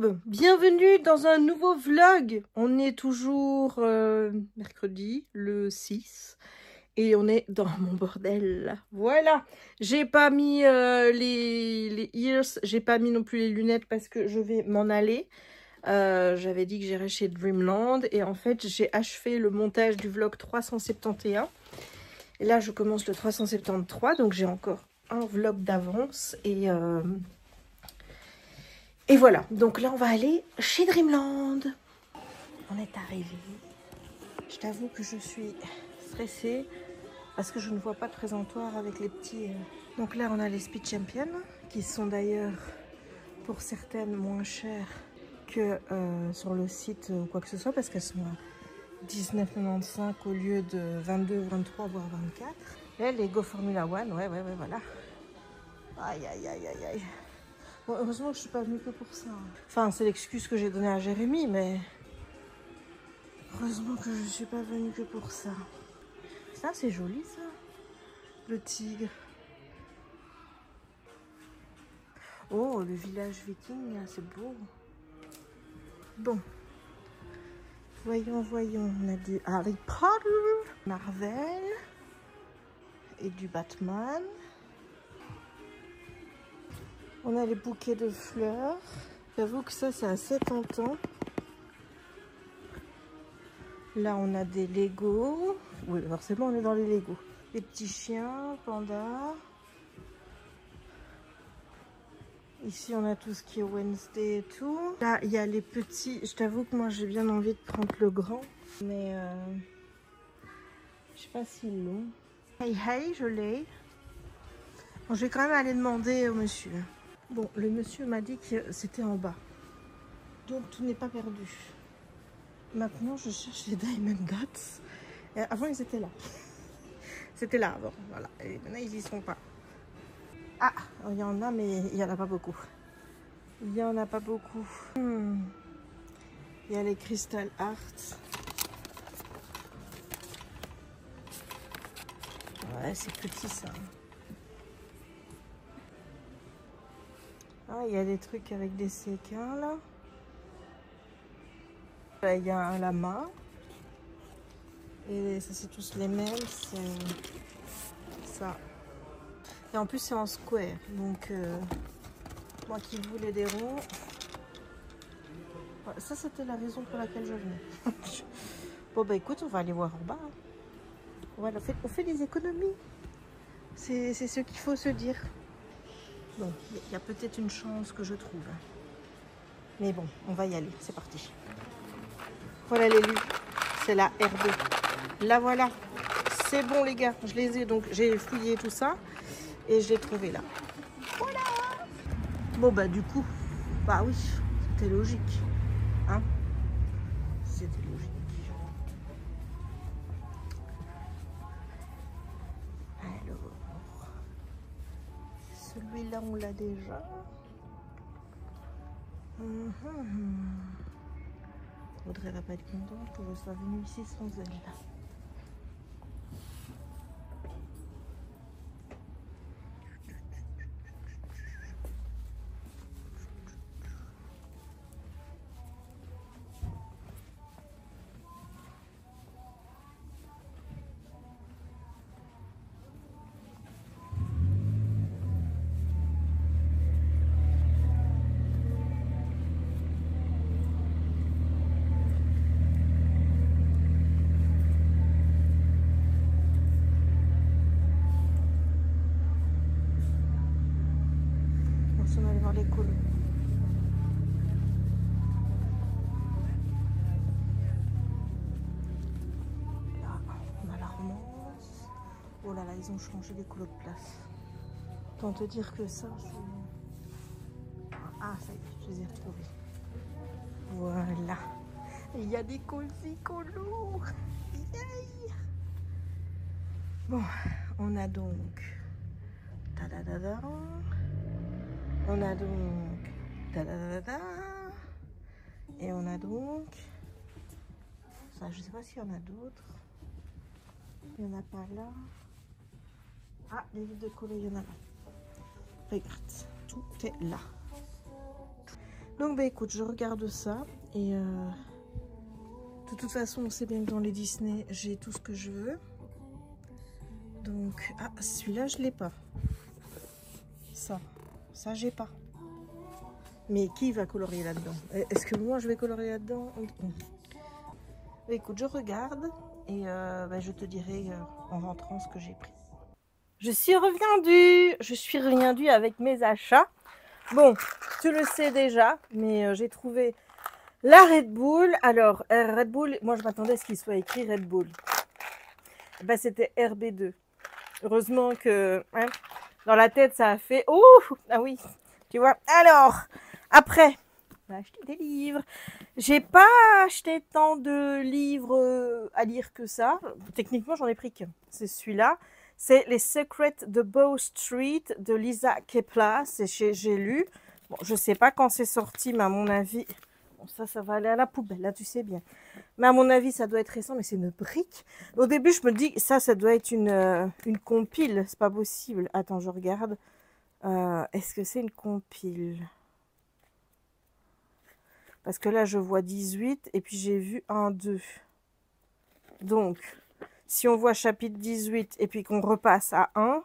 YouTube, bienvenue dans un nouveau vlog. On est toujours mercredi, le 6, et on est dans mon bordel. Voilà, j'ai pas mis les ears, j'ai pas mis non plus les lunettes parce que je vais m'en aller. J'avais dit que j'irais chez Dreamland et en fait j'ai achevé le montage du vlog 371. Et là je commence le 373, donc j'ai encore un vlog d'avance et voilà, donc là on va aller chez Dreamland. On est arrivé. Je t'avoue que je suis stressée parce que je ne vois pas de présentoir avec les petits. Donc là on a les Speed Champions qui sont d'ailleurs pour certaines moins chères que sur le site ou quoi que ce soit parce qu'elles sont à 19,95 au lieu de 22, 23 voire 24. Et les Go Formula One, ouais voilà. Aïe aïe aïe aïe aïe. Bon, heureusement que je suis pas venue que pour ça. Enfin, c'est l'excuse que j'ai donnée à Jérémy, mais heureusement que je suis pas venue que pour ça. Ça, c'est joli, ça. Le tigre. Oh, le village viking, c'est beau. Bon. Voyons. On a du Harry Potter, Marvel et du Batman. On a les bouquets de fleurs. J'avoue que ça, c'est assez tentant. Là, on a des Lego. Oui, forcément, on est dans les Lego. Les petits chiens, pandas. Ici, on a tout ce qui est Wednesday et tout. Là, il y a les petits. Je t'avoue que moi, j'ai bien envie de prendre le grand. Mais je sais pas s'ils l'ont. Hey, je l'ai. Bon, je vais quand même aller demander au monsieur. Bon, le monsieur m'a dit que c'était en bas. Donc, tout n'est pas perdu. Maintenant, je cherche les Diamond Dots. Avant, ils étaient là. C'était là avant, voilà. Et maintenant, ils y sont pas. Ah, il y en a, mais il y en a pas beaucoup. Il y en a pas beaucoup. Il y a les Crystal Hearts. Ouais, c'est petit ça. Ah, il y a des trucs avec des séquins là. Il y a un lama. Et ça, c'est tous les mêmes. C'est ça. Et en plus, c'est en square. Donc, moi qui voulais des ronds. Ouais, ça, c'était la raison pour laquelle je venais. Bon, bah écoute, on va aller voir en bas. Voilà, on fait des économies. C'est ce qu'il faut se dire. Bon, il y a peut-être une chance que je trouve. Mais bon, on va y aller. C'est parti. Voilà les livres. C'est la R2. Là, voilà. C'est bon, les gars. Je les ai. Donc, j'ai fouillé tout ça. Et je l'ai trouvé là. Voilà. Bon, bah, du coup. Bah oui. C'était logique. Hein? C'était logique. Celui-là, on l'a déjà. Audrey va pas être contente que je sois venue ici sans elle. On va aller voir les colos. Là, on a la romance. Oh là là, ils ont changé les colos de place. Autant te dire que ça, c'est... Ah, ça y est, je les ai retrouvés. Voilà. Il y a des cosy colos. Yay. Bon, on a donc... Ta-da-da-da. On a donc ta-da-da-da, et on a donc ça, je sais pas s'il y en a d'autres. Il n'y en a pas là. Ah, les livres de colo, il y en a là. Regarde, tout est là. Donc bah écoute, je regarde ça et de toute façon on sait bien que dans les Disney j'ai tout ce que je veux. Donc ah, celui-là je l'ai pas. Ça j'ai pas. Mais qui va colorier là-dedans? Est-ce que moi je vais colorier là-dedans? Bah, écoute, je regarde et bah, je te dirai en rentrant ce que j'ai pris. Je suis revenue avec mes achats. Bon, tu le sais déjà, mais j'ai trouvé la Red Bull. Alors, Red Bull, moi je m'attendais à ce qu'il soit écrit Red Bull. Ben, c'était RB2. Heureusement que hein, dans la tête ça a fait... Ouh, ah oui, tu vois. Alors, après, on a acheté des livres. J'ai pas acheté tant de livres à lire que ça. Techniquement, j'en ai pris qu'un. C'est celui-là. C'est Les Secrets de Bow Street de Lisa Kepler. C'est chez J'ai lu. Bon, je sais pas quand c'est sorti, mais à mon avis... Bon, ça va aller à la poubelle, là, tu sais bien. Mais à mon avis, ça doit être récent, mais c'est une brique. Au début, je me dis, ça doit être une compile. C'est pas possible. Attends, je regarde. Est-ce que c'est une compile? Parce que là, je vois 18 et puis j'ai vu 1, 2. Donc, si on voit chapitre 18 et puis qu'on repasse à 1,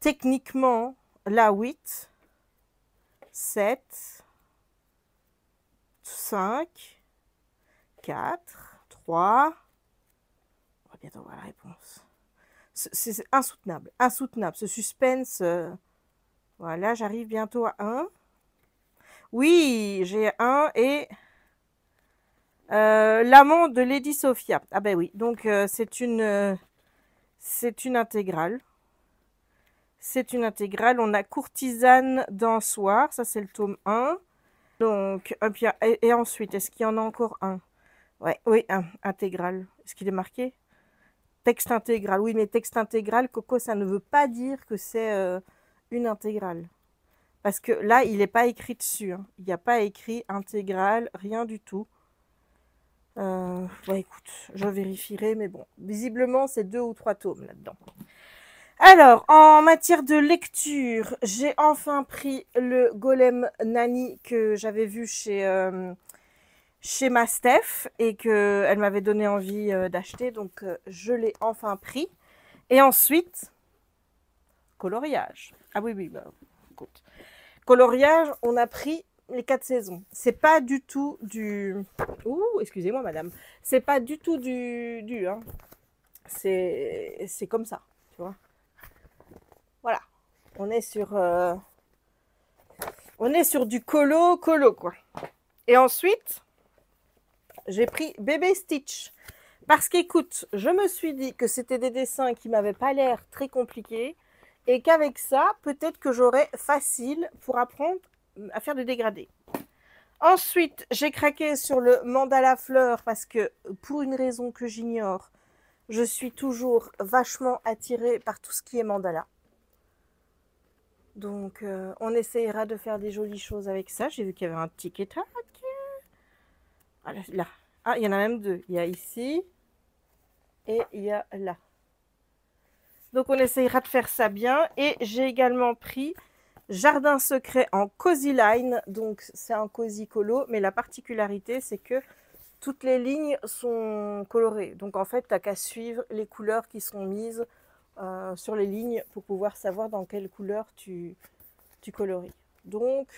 techniquement, là, 8, 7, 5, 4, 3. On va bientôt voir la réponse. C'est insoutenable, insoutenable. Ce suspense. Voilà, j'arrive bientôt à 1. Oui, j'ai 1 et l'amant de Lady Sophia. Ah ben oui, donc c'est une intégrale. C'est une intégrale. On a Courtisane Dansoir, ça c'est le tome 1. Donc, et ensuite, est-ce qu'il y en a encore un? Ouais, oui, un intégral. Est-ce qu'il est marqué? Texte intégral. Oui, mais texte intégral, Coco, ça ne veut pas dire que c'est une intégrale. Parce que là, il n'est pas écrit dessus. Hein. Il n'y a pas écrit intégrale, rien du tout. Bon, écoute, je vérifierai, mais bon. Visiblement, c'est 2 ou 3 tomes là-dedans. Alors, en matière de lecture, j'ai enfin pris le Golem Nani que j'avais vu chez ma Steph et qu'elle m'avait donné envie d'acheter. Donc, je l'ai enfin pris. Et ensuite, coloriage. Ah oui, bah, écoute. Coloriage, on a pris les 4 saisons. C'est pas du tout du... Ouh, excusez-moi, madame. C'est pas du tout du hein. C'est comme ça, tu vois. Voilà. On est sur du colo, quoi. Et ensuite, j'ai pris Bébé Stitch. Parce qu'écoute, je me suis dit que c'était des dessins qui m'avaient pas l'air très compliqués. Et qu'avec ça, peut-être que j'aurais facile pour apprendre à faire des dégradés. Ensuite, j'ai craqué sur le mandala fleur parce que, pour une raison que j'ignore, je suis toujours vachement attirée par tout ce qui est mandala. Donc, on essayera de faire des jolies choses avec ça. J'ai vu qu'il y avait un tic et tac. Ah, là. Ah, il y en a même 2. Il y a ici et il y a là. Donc, on essayera de faire ça bien. Et j'ai également pris Jardin secret en Cozy Line. Donc, c'est un Cozy Colo. Mais la particularité, c'est que toutes les lignes sont colorées. Donc, en fait, tu n'as qu'à suivre les couleurs qui sont mises sur les lignes pour pouvoir savoir dans quelle couleur tu coloris. Donc,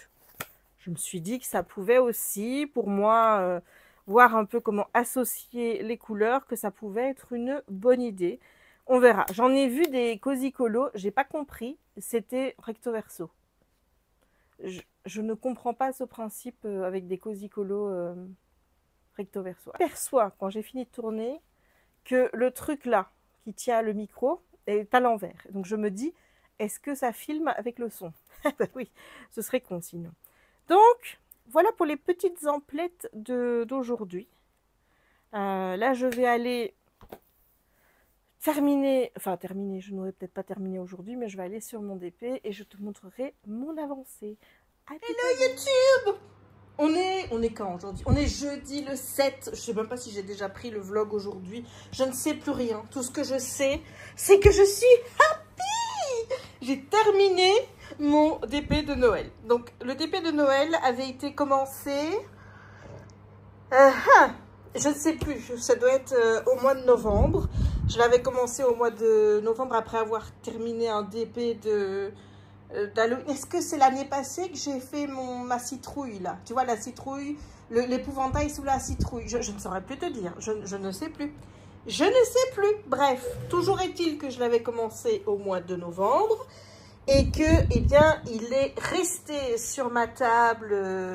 je me suis dit que ça pouvait aussi, pour moi, voir un peu comment associer les couleurs, que ça pouvait être une bonne idée. On verra. J'en ai vu des Cozy Colo, j'ai pas compris, c'était recto verso. Je ne comprends pas ce principe avec des Cozy Colo recto verso. Je perçois, quand j'ai fini de tourner, que le truc là, qui tient le micro, est à l'envers. Donc je me dis, est-ce que ça filme avec le son? Ben oui, ce serait con sinon. Donc, voilà pour les petites emplettes d'aujourd'hui. Là, je vais aller terminer, je n'aurai peut-être pas terminé aujourd'hui, mais je vais aller sur mon DP et je te montrerai mon avancée. Hello YouTube! On est quand aujourd'hui? On est jeudi le 7. Je sais même pas si j'ai déjà pris le vlog aujourd'hui. Je ne sais plus rien. Tout ce que je sais, c'est que je suis happy! J'ai terminé mon DP de Noël. Donc, le DP de Noël avait été commencé... je ne sais plus, ça doit être au mois de novembre. Je l'avais commencé au mois de novembre après avoir terminé un DP d'Halloween. Est-ce que c'est l'année passée que j'ai fait ma citrouille, là? Tu vois, la citrouille, l'épouvantail sous la citrouille. Je ne saurais plus te dire, je ne sais plus. Je ne sais plus. Bref, toujours est-il que je l'avais commencé au mois de novembre et que, eh bien, il est resté sur ma table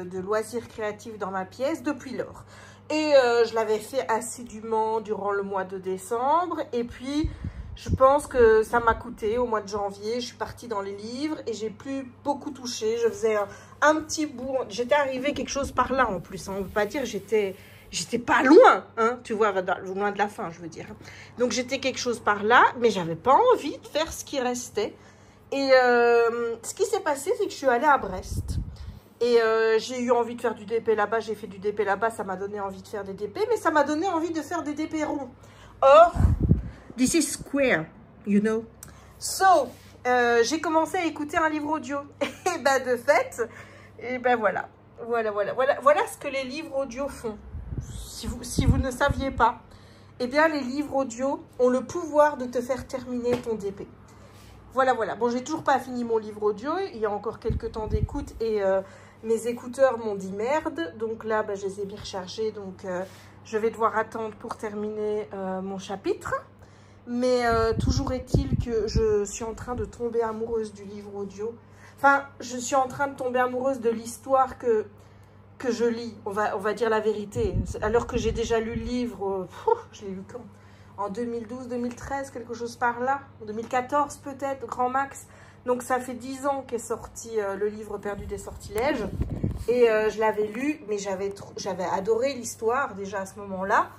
de loisirs créatifs dans ma pièce depuis lors. Et je l'avais fait assidûment durant le mois de décembre. Et puis, je pense que ça m'a coûté au mois de janvier. Je suis partie dans les livres et j'ai plus beaucoup touché. Je faisais un petit bout. J'étais arrivée quelque chose par là en plus. Hein. On ne veut pas dire j'étais pas loin, hein, tu vois, loin de la fin, je veux dire. Donc, j'étais quelque chose par là, mais j'avais pas envie de faire ce qui restait. Et ce qui s'est passé, c'est que je suis allée à Brest. Et j'ai eu envie de faire du DP là-bas, j'ai fait du DP là-bas, ça m'a donné envie de faire des DP, mais ça m'a donné envie de faire des DP ronds. Or, this is square, you know. So, j'ai commencé à écouter un livre audio. Et ben de fait, et ben voilà. Voilà ce que les livres audio font. Si vous ne saviez pas, eh bien les livres audio ont le pouvoir de te faire terminer ton DP. Voilà. Bon, j'ai toujours pas fini mon livre audio. Il y a encore quelques temps d'écoute et mes écouteurs m'ont dit merde. Donc là, je les ai bien rechargés. Donc, je vais devoir attendre pour terminer mon chapitre. Mais toujours est-il que je suis en train de tomber amoureuse du livre audio. Enfin, je suis en train de tomber amoureuse de l'histoire que je lis. On va dire la vérité. Alors que j'ai déjà lu le livre, je l'ai lu quand ? En 2012, 2013, quelque chose par là. En 2014 peut-être, grand max. Donc ça fait 10 ans qu'est sorti le livre Perdu des sortilèges. Et je l'avais lu, mais j'avais adoré l'histoire déjà à ce moment-là.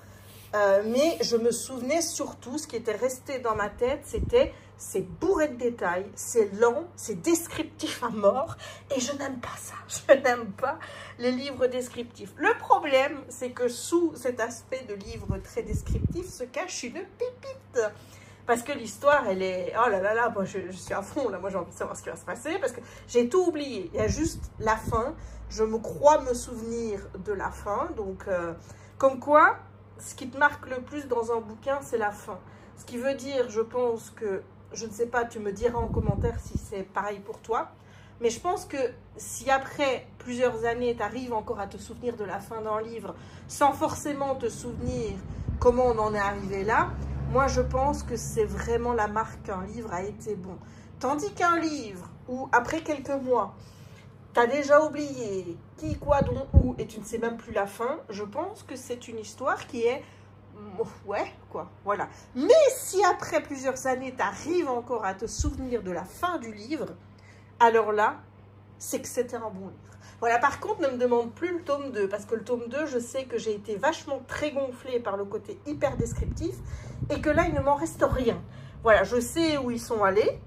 Mais je me souvenais surtout, ce qui était resté dans ma tête, c'était c'est bourré de détails, c'est lent, c'est descriptif à mort. Et je n'aime pas ça. Je n'aime pas les livres descriptifs. Le problème, c'est que sous cet aspect de livre très descriptif se cache une pépite. Parce que l'histoire, elle est... Oh là là, moi je suis à fond, là, moi j'ai envie de savoir ce qui va se passer, parce que j'ai tout oublié. Il y a juste la fin. Je me crois me souvenir de la fin. Donc, comme quoi, ce qui te marque le plus dans un bouquin, c'est la fin. Ce qui veut dire, je pense que... Je ne sais pas, tu me diras en commentaire si c'est pareil pour toi. Mais je pense que si après plusieurs années, tu arrives encore à te souvenir de la fin d'un livre, sans forcément te souvenir comment on en est arrivé là, moi je pense que c'est vraiment la marque qu'un livre a été bon. Tandis qu'un livre où après quelques mois, tu as déjà oublié qui, quoi, dont, où, et tu ne sais même plus la fin, je pense que c'est une histoire qui est... Ouais, quoi, voilà. Mais si après plusieurs années, tu arrives encore à te souvenir de la fin du livre, alors là, c'est que c'était un bon livre. Voilà, par contre, ne me demande plus le tome 2, parce que le tome 2, je sais que j'ai été vachement très gonflée par le côté hyper descriptif, et que là, il ne m'en reste rien. Voilà, je sais où ils sont allés,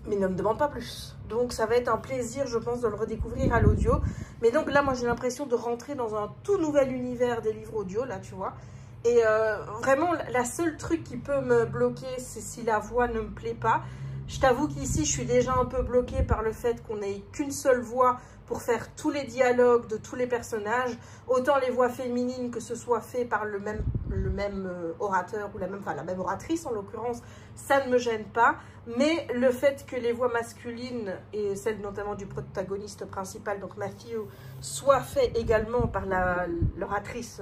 mais ne me demande pas plus. Donc, ça va être un plaisir, je pense, de le redécouvrir à l'audio. Mais donc là, moi, j'ai l'impression de rentrer dans un tout nouvel univers des livres audio, là, tu vois. Et vraiment, la seule truc qui peut me bloquer, c'est si la voix ne me plaît pas. Je t'avoue qu'ici, je suis déjà un peu bloquée par le fait qu'on n'ait qu'une seule voix pour faire tous les dialogues de tous les personnages. Autant les voix féminines, que ce soit fait par le même orateur ou la même oratrice en l'occurrence, ça ne me gêne pas. Mais le fait que les voix masculines, et celle notamment du protagoniste principal, donc Matthew, soient faites également par l'oratrice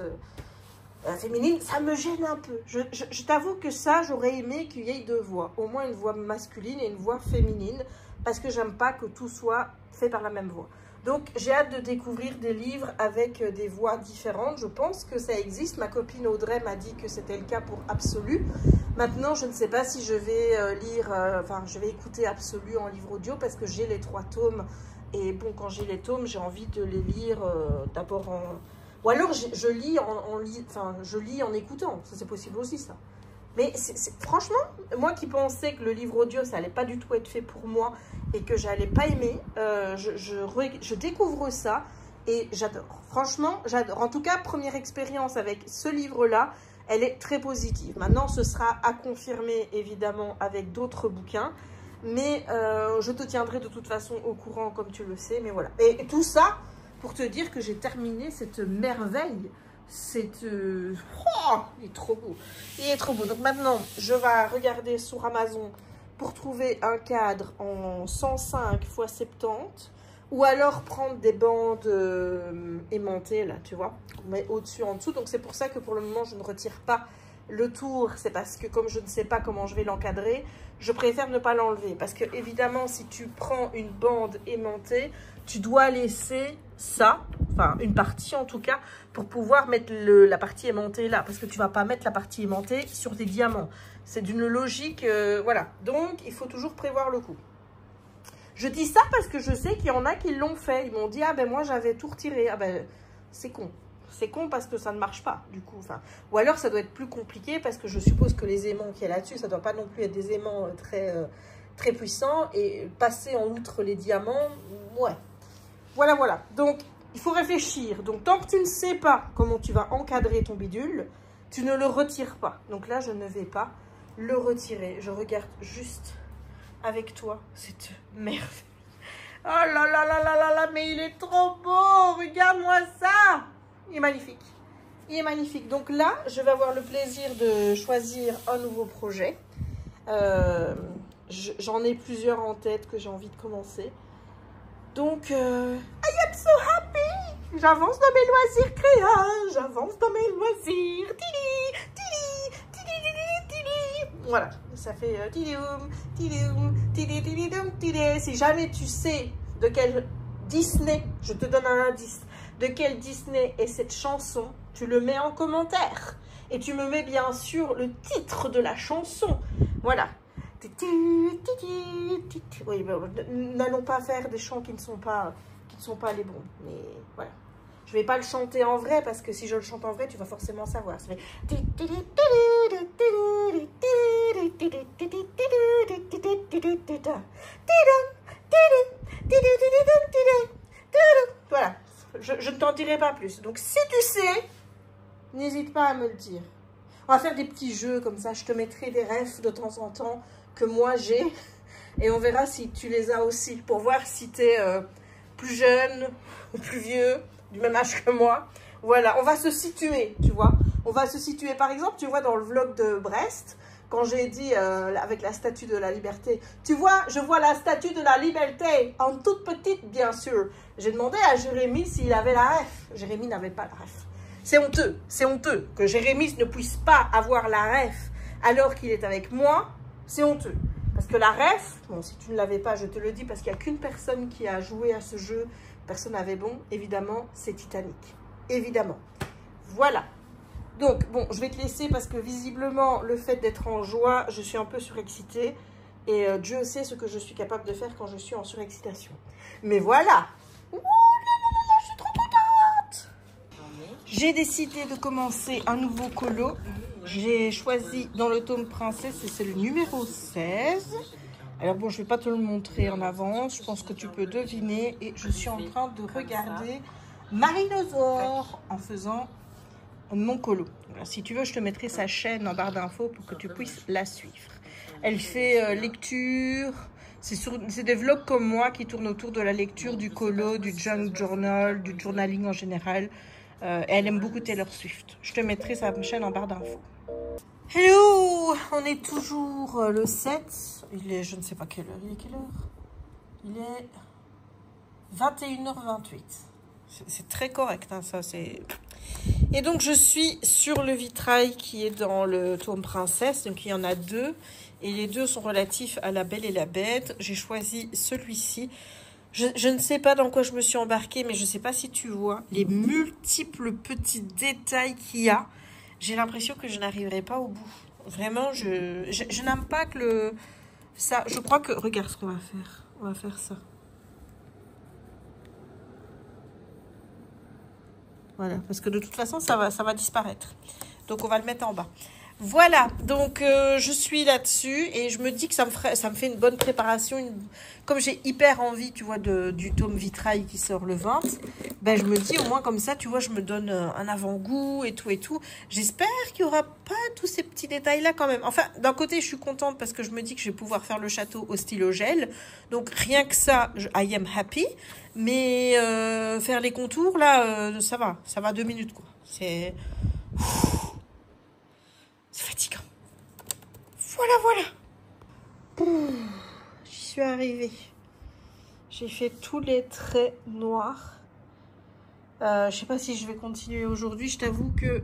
féminine, ça me gêne un peu. Je t'avoue que ça, j'aurais aimé qu'il y ait deux voix. Au moins une voix masculine et une voix féminine. Parce que j'aime pas que tout soit fait par la même voix. Donc, j'ai hâte de découvrir des livres avec des voix différentes. Je pense que ça existe. Ma copine Audrey m'a dit que c'était le cas pour Absolu. Maintenant, je ne sais pas si je vais je vais écouter Absolu en livre audio parce que j'ai les 3 tomes. Et bon, quand j'ai les tomes, j'ai envie de les lire d'abord en... Ou alors, je lis en écoutant. Ça, c'est possible aussi, ça. Mais franchement, moi qui pensais que le livre audio, ça allait pas du tout être fait pour moi et que j'allais pas aimer, je découvre ça et j'adore. Franchement, j'adore. En tout cas, première expérience avec ce livre-là, elle est très positive. Maintenant, ce sera à confirmer, évidemment, avec d'autres bouquins. Mais je te tiendrai de toute façon au courant, comme tu le sais. Mais voilà. Et tout ça pour te dire que j'ai terminé cette merveille. Oh, il est trop beau. Il est trop beau. Donc maintenant, je vais regarder sur Amazon pour trouver un cadre en 105 x 70. Ou alors prendre des bandes aimantées, là, tu vois. On met au-dessus, en dessous. Donc c'est pour ça que pour le moment, je ne retire pas le tour. C'est parce que comme je ne sais pas comment je vais l'encadrer, je préfère ne pas l'enlever. Parce que évidemment, si tu prends une bande aimantée, tu dois laisser ça, enfin une partie en tout cas, pour pouvoir mettre la partie aimantée là. Parce que tu ne vas pas mettre la partie aimantée sur des diamants. C'est d'une logique, voilà. Donc, il faut toujours prévoir le coup. Je dis ça parce que je sais qu'il y en a qui l'ont fait. Ils m'ont dit, ah ben moi j'avais tout retiré. Ah ben c'est con. C'est con parce que ça ne marche pas du coup. Enfin, ou alors ça doit être plus compliqué parce que je suppose que les aimants qu'il y a là-dessus, ça ne doit pas non plus être des aimants très puissants. Et passer en outre les diamants, ouais. Voilà, voilà. Donc il faut réfléchir. Donc tant que tu ne sais pas comment tu vas encadrer ton bidule, tu ne le retires pas. Donc là je ne vais pas le retirer. Je regarde juste avec toi cette merveille. Oh là là là là là là, mais il est trop beau. Regarde-moi ça. Il est magnifique. Il est magnifique. Donc là, je vais avoir le plaisir de choisir un nouveau projet. J'en ai plusieurs en tête que j'ai envie de commencer. Donc, I am so happy. J'avance dans mes loisirs créatifs. J'avance dans mes loisirs. Tili, tili, tili, tili, tili. Voilà, ça fait tidoum, tidoum, tili, tili, tidoum, tili. Si jamais tu sais de quel Disney, je te donne un indice, de quel Disney est cette chanson, tu le mets en commentaire. Et tu me mets bien sûr le titre de la chanson. Voilà. Oui, n'allons pas faire des chants qui ne sont pas les bons. Mais voilà. Je vais pas le chanter en vrai parce que si je le chante en vrai, tu vas forcément savoir. Ça fait... Voilà. Je ne t'en dirai pas plus. Donc si tu sais, n'hésite pas à me le dire. On va faire des petits jeux comme ça. Je te mettrai des refs de temps en temps que moi j'ai. Et on verra si tu les as aussi. Pour voir si tu es plus jeune ou plus vieux, du même âge que moi. Voilà, on va se situer, tu vois. On va se situer. Par exemple, tu vois, dans le vlog de Brest, quand j'ai dit avec la statue de la liberté, tu vois, je vois la statue de la liberté, en toute petite, bien sûr. J'ai demandé à Jérémy s'il avait la ref. Jérémy n'avait pas la ref. C'est honteux que Jérémy ne puisse pas avoir la ref alors qu'il est avec moi. C'est honteux. Parce que la ref, bon, si tu ne l'avais pas, je te le dis, parce qu'il n'y a qu'une personne qui a joué à ce jeu, personne n'avait bon, évidemment, c'est Titanic. Évidemment. Voilà. Donc, bon, je vais te laisser parce que visiblement, le fait d'être en joie, je suis un peu surexcitée. Et Dieu sait ce que je suis capable de faire quand je suis en surexcitation. Mais voilà. Ouh là là là là, je suis trop contente. J'ai décidé de commencer un nouveau colo. J'ai choisi dans le tome princesse et c'est le numéro 16. Alors bon, je ne vais pas te le montrer en avance. Je pense que tu peux deviner. Et je suis en train de regarder Marinosaure en faisant mon colo. Alors, si tu veux, je te mettrai sa chaîne en barre d'infos pour que tu puisses la suivre. Elle fait lecture. C'est des vlogs comme moi qui tournent autour de la lecture, du colo, du junk journal, du journaling en général. Elle aime beaucoup Taylor Swift. Je te mettrai sa chaîne en barre d'infos. Hello! On est toujours le 7. Il est, je ne sais pas quelle heure. Il est quelle heure? Il est 21h28. C'est très correct, hein, ça. Et donc, je suis sur le vitrail qui est dans le tome princesse. Donc, il y en a deux. Et les deux sont relatifs à La Belle et la Bête. J'ai choisi celui-ci. Je ne sais pas dans quoi je me suis embarquée, mais je ne sais pas si tu vois les multiples petits détails qu'il y a. J'ai l'impression que je n'arriverai pas au bout. Vraiment, je n'aime pas que ça... Je crois que... Regarde ce qu'on va faire. On va faire ça. Voilà, parce que de toute façon, ça va disparaître. Donc, on va le mettre en bas. Voilà, donc je suis là-dessus et je me dis que ça me fait une bonne préparation. Comme j'ai hyper envie, tu vois, du tome vitrail qui sort le 20, ben je me dis au moins comme ça, tu vois, je me donne un avant-goût et tout et tout. J'espère qu'il n'y aura pas tous ces petits détails-là quand même. Enfin, d'un côté, je suis contente parce que je me dis que je vais pouvoir faire le château au stylo gel. Donc rien que ça, I am happy. Mais faire les contours, là, ça va 2 minutes, quoi. C'est fatigant. Voilà. J'y suis arrivée. J'ai fait tous les traits noirs. Je sais pas si je vais continuer aujourd'hui. Je t'avoue que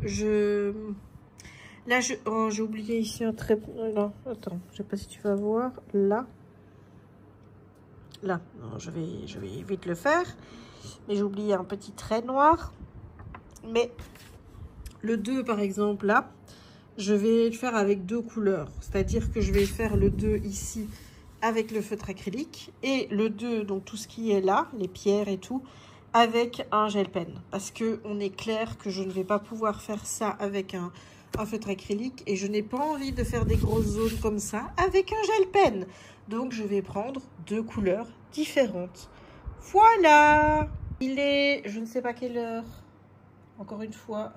là, j'ai oublié ici un trait. Non, attends. Je sais pas si tu vas voir. Là. Non, je vais vite le faire. Mais j'ai oublié un petit trait noir. Mais le 2, par exemple, là, je vais le faire avec 2 couleurs. C'est-à-dire que je vais faire le 2 ici avec le feutre acrylique et le 2, donc tout ce qui est là, les pierres et tout, avec un gel pen. Parce que on est clair que je ne vais pas pouvoir faire ça avec un feutre acrylique et je n'ai pas envie de faire des grosses zones comme ça avec un gel pen. Donc je vais prendre 2 couleurs différentes. Voilà! Il est, je ne sais pas quelle heure, encore une fois,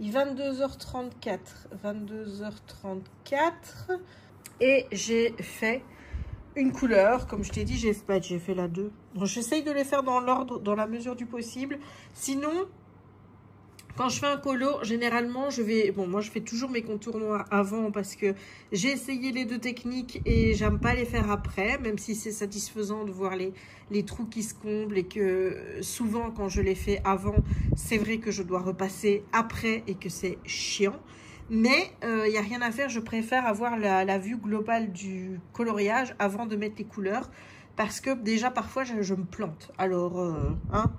il est 22h34. 22h34. Et j'ai fait une couleur. Comme je t'ai dit, j'ai fait la 2. Donc j'essaye de les faire dans l'ordre, dans la mesure du possible. Sinon, quand je fais un colo, généralement, moi je fais toujours mes contours noirs avant parce que j'ai essayé les 2 techniques et j'aime pas les faire après, même si c'est satisfaisant de voir les trous qui se comblent et que souvent quand je les fais avant, c'est vrai que je dois repasser après et que c'est chiant. Mais il n'y a rien à faire, je préfère avoir la vue globale du coloriage avant de mettre les couleurs. Parce que déjà parfois je me plante. Alors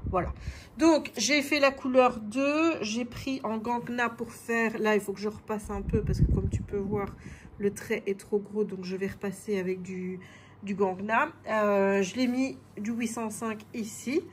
voilà. Donc j'ai fait la couleur 2. J'ai pris en Gangna pour faire. Là il faut que je repasse un peu parce que comme tu peux voir le trait est trop gros. Donc je vais repasser avec du Gangna. Je l'ai mis du 805 ici.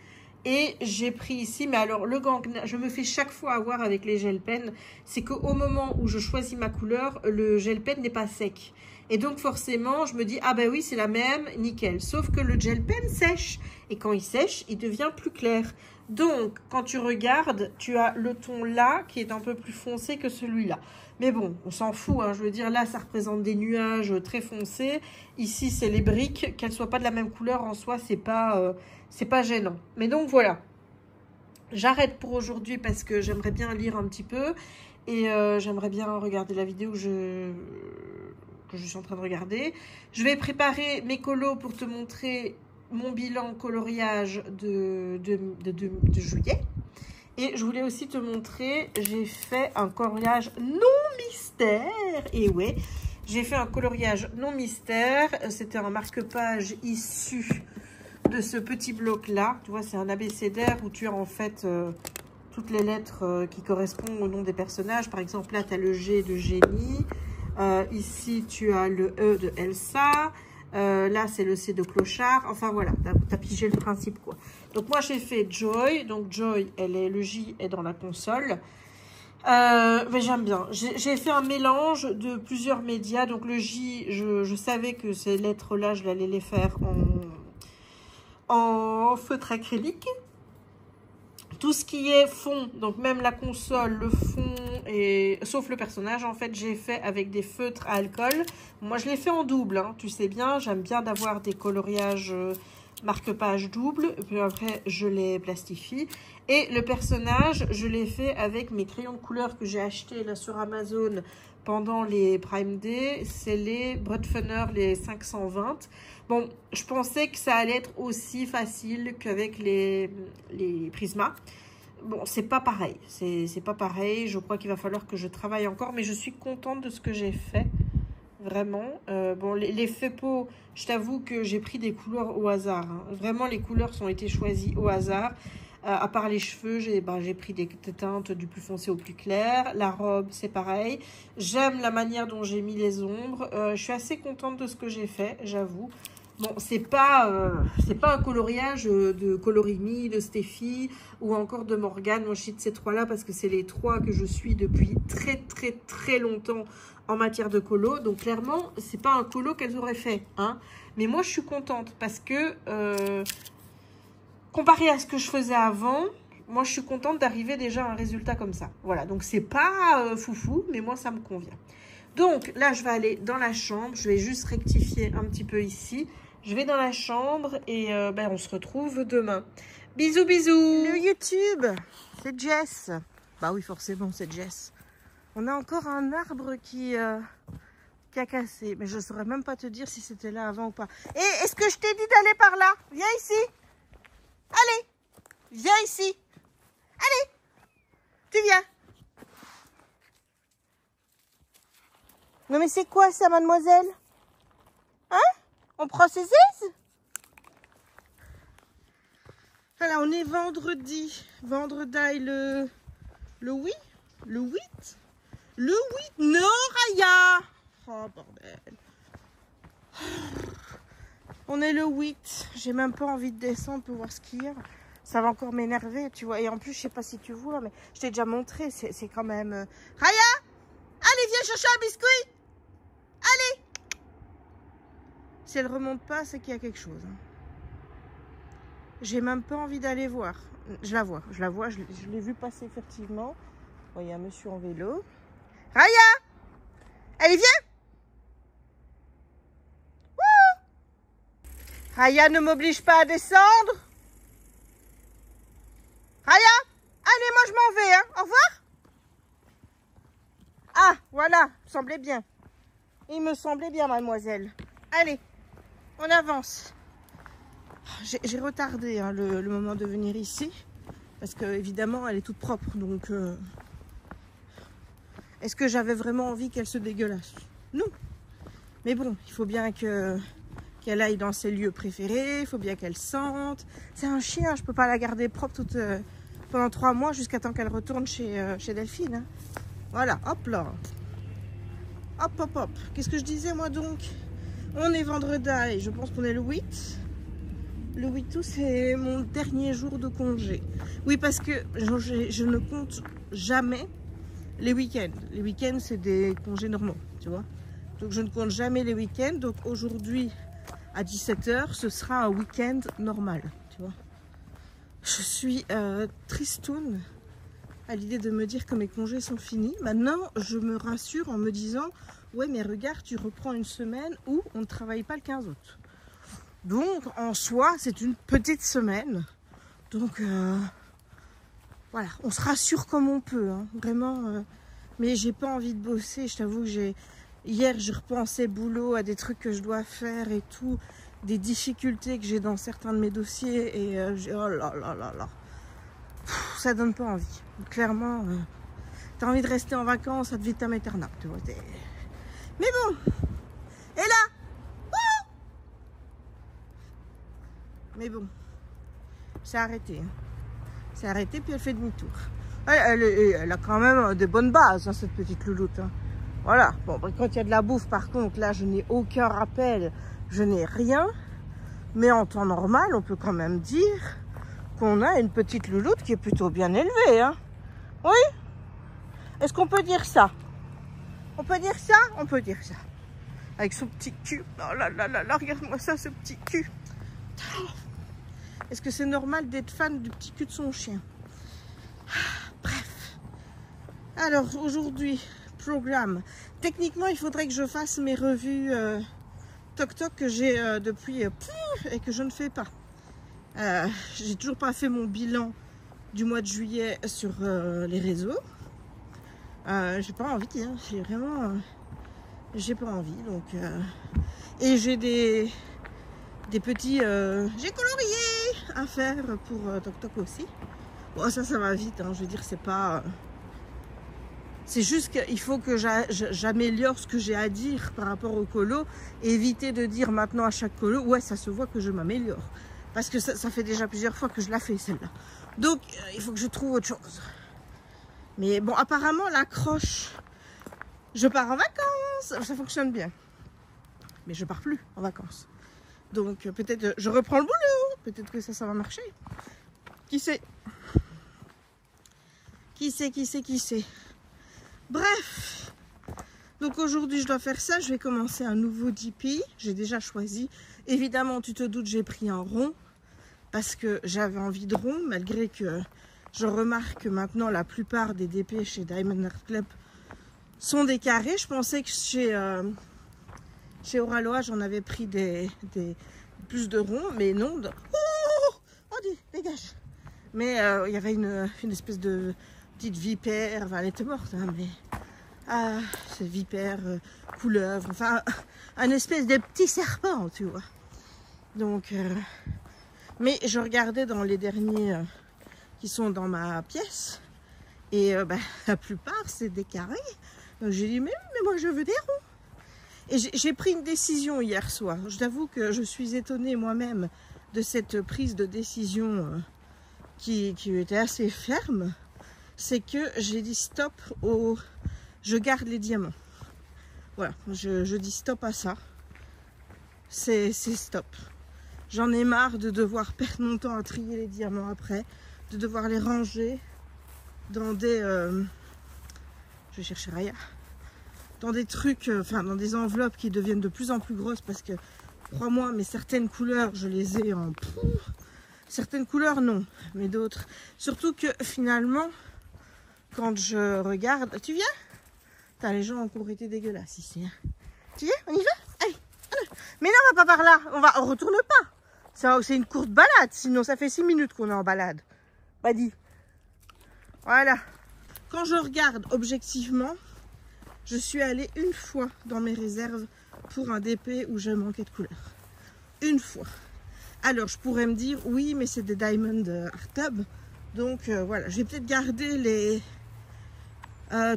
Et j'ai pris ici, mais alors le Gangna, je me fais chaque fois avoir avec les gel pen, c'est qu'au moment où je choisis ma couleur, le gel pen n'est pas sec. Et donc forcément, je me dis, ah ben oui, c'est la même, nickel. Sauf que le gel pen sèche. Et quand il sèche, il devient plus clair. Donc, quand tu regardes, tu as le ton là qui est un peu plus foncé que celui-là. Mais bon, on s'en fout, hein. Je veux dire, là, ça représente des nuages très foncés. Ici, c'est les briques. Qu'elles ne soient pas de la même couleur, en soi, c'est pas gênant. Mais donc, voilà. J'arrête pour aujourd'hui parce que j'aimerais bien lire un petit peu. Et j'aimerais bien regarder la vidéo que je suis en train de regarder. Je vais préparer mes colos pour te montrer mon bilan coloriage de juillet. Et je voulais aussi te montrer, j'ai fait un coloriage non mystère. Et ouais, j'ai fait un coloriage non mystère. C'était un marque-page issu de ce petit bloc-là. Tu vois, c'est un abécédaire où tu as en fait toutes les lettres qui correspondent au nom des personnages. Par exemple, là, tu as le G de Génie. Ici, tu as le E de Elsa. Là, c'est le C de Clochard. Enfin, voilà, tu as pigé le principe, quoi. Donc, moi, j'ai fait Joy. Donc, Joy, le J est dans la console. Mais j'aime bien. J'ai fait un mélange de plusieurs médias. Donc, le J, je savais que ces lettres-là, je allais les faire en feutre acrylique. Tout ce qui est fond, donc même la console, le fond, sauf le personnage, en fait, j'ai fait avec des feutres à alcool. Moi, je l'ai fait en double, hein, tu sais bien. J'aime bien d'avoir des coloriages marque-page double. Et puis après, je les plastifie. Et le personnage, je l'ai fait avec mes crayons de couleur que j'ai achetés là sur Amazon pendant les Prime Day. C'est les Brutfunner, les 520. Bon, je pensais que ça allait être aussi facile qu'avec les Prisma. Bon, c'est pas pareil. C'est pas pareil. Je crois qu'il va falloir que je travaille encore. Mais je suis contente de ce que j'ai fait. Vraiment. Bon, les Fepo, je t'avoue que j'ai pris des couleurs au hasard. Hein. Vraiment, les couleurs ont été choisies au hasard. À part les cheveux, j'ai pris des teintes du plus foncé au plus clair. La robe, c'est pareil. J'aime la manière dont j'ai mis les ombres. Je suis assez contente de ce que j'ai fait, j'avoue. Bon, c'est pas un coloriage de Colorimi, de Steffi ou encore de Morgane. Moi, je cite ces trois-là parce que c'est les trois que je suis depuis très longtemps en matière de colo. Donc, clairement, c'est pas un colo qu'elles auraient fait. Hein. Mais moi, je suis contente parce que, comparé à ce que je faisais avant, moi, je suis contente d'arriver déjà à un résultat comme ça. Voilà, donc c'est pas foufou, mais moi, ça me convient. Donc, là, je vais aller dans la chambre. Je vais juste rectifier un petit peu ici. Je vais dans la chambre et on se retrouve demain. Bisous, bisous. Le YouTube, c'est Jess. Bah oui, forcément, c'est Jess. On a encore un arbre qui a cassé. Mais je ne saurais même pas te dire si c'était là avant ou pas. Et est-ce que je t'ai dit d'aller par là? Viens ici. Allez, viens ici. Allez, tu viens. Non mais c'est quoi ça, mademoiselle? Hein? On prend ses aises? Voilà, on est vendredi. Vendredi le 8? Le 8? Le 8? Non, Raya! Oh, bordel. On est le 8. J'ai même pas envie de descendre pour voir ce qu'il y a. Ça va encore m'énerver, tu vois. Et en plus, je sais pas si tu vois, mais je t'ai déjà montré. C'est quand même... Raya! Allez, viens chercher un biscuit! Allez! Si elle remonte pas, c'est qu'il y a quelque chose. J'ai même pas envie d'aller voir. Je la vois, je l'ai vu passer effectivement. Bon, il y a un monsieur en vélo. Raya! Allez, viens! Wouh! Raya, ne m'oblige pas à descendre. Raya! Allez, moi je m'en vais, hein. Au revoir! Ah, voilà, il me semblait bien. Il me semblait bien, mademoiselle. Allez, on avance. J'ai retardé hein, le moment de venir ici. Parce que évidemment, elle est toute propre. Donc, est-ce que j'avais vraiment envie qu'elle se dégueulasse? Non. Mais bon, il faut bien qu'elle aille dans ses lieux préférés. Il faut bien qu'elle sente. C'est un chien, je peux pas la garder propre pendant 3 mois jusqu'à temps qu'elle retourne chez Delphine. Hein. Voilà, hop là. Hop, hop, hop. Qu'est-ce que je disais, moi, donc? On est vendredi, je pense qu'on est le 8. Le 8 août, c'est mon dernier jour de congé. Oui, parce que je ne compte jamais les week-ends. Les week-ends, c'est des congés normaux, tu vois. Donc, je ne compte jamais les week-ends. Donc, aujourd'hui, à 17 h, ce sera un week-end normal, tu vois. Je suis tristoune à l'idée de me dire que mes congés sont finis. Maintenant, je me rassure en me disant « Ouais, mais regarde, tu reprends une semaine où on ne travaille pas le 15 août. » Donc, en soi, c'est une petite semaine. Donc, voilà, on se rassure comme on peut, hein, vraiment. Mais j'ai pas envie de bosser. Je t'avoue que hier, je repensais boulot à des trucs que je dois faire et tout. Des difficultés que j'ai dans certains de mes dossiers. Et oh là là là là. Pff, ça donne pas envie. Clairement, t'as envie de rester en vacances ad vitam aeternam, tu vois. Mais bon, et là, mais bon, c'est arrêté. Hein. C'est arrêté, puis elle fait demi-tour. Elle a quand même de bonnes bases, hein, cette petite louloute. Hein. Voilà. Bon, quand il y a de la bouffe, par contre, là, je n'ai aucun rappel, je n'ai rien. Mais en temps normal, on peut quand même dire qu'on a une petite louloute qui est plutôt bien élevée. Hein. Oui? Est-ce qu'on peut dire ça? On peut dire ça? On peut dire ça. Avec son petit cul. Oh là là là là, regarde-moi ça, ce petit cul. Est-ce que c'est normal d'être fan du petit cul de son chien? Bref. Alors, aujourd'hui, programme. Techniquement, il faudrait que je fasse mes revues toc-toc que j'ai depuis et que je ne fais pas. J'ai toujours pas fait mon bilan du mois de juillet sur les réseaux. J'ai pas envie, hein. J'ai vraiment... j'ai pas envie, donc... et j'ai des petits... j'ai colorié à faire pour toc-toc aussi. Bon, ça va vite, hein. Je veux dire, c'est pas... c'est juste qu'il faut que j'améliore ce que j'ai à dire par rapport au colo. Et éviter de dire maintenant à chaque colo, ouais, ça se voit que je m'améliore. Parce que ça fait déjà plusieurs fois que je la fais, celle-là. Donc, il faut que je trouve autre chose. Mais bon, apparemment, l'accroche... je pars en vacances. Ça fonctionne bien. Mais je pars plus en vacances. Donc peut-être je reprends le boulot, peut-être que ça va marcher. Qui sait? Qui sait? Bref. Donc aujourd'hui je dois faire ça, je vais commencer un nouveau DP, j'ai déjà choisi. Évidemment tu te doutes j'ai pris un rond parce que j'avais envie de rond, malgré que je remarque que maintenant la plupart des DP chez Diamond Art Club sont des carrés. Je pensais que chez Oraloa j'en avais pris plus de ronds, mais non. Oh, dégage. Mais il y avait une espèce de petite vipère, enfin elle était morte, hein, mais c'est vipère, couleuvre, enfin un espèce de petit serpent, tu vois. Donc, mais je regardais dans les derniers qui sont dans ma pièce, et la plupart c'est des carrés. Donc j'ai dit mais moi je veux des ronds. Et j'ai pris une décision hier soir. Je t'avoue que je suis étonnée moi-même de cette prise de décision qui était assez ferme. C'est que j'ai dit stop je garde les diamants. Voilà, je dis stop à ça. C'est stop. J'en ai marre de devoir perdre mon temps à trier les diamants après, de devoir les ranger dans des... je vais chercher Raya. Dans des trucs, enfin dans des enveloppes qui deviennent de plus en plus grosses parce que, crois-moi, mais certaines couleurs, je les ai en... Certaines couleurs, non, mais d'autres. Surtout que finalement, quand je regarde... Tu viens? Putain, les gens ont encore été dégueulasses ici. Hein. Tu viens? On y va? Allez. Mais non, on va pas par là. On retourne pas. C'est une courte balade, sinon ça fait 6 minutes qu'on est en balade. Pas dit. Voilà. Quand je regarde objectivement, je suis allée une fois dans mes réserves pour un DP où je manquais de couleur. Une fois. Alors, je pourrais me dire, oui, mais c'est des Diamond Art Club. Donc, voilà. Je vais peut-être garder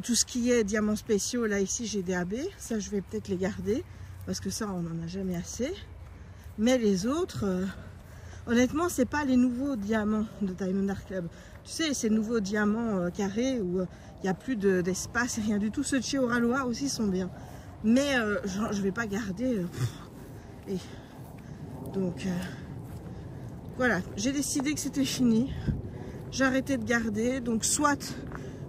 tout ce qui est diamants spéciaux. Là, ici, j'ai des AB. Ça, je vais peut-être les garder. Parce que ça, on n'en a jamais assez. Mais les autres, honnêtement, c'est pas les nouveaux diamants de Diamond Art Club. Tu sais, ces nouveaux diamants carrés où il n'y a plus d'espace et rien du tout. Ceux de chez Oraloa aussi sont bien. Mais je vais pas garder. Et donc, voilà. J'ai décidé que c'était fini. J'arrêtais de garder. Donc, soit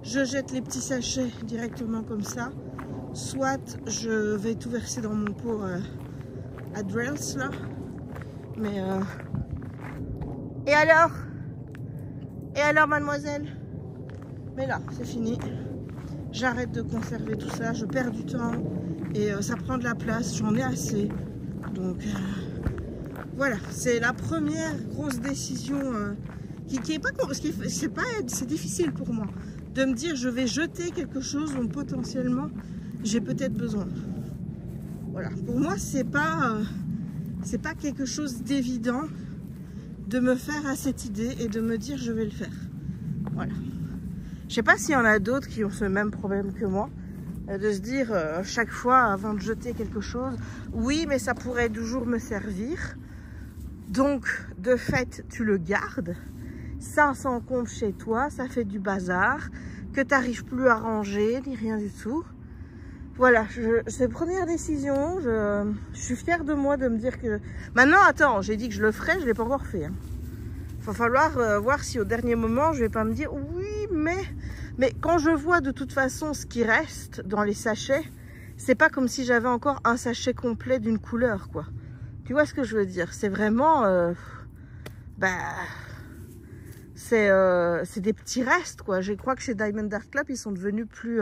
je jette les petits sachets directement comme ça. Soit je vais tout verser dans mon pot à Drells, là. Mais... Et alors, mademoiselle? Mais là, c'est fini. J'arrête de conserver tout ça. Je perds du temps. Et ça prend de la place. J'en ai assez. Donc, voilà. C'est la première grosse décision qui est pas... Parce que c'est difficile pour moi de me dire je vais jeter quelque chose dont potentiellement j'ai peut-être besoin. Voilà. Pour moi, c'est pas quelque chose d'évident de me faire à cette idée et de me dire je vais le faire. Voilà. Je sais pas s'il y en a d'autres qui ont ce même problème que moi, de se dire chaque fois avant de jeter quelque chose, oui mais ça pourrait toujours me servir, donc de fait tu le gardes, ça s'encombre chez toi, ça fait du bazar, que tu n'arrives plus à ranger, ni rien du tout. Voilà, c'est première décision, je suis fière de moi de me dire que... Maintenant, attends, j'ai dit que je le ferais, je ne l'ai pas encore fait. Il va falloir voir si au dernier moment, je ne vais pas me dire, oui, mais quand je vois de toute façon ce qui reste dans les sachets, c'est pas comme si j'avais encore un sachet complet d'une couleur, quoi. Tu vois ce que je veux dire? C'est vraiment... c'est des petits restes, quoi. Je crois que chez Diamond Art Club, ils sont devenus plus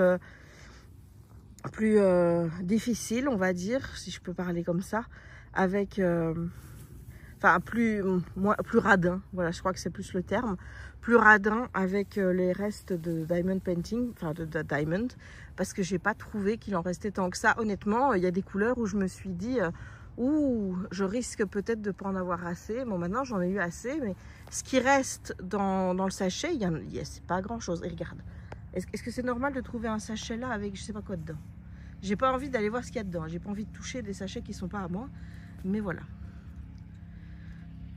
difficile, on va dire, si je peux parler comme ça, avec enfin plus radin, voilà, je crois que c'est plus le terme, plus radin avec les restes de diamond painting, enfin de diamond, parce que j'ai pas trouvé qu'il en restait tant que ça. Honnêtement, il y a des couleurs où je me suis dit ouh, je risque peut-être de pas en avoir assez. Bon, maintenant j'en ai eu assez, mais ce qui reste dans le sachet, c'est pas grand chose. Et regarde, est-ce que c'est normal de trouver un sachet là avec je sais pas quoi dedans? J'ai pas envie d'aller voir ce qu'il y a dedans. J'ai pas envie de toucher des sachets qui sont pas à moi. Mais voilà.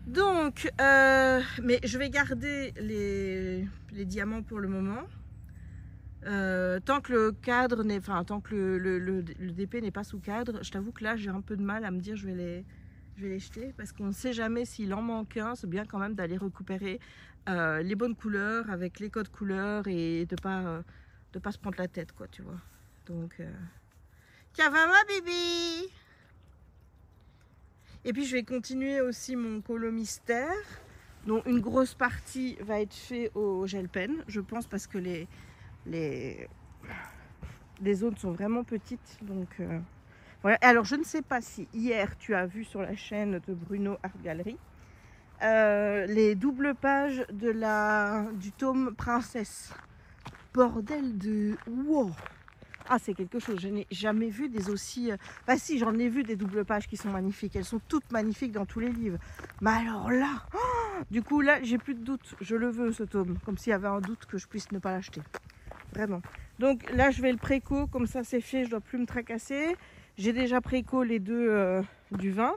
Donc, mais je vais garder les diamants pour le moment. Tant que le cadre tant que le DP n'est pas sous cadre, je t'avoue que là j'ai un peu de mal à me dire je vais Je vais les jeter parce qu'on ne sait jamais s'il en manque un. C'est bien quand même d'aller récupérer les bonnes couleurs avec les codes couleurs et de pas se prendre la tête, quoi, tu vois. Donc, tiens, va ma bébé. Et puis je vais continuer aussi mon colo mystère. Donc une grosse partie va être faite au gel pen, je pense, parce que les zones sont vraiment petites. Donc voilà. Alors je ne sais pas si hier tu as vu sur la chaîne de Bruno Art Gallery les doubles pages du tome Princesse. Bordel de... Wow! Ah, c'est quelque chose, je n'ai jamais vu des aussi... Bah si, j'en ai vu des doubles pages qui sont magnifiques. Elles sont toutes magnifiques dans tous les livres. Mais alors là... Oh, du coup, là, j'ai plus de doute. Je le veux, ce tome. Comme s'il y avait un doute que je puisse ne pas l'acheter. Vraiment. Donc là, je vais le préco. Comme ça, c'est fait. Je ne dois plus me tracasser. J'ai déjà préco les deux du 20.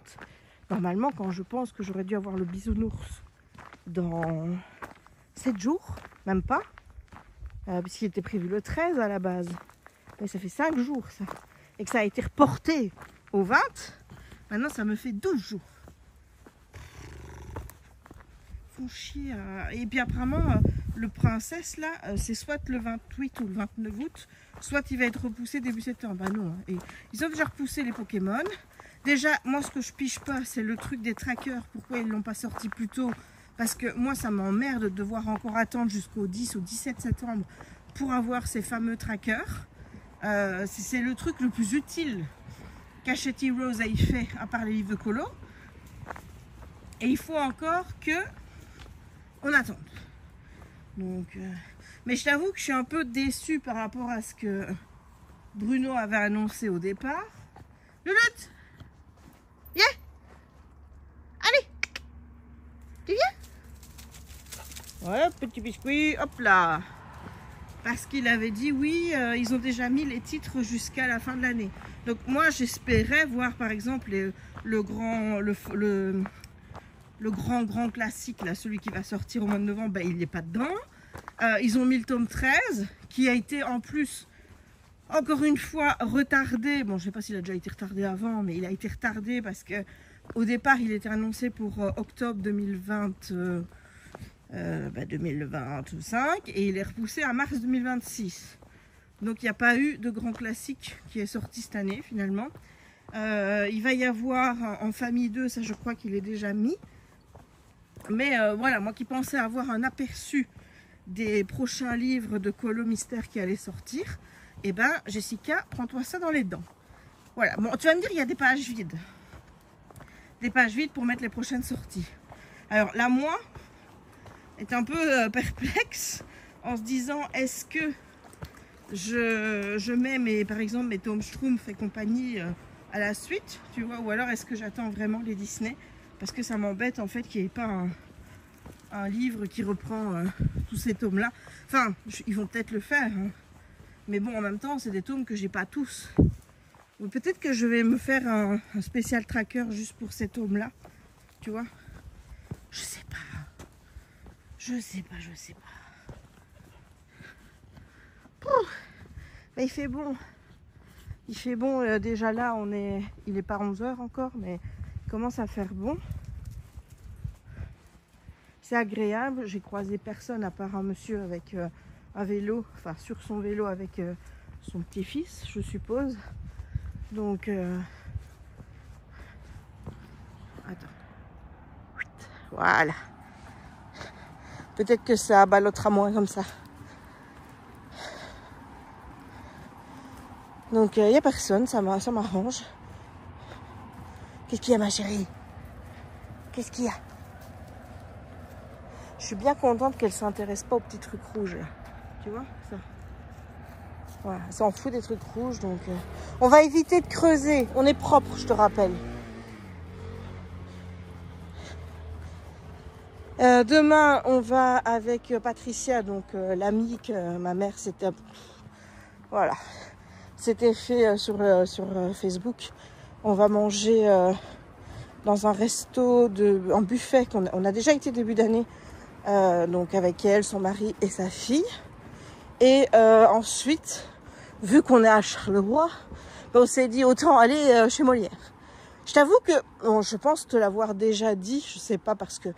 Normalement, quand je pense que j'aurais dû avoir le bisounours dans 7 jours, même pas. Puisqu'il était prévu le 13 à la base. Mais ça fait 5 jours ça. Et que ça a été reporté au 20. Maintenant ça me fait 12 jours. Font chier. Et puis apparemment le princesse là, c'est soit le 28 ou le 29 août, soit il va être repoussé début septembre. Bah non. Et ils ont déjà repoussé les Pokémon. Déjà, moi ce que je pige pas, c'est le truc des trackers. Pourquoi ils l'ont pas sorti plus tôt? Parce que moi ça m'emmerde de devoir encore attendre jusqu'au 10 ou 17 septembre pour avoir ces fameux trackers. C'est le truc le plus utile qu'Hachette Heroes ait fait à part les livres de colo. Et il faut encore que on attende. Donc, mais je t'avoue que je suis un peu déçue par rapport à ce que Bruno avait annoncé au départ. Louloute, viens. Allez, tu viens? Ouais, petit biscuit, hop là. Parce qu'il avait dit oui, ils ont déjà mis les titres jusqu'à la fin de l'année. Donc moi j'espérais voir par exemple le grand classique, là, celui qui va sortir au mois de novembre, ben, il n'est pas dedans. Ils ont mis le tome 13 qui a été en plus encore une fois retardé. Bon, je ne sais pas s'il a déjà été retardé avant, mais il a été retardé parce que au départ il était annoncé pour octobre 2020. 2025 et il est repoussé à mars 2026. Donc il n'y a pas eu de grand classique qui est sorti cette année finalement. Il va y avoir en famille 2, ça je crois qu'il est déjà mis. Mais voilà, moi qui pensais avoir un aperçu des prochains livres de colo mystère qui allaient sortir, et ben Jessica, prends-toi ça dans les dents. Voilà, bon tu vas me dire il y a des pages vides. Des pages vides pour mettre les prochaines sorties. Alors là moi est un peu perplexe en se disant est-ce que je mets par exemple mes tomes Schtroumpf et compagnie à la suite, tu vois, ou alors est-ce que j'attends vraiment les Disney, parce que ça m'embête en fait qu'il n'y ait pas un livre qui reprend tous ces tomes là. Enfin ils vont peut-être le faire hein. Mais bon en même temps c'est des tomes que j'ai pas tous. Ou peut-être que je vais me faire un spécial tracker juste pour ces tomes là, tu vois, je sais pas. Je sais pas. Mais il fait bon. Il fait bon. Déjà là, il est pas 11 h encore, mais il commence à faire bon. C'est agréable. J'ai croisé personne à part un monsieur avec un vélo, enfin sur son vélo avec son petit-fils, je suppose. Donc, attends. Voilà. Peut-être que ça ballottera moins comme ça. Donc il n'y a personne, ça m'arrange. Qu'est-ce qu'il y a ma chérie? Qu'est-ce qu'il y a? Je suis bien contente qu'elle ne s'intéresse pas aux petits trucs rouges. Là. Tu vois ça? Voilà, elle s'en fout des trucs rouges. Donc on va éviter de creuser. On est propre, je te rappelle. Demain, on va avec Patricia, donc l'amie que ma mère s'était fait sur Facebook. On va manger dans un resto, un buffet qu'on a déjà été début d'année, donc avec elle, son mari et sa fille. Et ensuite, vu qu'on est à Charleroi, on s'est dit autant aller chez Molière. Je t'avoue que, bon, je pense te l'avoir déjà dit, je sais pas parce que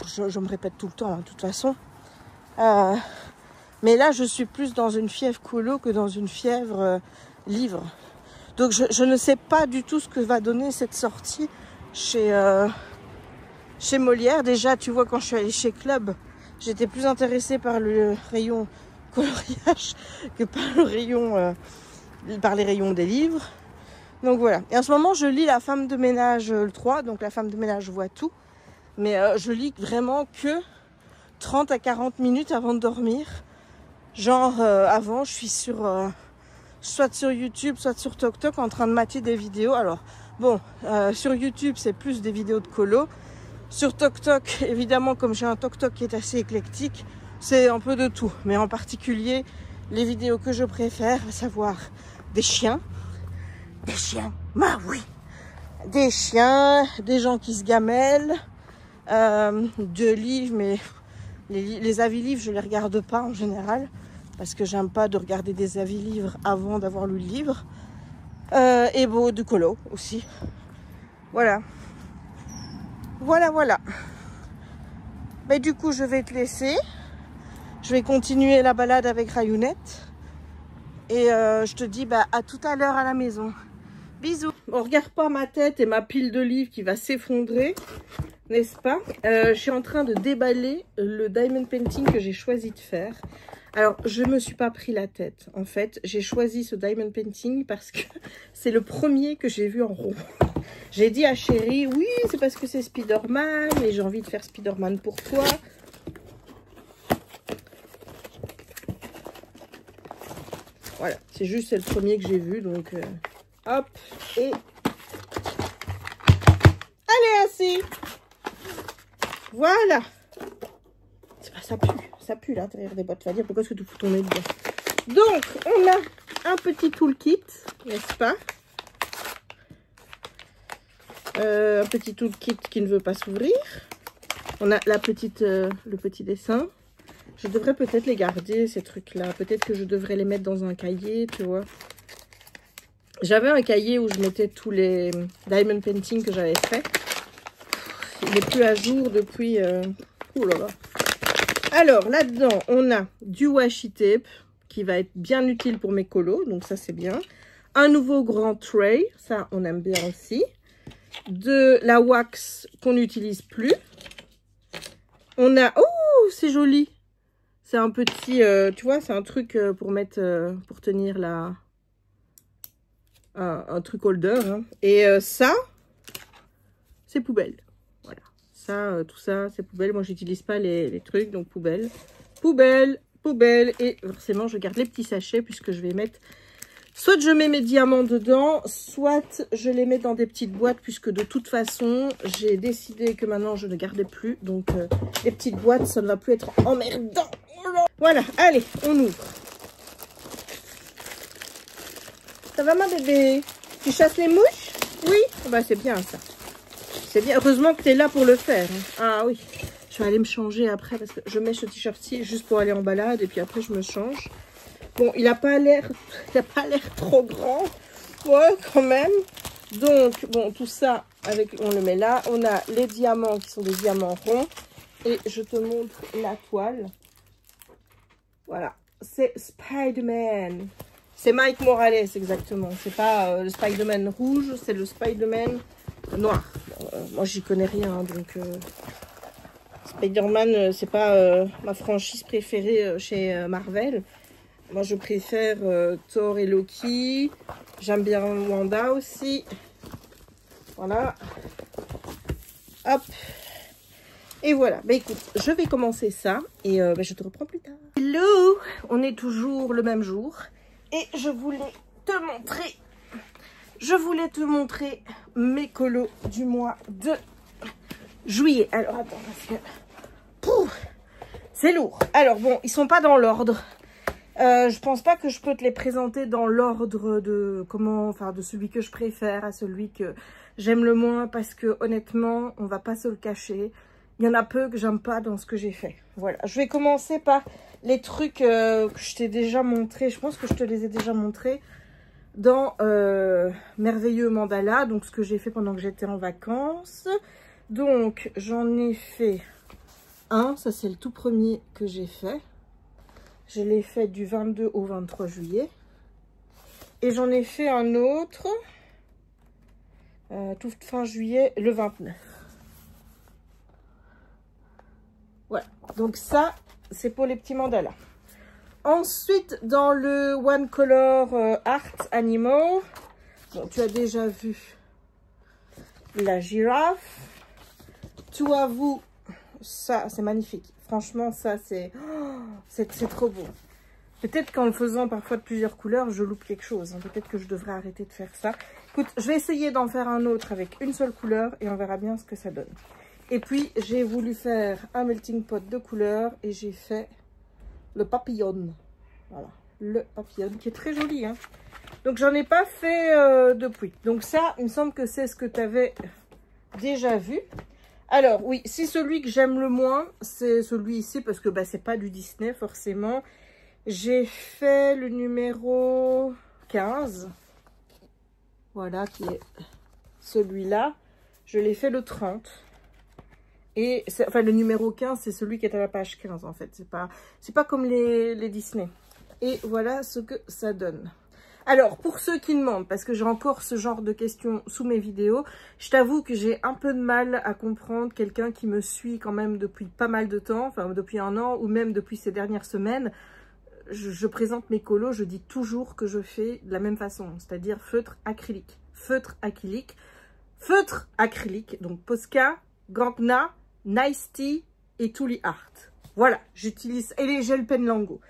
je me répète tout le temps, hein, de toute façon. Mais là, je suis plus dans une fièvre colo que dans une fièvre livre. Donc, je ne sais pas du tout ce que va donner cette sortie chez Molière. Déjà, tu vois, quand je suis allée chez Club, j'étais plus intéressée par le rayon coloriage que par les rayons des livres. Donc voilà. Et en ce moment, je lis La femme de ménage le 3. Donc la femme de ménage voit tout. Mais je lis vraiment que 30 à 40 minutes avant de dormir. Genre avant, je suis soit sur YouTube, soit sur TokTok en train de mater des vidéos. Alors bon, sur YouTube, c'est plus des vidéos de colo. Sur TokTok, évidemment, comme j'ai un TokTok qui est assez éclectique, c'est un peu de tout. Mais en particulier, les vidéos que je préfère, à savoir des chiens. Des chiens, bah oui. Des chiens, des gens qui se gamellent, de livres, mais les avis livres, je les regarde pas en général, parce que j'aime pas de regarder des avis livres avant d'avoir lu le livre. Et bon, du colo aussi. Voilà. Voilà. Mais du coup, je vais te laisser. Je vais continuer la balade avec Rayounette. Et je te dis à tout à l'heure à la maison. Bisous. On regarde pas ma tête et ma pile de livres qui va s'effondrer, n'est-ce pas? Je suis en train de déballer le diamond painting que j'ai choisi de faire. Alors, je me suis pas pris la tête. En fait, j'ai choisi ce diamond painting parce que c'est le premier que j'ai vu en rond. J'ai dit à Chérie, oui, c'est parce que c'est Spider-Man et j'ai envie de faire Spider-Man pour toi. Voilà, c'est juste c'est le premier que j'ai vu, donc hop, et allez, assis. Voilà. Ça pue l'intérieur des boîtes. Tu vas dire pourquoi est-ce que tu fous ton nez dedans. Donc, on a un petit toolkit, n'est-ce pas? Un petit toolkit qui ne veut pas s'ouvrir. On a le petit dessin. Je devrais peut-être les garder, ces trucs-là. Peut-être que je devrais les mettre dans un cahier, tu vois. J'avais un cahier où je mettais tous les diamond painting que j'avais fait. Il n'est plus à jour depuis... Oh là là. Alors, là-dedans, on a du washi tape qui va être bien utile pour mes colos. Donc, ça, c'est bien. Un nouveau grand tray. Ça, on aime bien aussi. De la wax qu'on n'utilise plus. On a... Oh, c'est joli. C'est un petit... tu vois, c'est un truc pour mettre... pour tenir la... un truc holder. Hein. Et ça, c'est poubelle. Voilà. Ça, tout ça, c'est poubelle. Moi, j'utilise pas les trucs, donc poubelle. Poubelle. Et forcément, je garde les petits sachets puisque je vais mettre... Soit je mets mes diamants dedans, soit je les mets dans des petites boîtes puisque de toute façon, j'ai décidé que maintenant, je ne gardais plus. Donc, les petites boîtes, ça ne va plus être emmerdant. Voilà, allez, on ouvre. Ça va, ma bébé? Tu chasses les mouches? Oui? Bah, c'est bien, ça. C'est bien. Heureusement que tu es là pour le faire. Hein. Ah oui. Je vais aller me changer après parce que je mets ce t-shirt-ci juste pour aller en balade et puis après, je me change. Bon, il n'a pas l'air trop grand. Ouais, quand même. Donc, bon, tout ça, on le met là. On a les diamants qui sont des diamants ronds. Et je te montre la toile. Voilà. C'est Spider-Man. C'est Mike Morales, exactement. C'est pas le Spider-Man rouge, c'est le Spider-Man noir. Moi, j'y connais rien, donc... Spider-Man, c'est pas ma franchise préférée chez Marvel. Moi, je préfère Thor et Loki. J'aime bien Wanda aussi. Voilà. Hop. Et voilà. Bah, écoute, je vais commencer ça. Et je te reprends plus tard. Hello. On est toujours le même jour. Et je voulais te montrer mes colos du mois de juillet. Alors, attends, parce que... c'est lourd. Alors, bon, ils sont pas dans l'ordre. Je pense pas que je peux te les présenter dans l'ordre de de celui que je préfère à celui que j'aime le moins parce que honnêtement, on va pas se le cacher. Il y en a peu que j'aime pas dans ce que j'ai fait. Voilà, je vais commencer par les trucs que je t'ai déjà montré. Je pense que je te les ai déjà montrés. dans Merveilleux Mandala, donc ce que j'ai fait pendant que j'étais en vacances. Donc j'en ai fait un, ça c'est le tout premier que j'ai fait. Je l'ai fait du 22 au 23 juillet. Et j'en ai fait un autre, toute fin juillet, le 29. Voilà, donc ça, c'est pour les petits mandalas. Ensuite, dans le One Color Art Animal, bon, tu as déjà vu la girafe. Tout à vous, ça, c'est magnifique. Franchement, ça, c'est trop beau. Peut-être qu'en le faisant parfois de plusieurs couleurs, je loupe quelque chose. Peut-être que je devrais arrêter de faire ça. Écoute, je vais essayer d'en faire un autre avec une seule couleur et on verra bien ce que ça donne. Et puis, j'ai voulu faire un melting pot de couleurs et j'ai fait le papillon. Voilà, le papillon qui est très joli. Hein. Donc, j'en ai pas fait depuis. Donc, ça, il me semble que c'est ce que tu avais déjà vu. Alors, oui, si celui que j'aime le moins, c'est celui-ci parce que bah, c'est pas du Disney forcément. J'ai fait le numéro 15. Voilà, qui est celui-là. Je l'ai fait le 30. Et enfin, le numéro 15, c'est celui qui est à la page 15, en fait. C'est pas comme les Disney. Et voilà ce que ça donne. Alors, pour ceux qui demandent, parce que j'ai encore ce genre de questions sous mes vidéos, je t'avoue que j'ai un peu de mal à comprendre quelqu'un qui me suit quand même depuis pas mal de temps, enfin depuis un an, ou même depuis ces dernières semaines. Je présente mes colos, je dis toujours que je fais de la même façon, c'est-à-dire feutre acrylique. Feutre acrylique, feutre acrylique, donc Posca, Gangna, Nice Tea et Tuli Art. Voilà, j'utilise, et les gel pen Lango.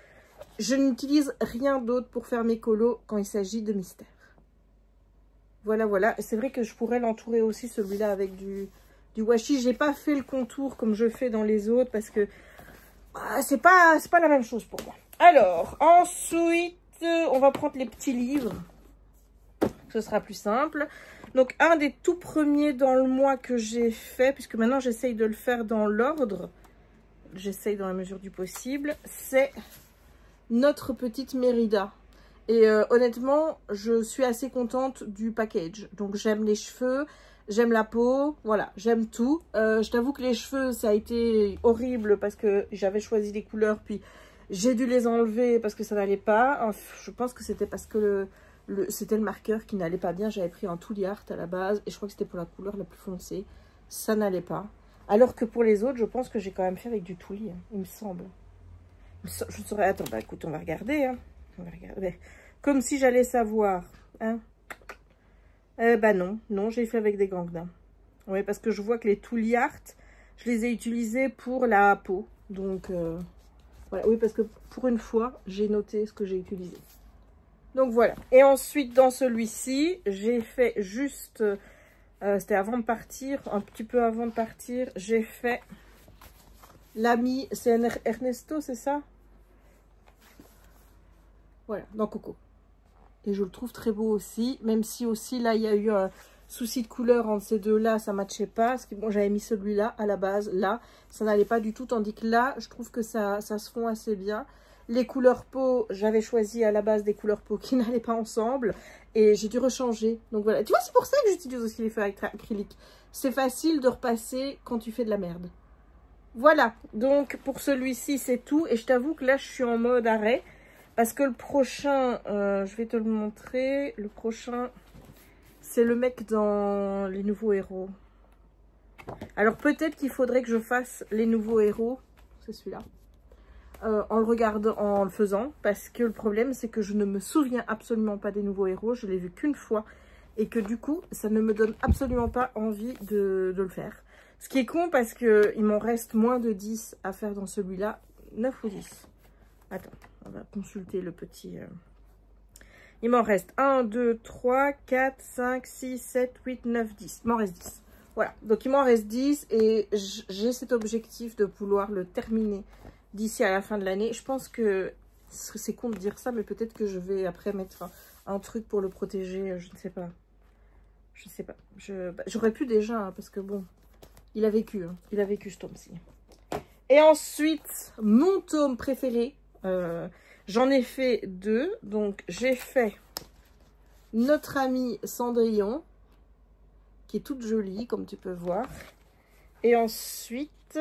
Je n'utilise rien d'autre pour faire mes colos quand il s'agit de mystère. Voilà, voilà. C'est vrai que je pourrais l'entourer aussi, celui-là, avec du washi. J'ai pas fait le contour comme je fais dans les autres parce que c'est pas la même chose pour moi. Alors, ensuite, on va prendre les petits livres. Ce sera plus simple. Donc, un des tout premiers dans le mois que j'ai fait, puisque maintenant j'essaye de le faire dans l'ordre, j'essaye dans la mesure du possible, c'est Notre Petite Mérida. Et honnêtement, je suis assez contente du package. Donc, j'aime les cheveux, j'aime la peau, voilà, j'aime tout. Je t'avoue que les cheveux, ça a été horrible parce que j'avais choisi des couleurs, puis j'ai dû les enlever parce que ça n'allait pas. Je pense que c'était parce que c'était le marqueur qui n'allait pas bien. J'avais pris un Tuli Art à la base et je crois que c'était pour la couleur la plus foncée. Ça n'allait pas. Alors que pour les autres, je pense que j'ai quand même fait avec du Tuli, hein, il me semble. Je saurais... Attends, bah écoute, on va regarder. Hein. On va regarder. Comme si j'allais savoir. Hein. Bah non, non, j'ai fait avec des Gangna. Oui, parce que je vois que les Tuli Art, je les ai utilisés pour la peau. Donc, voilà. Oui, parce que pour une fois, j'ai noté ce que j'ai utilisé. Donc, voilà. Et ensuite, dans celui-ci, j'ai fait juste... c'était avant de partir, un petit peu avant de partir, j'ai fait l'ami, c'est Ernesto, c'est ça? Voilà, dans Coco. Et je le trouve très beau aussi, même si aussi là, il y a eu un souci de couleur entre ces deux-là, ça ne matchait pas. Parce que bon, j'avais mis celui-là à la base, là, ça n'allait pas du tout, tandis que là, je trouve que ça se fond assez bien. Les couleurs peau, j'avais choisi à la base des couleurs peau qui n'allaient pas ensemble. Et j'ai dû rechanger. Donc voilà. Tu vois, c'est pour ça que j'utilise aussi les feuilles acryliques. C'est facile de repasser quand tu fais de la merde. Voilà. Donc pour celui-ci, c'est tout. Et je t'avoue que là, je suis en mode arrêt. Parce que le prochain, je vais te le montrer. Le prochain, c'est le mec dans Les Nouveaux Héros. Alors peut-être qu'il faudrait que je fasse Les Nouveaux Héros. C'est celui-là. En le regardant, en le faisant, parce que le problème c'est que je ne me souviens absolument pas des Nouveaux Héros, je l'ai vu qu'une fois et que du coup ça ne me donne absolument pas envie de le faire. Ce qui est con parce que il m'en reste moins de 10 à faire dans celui-là, 9 ou 10. Attends, on va consulter le petit... Il m'en reste 1, 2, 3, 4, 5, 6, 7, 8, 9, 10. Il m'en reste 10. Voilà, donc il m'en reste 10 et j'ai cet objectif de vouloir le terminer d'ici à la fin de l'année. Je pense que c'est con de dire ça, mais peut-être que je vais après mettre un truc pour le protéger. Je ne sais pas. Je ne sais pas. J'aurais pu déjà, hein, parce que bon, il a vécu. Hein. Il a vécu ce tome-ci. Et ensuite, mon tome préféré. J'en ai fait 2. Donc, j'ai fait notre amie Cendrillon, qui est toute jolie, comme tu peux voir. Et ensuite,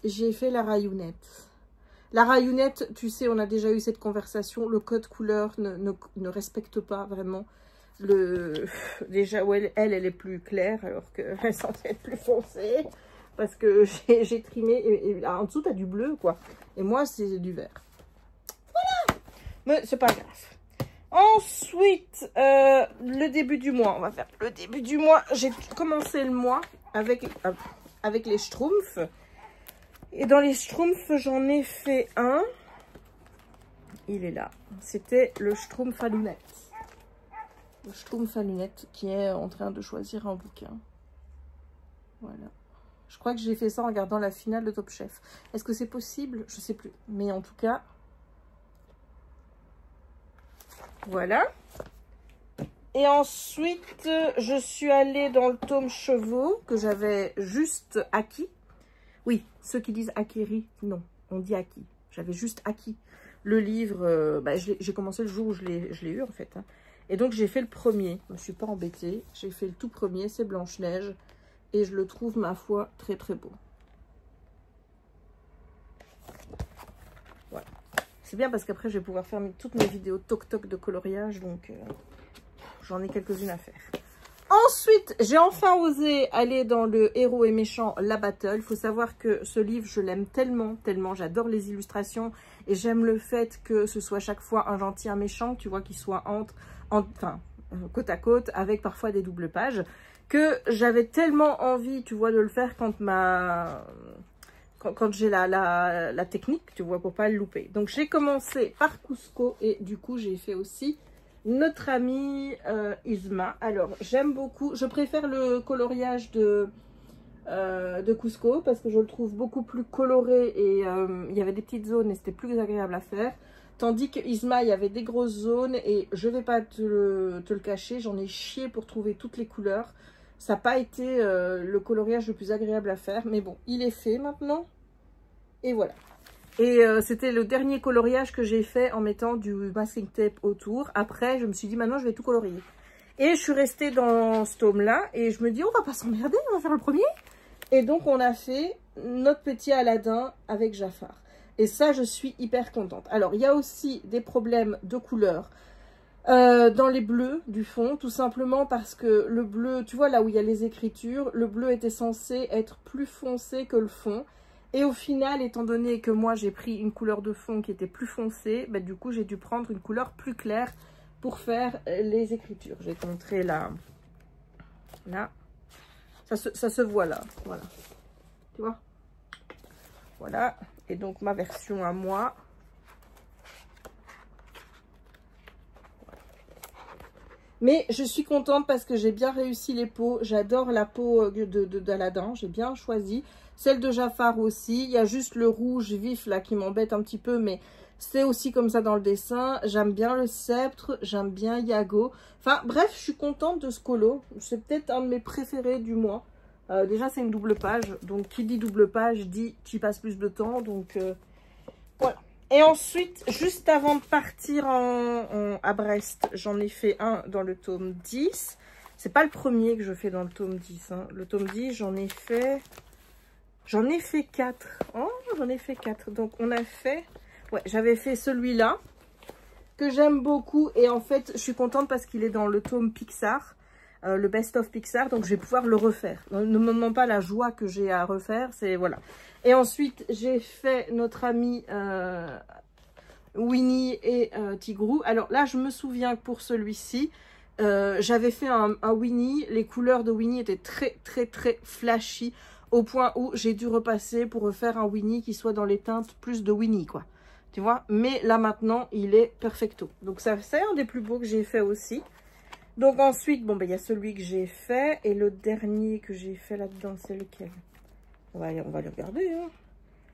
j'ai fait la rayounette. La rayounette, tu sais, on a déjà eu cette conversation. Le code couleur ne respecte pas vraiment le... Déjà, où elle est plus claire, alors qu'elle est censée être plus foncée. Parce que j'ai trimé. Et là, en dessous, tu as du bleu, quoi. Et moi, c'est du vert. Voilà. Mais c'est pas grave. Ensuite, le début du mois. On va faire le début du mois. J'ai commencé le mois avec les Schtroumpfs. Et dans les Schtroumpfs, j'en ai fait un. Il est là. C'était le Schtroumpf à lunettes. Le Schtroumpf à lunettes qui est en train de choisir un bouquin. Voilà. Je crois que j'ai fait ça en regardant la finale de Top Chef. Est-ce que c'est possible? Je sais plus. Mais en tout cas... Voilà. Et ensuite, je suis allée dans le tome chevaux que j'avais juste acquis. Oui, ceux qui disent acquéri, non, on dit acquis. J'avais juste acquis le livre. J'ai commencé le jour où je l'ai eu en fait. Hein. Et donc j'ai fait le premier. Je ne me suis pas embêtée. J'ai fait le tout premier, c'est Blanche-Neige. Et je le trouve, ma foi, très très beau. Voilà. C'est bien parce qu'après, je vais pouvoir faire toutes mes vidéos toc-toc de coloriage. Donc, j'en ai quelques-unes à faire. Ensuite, j'ai enfin osé aller dans le héros et méchant, la battle. Il faut savoir que ce livre, je l'aime tellement, tellement. J'adore les illustrations et j'aime le fait que ce soit chaque fois un gentil, un méchant, tu vois, qu'il soit côte à côte, avec parfois des doubles pages, que j'avais tellement envie, tu vois, de le faire quand j'ai la technique, tu vois, pour pas le louper. Donc, j'ai commencé par Cusco et du coup, j'ai fait aussi notre amie Isma. Alors, j'aime beaucoup. Je préfère le coloriage de Cusco parce que je le trouve beaucoup plus coloré et il y avait des petites zones et c'était plus agréable à faire. Tandis que Isma, il y avait des grosses zones et je vais pas te le cacher, j'en ai chié pour trouver toutes les couleurs. Ça n'a pas été le coloriage le plus agréable à faire, mais bon, il est fait maintenant. Et voilà. Et c'était le dernier coloriage que j'ai fait en mettant du masking tape autour. Après, je me suis dit, maintenant, je vais tout colorier. Et je suis restée dans ce tome-là. Et je me dis, on va pas s'emmerder, on va faire le premier. Et donc, on a fait notre petit Aladdin avec Jafar. Et ça, je suis hyper contente. Alors, il y a aussi des problèmes de couleur dans les bleus du fond. Tout simplement parce que le bleu, tu vois, là où il y a les écritures, le bleu était censé être plus foncé que le fond. Et au final, étant donné que moi, j'ai pris une couleur de fond qui était plus foncée, bah, du coup, j'ai dû prendre une couleur plus claire pour faire les écritures. Je vais te montrer là. Là. Ça se voit là. Voilà. Tu vois? Voilà. Et donc, ma version à moi. Mais je suis contente parce que j'ai bien réussi les peaux. J'adore la peau d'Aladin. J'ai bien choisi. Celle de Jafar aussi. Il y a juste le rouge vif là qui m'embête un petit peu. Mais c'est aussi comme ça dans le dessin. J'aime bien le sceptre. J'aime bien Iago. Enfin bref, je suis contente de ce colo. C'est peut-être un de mes préférés du mois. Déjà c'est une double page. Donc qui dit double page dit tu y passes plus de temps. Donc voilà. Et ensuite, juste avant de partir à Brest, j'en ai fait un dans le tome 10. C'est pas le premier que je fais dans le tome 10. Hein. Le tome 10, j'en ai fait 4. Oh, j'en ai fait 4. Donc, on a fait... Ouais, j'avais fait celui-là, que j'aime beaucoup. Et en fait, je suis contente parce qu'il est dans le tome Pixar, le Best of Pixar. Donc, je vais pouvoir le refaire. Ne me demande pas la joie que j'ai à refaire. C'est... Voilà. Et ensuite, j'ai fait notre ami Winnie et Tigrou. Alors là, je me souviens que pour celui-ci, j'avais fait un Winnie. Les couleurs de Winnie étaient très, très, très flashy. Au point où j'ai dû repasser pour refaire un Winnie qui soit dans les teintes plus de Winnie, quoi. Tu vois? Mais là, maintenant, il est perfecto. Donc, ça, c'est un des plus beaux que j'ai fait aussi. Donc, ensuite, bon, ben, il y a celui que j'ai fait. Et le dernier que j'ai fait là-dedans, c'est lequel? On va le regarder, hein.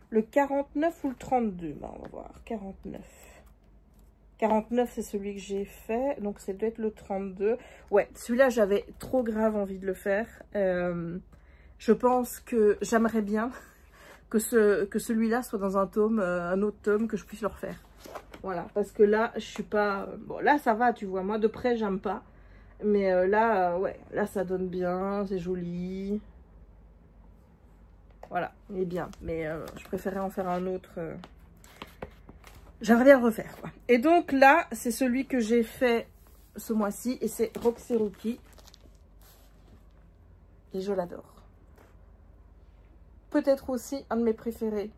Le 49 ou le 32? Ben, on va voir. 49. 49, c'est celui que j'ai fait. Donc, ça doit être le 32. Ouais, celui-là, j'avais trop grave envie de le faire. Je pense que j'aimerais bien que celui-là soit dans un tome, un autre tome, que je puisse le refaire. Voilà, parce que là, je suis pas... Bon, là, ça va, tu vois. Moi, de près, j'aime pas. Mais là, ouais, là, ça donne bien. C'est joli. Voilà, il est bien. Mais je préférais en faire un autre. J'aimerais bien le refaire, quoi. Et donc, là, c'est celui que j'ai fait ce mois-ci. Et c'est Roxy Rookie. Et je l'adore. Peut-être aussi un de mes préférés.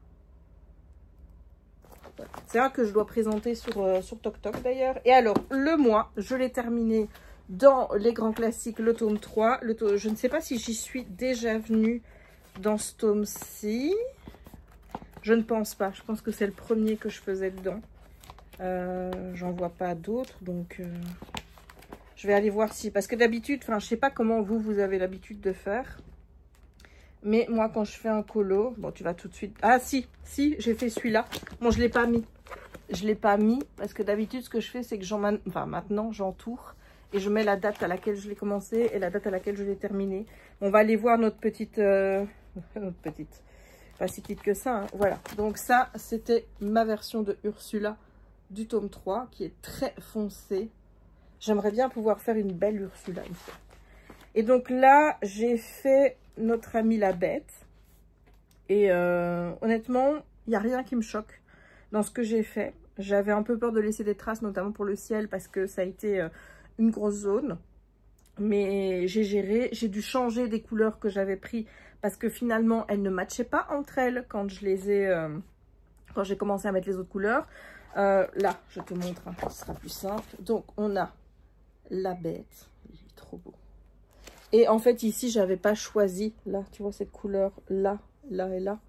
C'est un que je dois présenter sur TokTok d'ailleurs. Et alors, le mois, je l'ai terminé dans les grands classiques, le tome 3. Je ne sais pas si j'y suis déjà venue dans ce tome-ci. Je ne pense pas. Je pense que c'est le premier que je faisais dedans. J'en vois pas d'autres. Donc, je vais aller voir si... Parce que d'habitude, enfin, je sais pas comment vous avez l'habitude de faire. Mais moi, quand je fais un colo... Bon, tu vas tout de suite... Ah, si, j'ai fait celui-là. Bon, je ne l'ai pas mis. Je ne l'ai pas mis parce que d'habitude, ce que je fais, c'est que maintenant, j'entoure. Et je mets la date à laquelle je l'ai commencé et la date à laquelle je l'ai terminé. On va aller voir notre petite... notre petite... Pas si petite que ça, hein. Voilà. Donc ça, c'était ma version de Ursula du tome 3, qui est très foncée. J'aimerais bien pouvoir faire une belle Ursula une fois. Et donc là, j'ai fait... notre amie la bête. Et honnêtement, il n'y a rien qui me choque dans ce que j'ai fait. J'avais un peu peur de laisser des traces, notamment pour le ciel, parce que ça a été une grosse zone. Mais j'ai géré. J'ai dû changer des couleurs que j'avais pris parce que finalement, elles ne matchaient pas entre elles quand je les ai... quand j'ai commencé à mettre les autres couleurs. Là, je te montre, hein, ce sera plus simple. Donc, on a la bête. Il est trop beau. Et en fait, ici, j'avais pas choisi, là, tu vois cette couleur, là, là et là.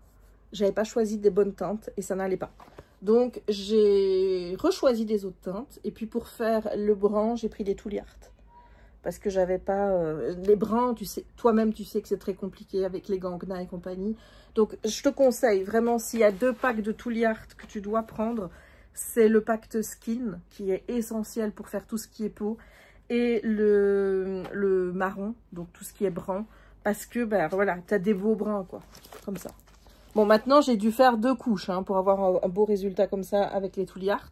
J'avais pas choisi des bonnes teintes et ça n'allait pas. Donc, j'ai rechoisi des autres teintes. Et puis, pour faire le brun, j'ai pris des Touliart. Parce que j'avais pas... les bruns, tu sais, toi-même, tu sais que c'est très compliqué avec les Gangna et compagnie. Donc, je te conseille, vraiment, s'il y a 2 packs de Touliart que tu dois prendre, c'est le pack Skin, qui est essentiel pour faire tout ce qui est peau. Et le marron, donc tout ce qui est brun, parce que, ben voilà, tu as des beaux bruns, quoi, comme ça. Bon, maintenant, j'ai dû faire 2 couches, hein, pour avoir un beau résultat comme ça avec les Touliart,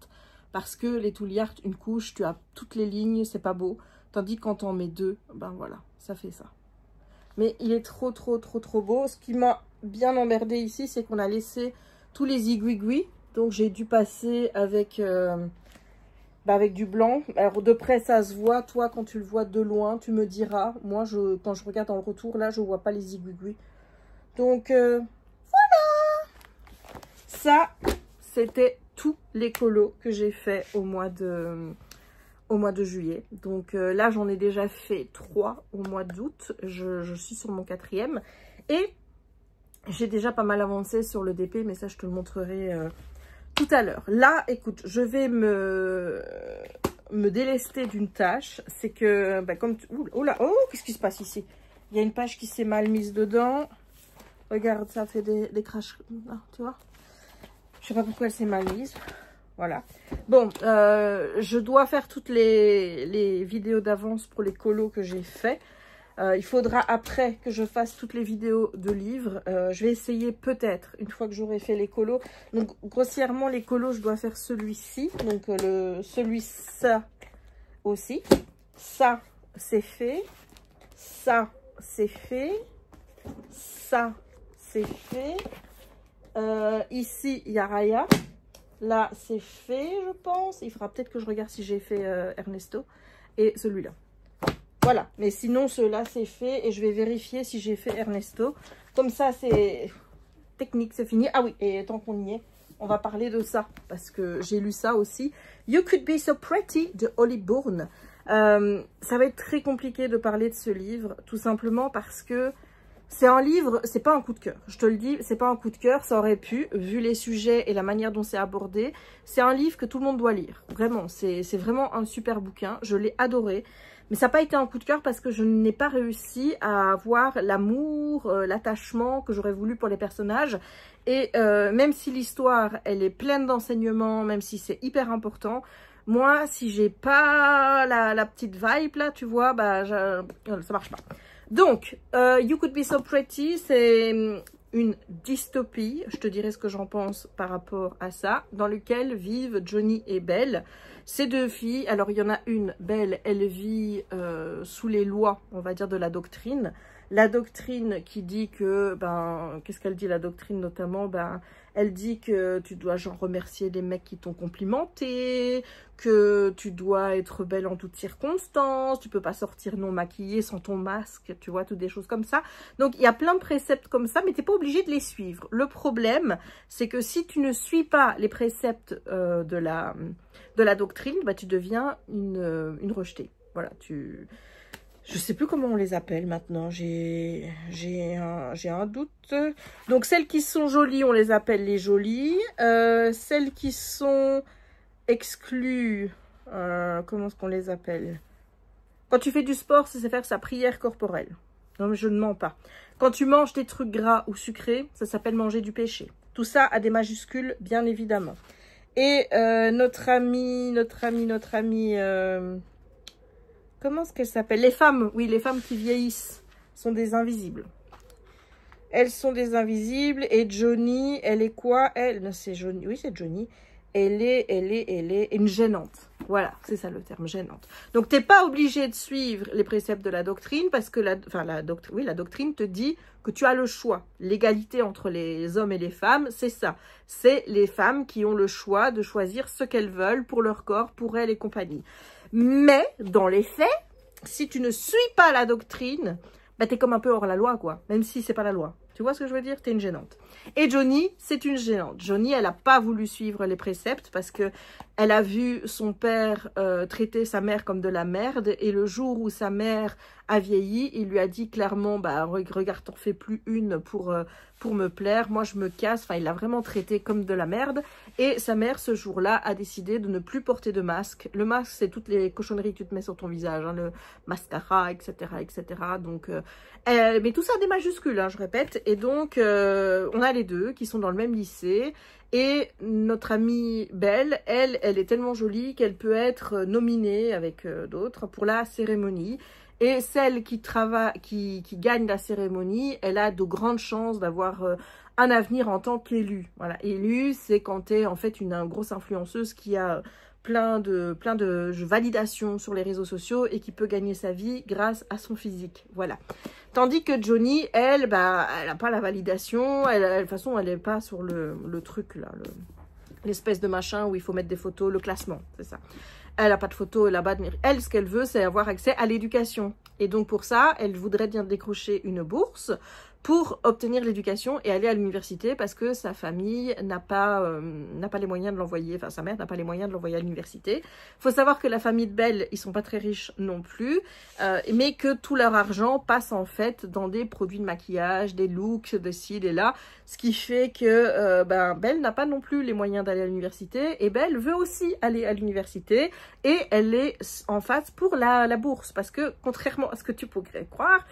parce que les Touliart, une couche, tu as toutes les lignes, c'est pas beau, tandis que quand on met 2, ben voilà, ça fait ça. Mais il est trop beau. Ce qui m'a bien emmerdé ici, c'est qu'on a laissé tous les aiguilles, donc j'ai dû passer avec... avec du blanc. Alors de près ça se voit, toi quand tu le vois de loin tu me diras. Moi quand je regarde dans le retour là je vois pas les aiguilles. Donc voilà. Ça c'était tous les colos que j'ai fait au mois de juillet. Donc là j'en ai déjà fait 3 au mois d'août. Je suis sur mon 4e et j'ai déjà pas mal avancé sur le DP, mais ça je te le montrerai tout à l'heure. Là, écoute, je vais me délester d'une tâche. C'est que, bah, comme... Oh là, oh, qu'est-ce qui se passe ici? Il y a une page qui s'est mal mise dedans. Regarde, ça fait des craches. Ah, tu vois? Je sais pas pourquoi elle s'est mal mise. Voilà. Bon, je dois faire toutes les vidéos d'avance pour les colos que j'ai fait. Il faudra après que je fasse toutes les vidéos de livres. Je vais essayer peut-être, une fois que j'aurai fait les colos. Donc, grossièrement, les colos, je dois faire celui-ci. Donc, celui-ça aussi. Ça, c'est fait. Ça, c'est fait. Ça, c'est fait. Ici, il y a Raya. Là, c'est fait, je pense. Il faudra peut-être que je regarde si j'ai fait Ernesto. Et celui-là. Voilà, mais sinon ceux-là c'est fait et je vais vérifier si j'ai fait Ernesto. Comme ça c'est technique, c'est fini. Ah oui, et tant qu'on y est, on va parler de ça parce que j'ai lu ça aussi. You Could Be So Pretty de Holly Bourne. Ça va être très compliqué de parler de ce livre, tout simplement parce que c'est un livre, c'est pas un coup de cœur. Je te le dis, c'est pas un coup de cœur, ça aurait pu, vu les sujets et la manière dont c'est abordé. C'est un livre que tout le monde doit lire. Vraiment, c'est vraiment un super bouquin. Je l'ai adoré. Mais ça n'a pas été un coup de cœur parce que je n'ai pas réussi à avoir l'amour, l'attachement que j'aurais voulu pour les personnages. Et même si l'histoire, elle est pleine d'enseignements, même si c'est hyper important, moi, si j'ai pas la petite vibe là, tu vois, bah ça marche pas. Donc, You Could Be So Pretty, c'est une dystopie, je te dirai ce que j'en pense par rapport à ça, dans lequel vivent Johnny et Belle. Ces deux filles, alors il y en a une, Belle, elle vit sous les lois, on va dire, de la doctrine. La doctrine qui dit que, qu'est-ce qu'elle dit la doctrine notamment? Elle dit que tu dois genre remercier les mecs qui t'ont complimenté, que tu dois être belle en toutes circonstances, tu peux pas sortir non maquillée sans ton masque, tu vois, toutes des choses comme ça. Donc il y a plein de préceptes comme ça, mais t'es pas obligé de les suivre. Le problème, c'est que si tu ne suis pas les préceptes de la doctrine, tu deviens une rejetée. Voilà, je sais plus comment on les appelle maintenant, j'ai un doute. Donc celles qui sont jolies, on les appelle les jolies. Celles qui sont exclues, comment est-ce qu'on les appelle? Quand tu fais du sport, c'est faire sa prière corporelle. Non mais je ne mens pas. Quand tu manges des trucs gras ou sucrés, ça s'appelle manger du péché. Tout ça a des majuscules, bien évidemment. Et notre amie... comment est-ce qu'elle s'appelle? Les femmes, oui, les femmes qui vieillissent sont des invisibles. Elles sont des invisibles. Et Johnny, elle est quoi? Elle, c'est Johnny, oui, c'est Johnny. Elle est une gênante. Voilà, c'est ça le terme, gênante. Donc, tu n'es pas obligé de suivre les préceptes de la doctrine parce que la doctrine te dit que tu as le choix. L'égalité entre les hommes et les femmes, c'est ça. C'est les femmes qui ont le choix de choisir ce qu'elles veulent pour leur corps, pour elles et compagnie. Mais, dans les faits, si tu ne suis pas la doctrine, t'es comme un peu hors la loi, quoi. Même si c'est pas la loi. Tu vois ce que je veux dire? T'es une gênante. Et Johnny, c'est une gênante. Johnny, elle n'a pas voulu suivre les préceptes parce que elle a vu son père traiter sa mère comme de la merde. Et le jour où sa mère a vieilli, il lui a dit clairement, regarde, t'en fais plus une pour me plaire. Moi, je me casse. Enfin, il l'a vraiment traité comme de la merde. Et sa mère, ce jour-là, a décidé de ne plus porter de masque. Le masque, c'est toutes les cochonneries que tu te mets sur ton visage. Hein, le mascara, etc., etc. Donc, mais tout ça a des majuscules, hein, je répète. Et donc, on a les deux qui sont dans le même lycée. Et notre amie Belle, elle est tellement jolie qu'elle peut être nominée avec d'autres pour la cérémonie. Et celle qui gagne la cérémonie, elle a de grandes chances d'avoir un avenir en tant qu'élue. Voilà, élue, c'est quand tu es en fait une grosse influenceuse qui a plein de validations sur les réseaux sociaux et qui peut gagner sa vie grâce à son physique. Voilà. Tandis que Johnny, elle, elle n'a pas la validation. De toute façon, elle n'est pas sur le truc, là, l'espèce de machin où il faut mettre des photos, le classement, c'est ça. Elle n'a pas de photo, elle n'a pas de mérite. Elle, ce qu'elle veut, c'est avoir accès à l'éducation. Et donc, pour ça, elle voudrait bien décrocher une bourse pour obtenir l'éducation et aller à l'université parce que sa famille n'a pas les moyens de l'envoyer, enfin sa mère n'a pas les moyens de l'envoyer à l'université. Il faut savoir que la famille de Belle, ils sont pas très riches non plus, mais que tout leur argent passe en fait dans des produits de maquillage, des looks, de ci, de là, ce qui fait que Belle n'a pas non plus les moyens d'aller à l'université et Belle veut aussi aller à l'université et elle est en face pour la bourse parce que contrairement à ce que tu pourrais croire,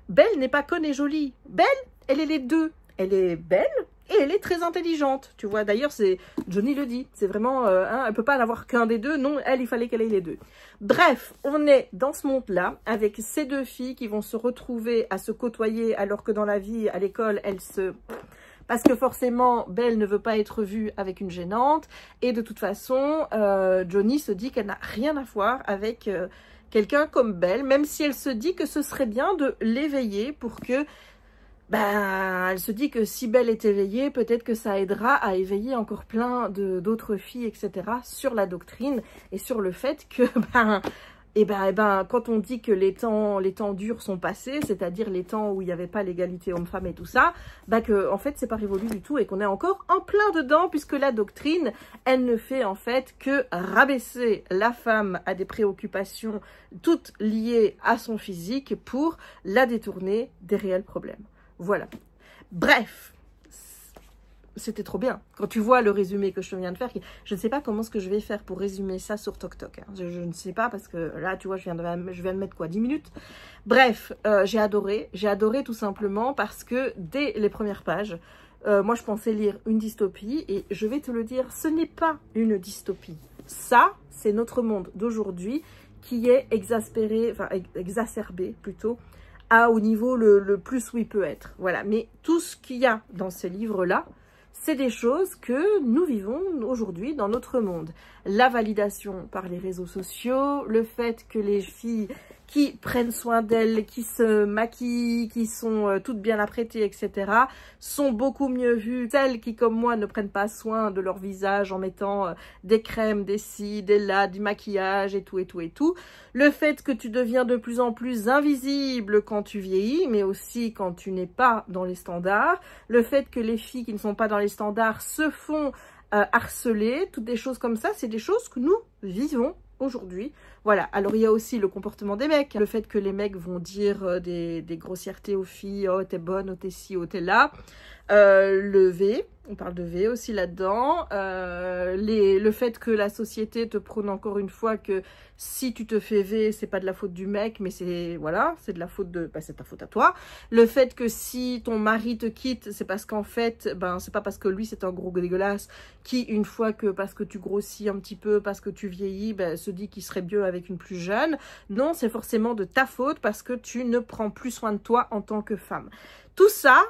Belle n'est pas conne et jolie. Belle, elle est les deux. Elle est belle et elle est très intelligente. Tu vois, d'ailleurs, Johnny le dit. C'est vraiment, elle ne peut pas en avoir qu'un des deux. Non, elle, il fallait qu'elle ait les deux. Bref, on est dans ce monde-là avec ces deux filles qui vont se retrouver à se côtoyer alors que dans la vie, à l'école, elles se... Parce que forcément, Belle ne veut pas être vue avec une gênante. Et de toute façon, Johnny se dit qu'elle n'a rien à voir avec... quelqu'un comme Belle, même si elle se dit que ce serait bien de l'éveiller pour que, elle se dit que si Belle est éveillée, peut-être que ça aidera à éveiller encore plein d'autres filles, etc. sur la doctrine et sur le fait que, quand on dit que les temps durs sont passés, c'est-à-dire les temps où il n'y avait pas l'égalité homme-femme et tout ça, que en fait c'est pas révolu du tout et qu'on est encore en plein dedans puisque la doctrine, elle ne fait en fait que rabaisser la femme à des préoccupations toutes liées à son physique pour la détourner des réels problèmes. Voilà. Bref. C'était trop bien. Quand tu vois le résumé que je viens de faire, je ne sais pas comment ce que je vais faire pour résumer ça sur TokTok. Hein. Je ne sais pas parce que là, tu vois, je viens de mettre quoi, 10 minutes. Bref, j'ai adoré. J'ai adoré tout simplement parce que dès les premières pages, moi, je pensais lire une dystopie et je vais te le dire, ce n'est pas une dystopie. Ça, c'est notre monde d'aujourd'hui qui est exacerbé plutôt au niveau le plus où il peut être. Voilà, mais tout ce qu'il y a dans ces livres-là, c'est des choses que nous vivons aujourd'hui dans notre monde. La validation par les réseaux sociaux, le fait que les filles qui prennent soin d'elles, qui se maquillent, qui sont toutes bien apprêtées, etc., sont beaucoup mieux vues. Celles qui, comme moi, ne prennent pas soin de leur visage en mettant des crèmes, des ci, des là, du maquillage et tout, et tout, et tout. Le fait que tu deviens de plus en plus invisible quand tu vieillis, mais aussi quand tu n'es pas dans les standards. Le fait que les filles qui ne sont pas dans les standards se font harceler, toutes des choses comme ça, c'est des choses que nous vivons aujourd'hui. Voilà, alors il y a aussi le comportement des mecs, le fait que les mecs vont dire des grossièretés aux filles, oh t'es bonne, oh t'es ci, oh t'es là, le V, on parle de V aussi là-dedans, le fait que la société te prône encore une fois que si tu te fais V, c'est pas de la faute du mec, mais c'est, voilà, c'est de la faute de, bah, c'est ta faute à toi. Le fait que si ton mari te quitte, c'est parce qu'en fait, ben, c'est pas parce que lui c'est un gros dégueulasse, qui une fois que, parce que tu grossis un petit peu, parce que tu vieillis, ben, se dit qu'il serait mieux avec une plus jeune. Non, c'est forcément de ta faute parce que tu ne prends plus soin de toi en tant que femme. Tout ça,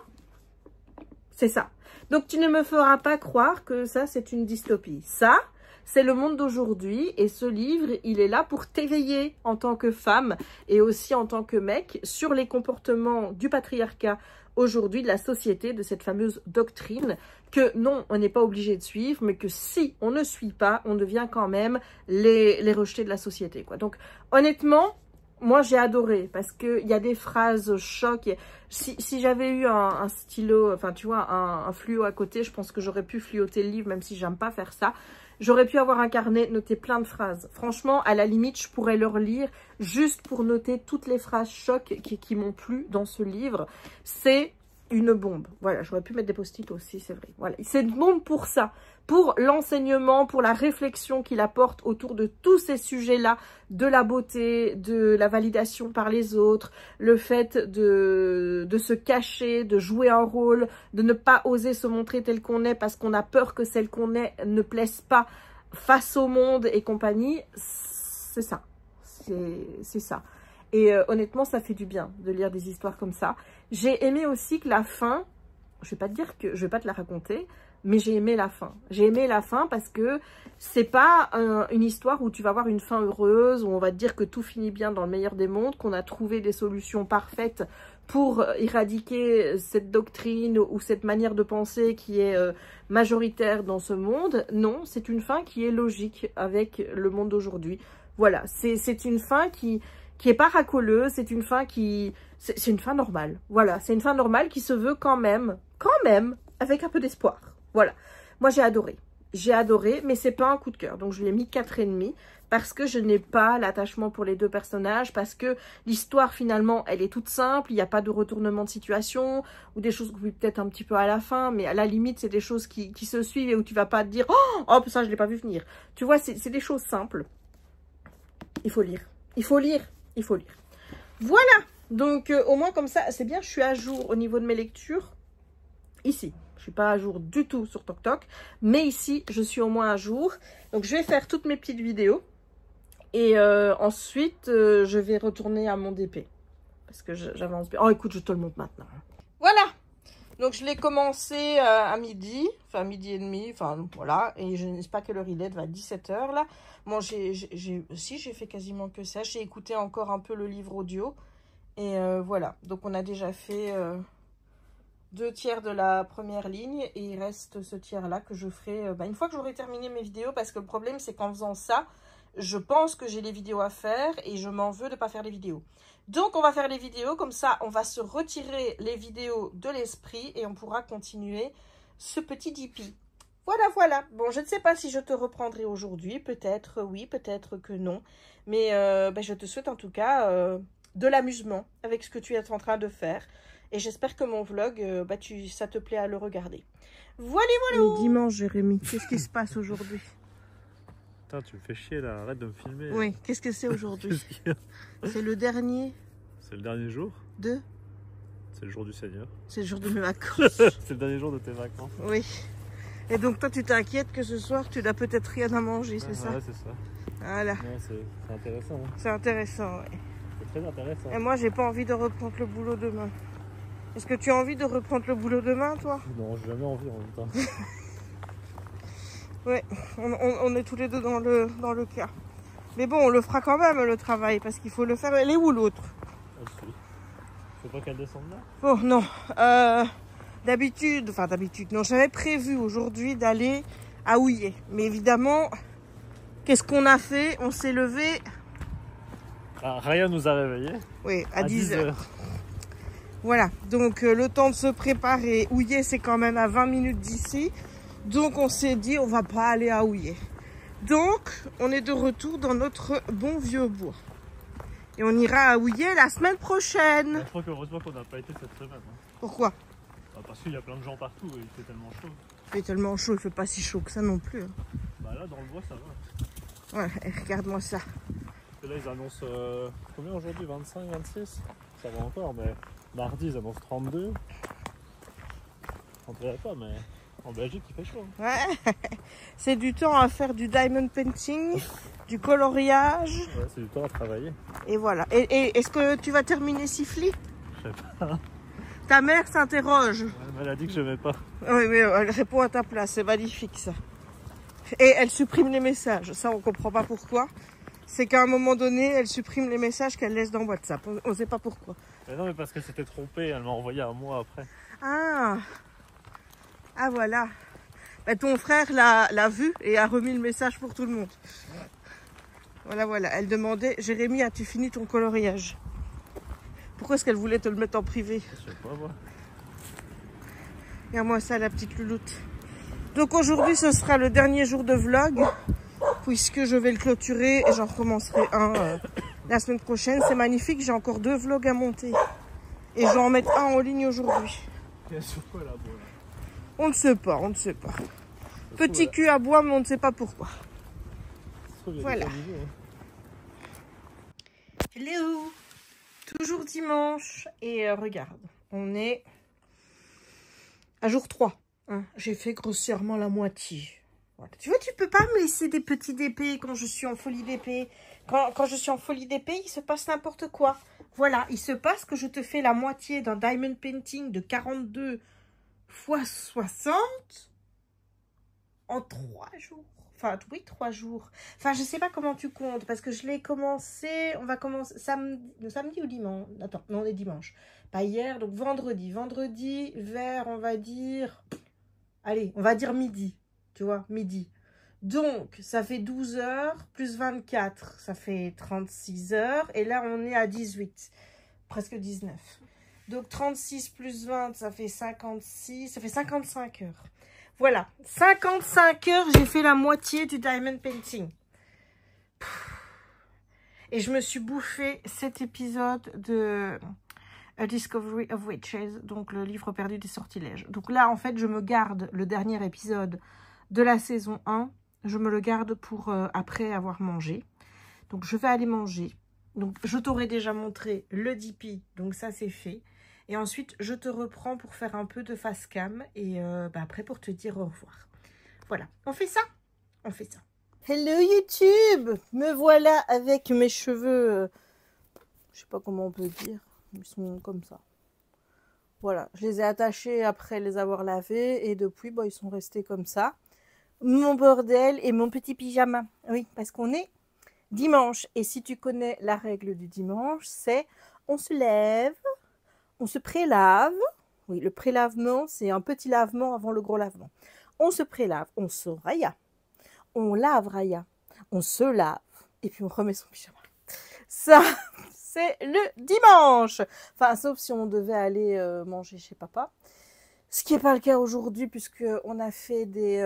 c'est ça. Donc, tu ne me feras pas croire que ça, c'est une dystopie. Ça, c'est le monde d'aujourd'hui et ce livre, il est là pour t'éveiller en tant que femme et aussi en tant que mec sur les comportements du patriarcat aujourd'hui, de la société, de cette fameuse doctrine que non, on n'est pas obligé de suivre, mais que si on ne suit pas, on devient quand même les rejetés de la société, quoi. Donc, honnêtement, moi, j'ai adoré parce qu'il y a des phrases choc. Si j'avais eu un stylo, enfin, tu vois, un fluo à côté, je pense que j'aurais pu fluoter le livre, même si j'aime pas faire ça. J'aurais pu avoir un carnet, noter plein de phrases. Franchement, à la limite, je pourrais le relire juste pour noter toutes les phrases choc qui m'ont plu dans ce livre. C'est une bombe. Voilà, j'aurais pu mettre des post-it aussi, c'est vrai. Voilà, c'est une bombe pour ça, pour l'enseignement, pour la réflexion qu'il apporte autour de tous ces sujets-là, de la beauté, de la validation par les autres, le fait de se cacher, de jouer un rôle, de ne pas oser se montrer tel qu'on est parce qu'on a peur que celle qu'on est ne plaise pas face au monde et compagnie. C'est ça. C'est ça. Et honnêtement, ça fait du bien de lire des histoires comme ça. J'ai aimé aussi que la fin, je vais pas te dire que je vais pas te la raconter, mais j'ai aimé la fin. J'ai aimé la fin parce que c'est pas une histoire où tu vas avoir une fin heureuse, où on va te dire que tout finit bien dans le meilleur des mondes, qu'on a trouvé des solutions parfaites pour éradiquer cette doctrine ou cette manière de penser qui est majoritaire dans ce monde. Non, c'est une fin qui est logique avec le monde d'aujourd'hui. Voilà, c'est une fin qui est pas racoleuse, c'est une fin c'est une fin normale. Voilà, c'est une fin normale qui se veut quand même, avec un peu d'espoir. Voilà, moi j'ai adoré, mais c'est pas un coup de cœur. Donc je lui ai mis 4,5 parce que je n'ai pas l'attachement pour les deux personnages, parce que l'histoire finalement, elle est toute simple, il n'y a pas de retournement de situation, ou des choses peut-être un petit peu à la fin, mais à la limite, c'est des choses qui se suivent et où tu vas pas te dire « Oh, ça je l'ai pas vu venir ». Tu vois, c'est des choses simples. Il faut lire. Il faut lire. Il faut lire. Voilà. Donc, au moins comme ça, c'est bien. Je suis à jour au niveau de mes lectures. Ici. Je ne suis pas à jour du tout sur TokTok. Mais ici, je suis au moins à jour. Donc, je vais faire toutes mes petites vidéos. Et ensuite, je vais retourner à mon DP. Parce que j'avance bien. Oh, écoute, je te le montre maintenant. Voilà. Donc, je l'ai commencé à midi. Enfin, midi et demi. Enfin, voilà. Et je ne sais pas quelle heure il est. Il va à 17 h là. Bon, j'ai fait quasiment que ça. J'ai écouté encore un peu le livre audio. Et voilà. Donc, on a déjà fait 2/3 de la première ligne. Et il reste ce tiers-là que je ferai une fois que j'aurai terminé mes vidéos. Parce que le problème, c'est qu'en faisant ça, je pense que j'ai les vidéos à faire. Et je m'en veux de ne pas faire les vidéos. Donc, on va faire les vidéos. Comme ça, on va se retirer les vidéos de l'esprit. Et on pourra continuer ce petit DP. Voilà, voilà. Bon, je ne sais pas si je te reprendrai aujourd'hui. Peut-être oui, peut-être que non. Mais je te souhaite en tout cas de l'amusement avec ce que tu es en train de faire. Et j'espère que mon vlog, ça te plaît à le regarder. Voilà, voilà. Oui, dimanche, Jérémy. Qu'est-ce qui se passe aujourd'hui? Putain, tu me fais chier là. Arrête de me filmer. Oui, qu'est-ce que c'est aujourd'hui? C'est le dernier. C'est le dernier jour de... C'est le jour du Seigneur. C'est le jour de mes vacances. C'est le dernier jour de tes vacances. Oui. Et donc toi, tu t'inquiètes que ce soir, tu n'as peut-être rien à manger, c'est ça? Ouais, c'est ça. Voilà. C'est intéressant. Hein. C'est intéressant, oui. Faut très intéressant. Et moi, j'ai pas envie de reprendre le boulot demain. Est-ce que tu as envie de reprendre le boulot demain, toi? Non, j'ai jamais envie en même temps. Ouais, on est tous les deux dans le cas. Mais bon, on le fera quand même, le travail, parce qu'il faut le faire. Elle est où, l'autre? Elle suit. Faut pas qu'elle descende là? Bon, non. D'habitude, non, j'avais prévu aujourd'hui d'aller à Houillé. Mais évidemment, qu'est-ce qu'on a fait? On s'est levé. Ah, Raya nous a réveillés. Oui, à 10 10 h. Voilà, donc le temps de se préparer. Houillé, c'est quand même à 20 minutes d'ici. Donc on s'est dit, on va pas aller à Houillé. Donc, on est de retour dans notre bon vieux bois. Et on ira à Houillé la semaine prochaine. Je crois qu'heureusement qu'on n'a pas été cette semaine. Hein. Pourquoi? Bah, parce qu'il y a plein de gens partout et il fait tellement chaud. Il fait tellement chaud, il fait pas si chaud que ça non plus. Hein. Bah là, dans le bois, ça va. Ouais, regarde-moi ça. Et là, ils annoncent combien aujourd'hui? 25, 26? Ça va encore, mais mardi, ils annoncent 32. On dirait pas, mais en Belgique, il fait chaud. Hein. Ouais, c'est du temps à faire du diamond painting, du coloriage. Ouais, c'est du temps à travailler. Et voilà. Et est-ce que tu vas terminer Siffly? Je sais pas. Ta mère s'interroge. Ouais, elle a dit que je n'aimais pas. Oui, mais elle répond à ta place, c'est magnifique ça. Et elle supprime les messages, ça on comprend pas pourquoi. C'est qu'à un moment donné, elle supprime les messages qu'elle laisse dans WhatsApp. On ne sait pas pourquoi. Mais non, mais parce qu'elle s'était trompée, elle m'a envoyé un mois après. Ah, ah voilà. Ben, ton frère l'a vu et a remis le message pour tout le monde. Voilà, voilà. Elle demandait, Jérémy, as-tu fini ton coloriage? Pourquoi est-ce qu'elle voulait te le mettre en privé? Je sais pas, moi. Regarde-moi ça, la petite louloute. Donc aujourd'hui, ce sera le dernier jour de vlog, puisque je vais le clôturer et j'en recommencerai un la semaine prochaine. C'est magnifique, j'ai encore 2 vlogs à monter. Et je vais en mettre un en ligne aujourd'hui. Sur quoi là-bas là? On ne sait pas, on ne sait pas. Petit cul à bois, mais on ne sait pas pourquoi. Voilà. Hello! Toujours dimanche. Et regarde, on est à jour 3. Hein, j'ai fait grossièrement la moitié. Voilà. Tu vois, tu peux pas me laisser des petits DP quand je suis en folie d'épée. Quand je suis en folie d'épée, il se passe n'importe quoi. Voilà, il se passe que je te fais la moitié d'un diamond painting de 42 x 60 en 3 jours. Enfin, oui, 3 jours. Enfin, je sais pas comment tu comptes parce que je l'ai commencé. On va commencer samedi ou dimanche. Attends, non, on est dimanche. Pas hier, donc vendredi. Vendredi vers, on va dire... Allez, on va dire midi. Tu vois, midi. Donc, ça fait 12 heures plus 24. Ça fait 36 heures. Et là, on est à 18. Presque 19. Donc, 36 plus 20, ça fait 56. Ça fait 55 heures. Voilà. 55 heures, j'ai fait la moitié du diamond painting. Et je me suis bouffé cet épisode de A Discovery of Witches, donc le livre perdu des sortilèges. Donc là, en fait, je me garde le dernier épisode de la saison 1. Je me le garde pour après avoir mangé. Donc, je vais aller manger. Donc, je t'aurais déjà montré le DP. Donc, ça, c'est fait. Et ensuite, je te reprends pour faire un peu de face cam. Et après, pour te dire au revoir. Voilà. On fait ça? On fait ça. Hello YouTube! Me voilà avec mes cheveux... je sais pas comment on peut dire. Ils sont comme ça. Voilà. Je les ai attachés après les avoir lavés. Et depuis, bah, ils sont restés comme ça. Mon bordel et mon petit pyjama. Oui, parce qu'on est dimanche. Et si tu connais la règle du dimanche, c'est on se lève, on se prélave. Oui, le prélavement, c'est un petit lavement avant le gros lavement. On se prélave, on se raya. On lave raya. On se lave. Et puis on remet son pyjama. Ça, c'est le dimanche. Enfin, sauf si on devait aller manger chez papa. Ce qui n'est pas le cas aujourd'hui puisqu'on a fait des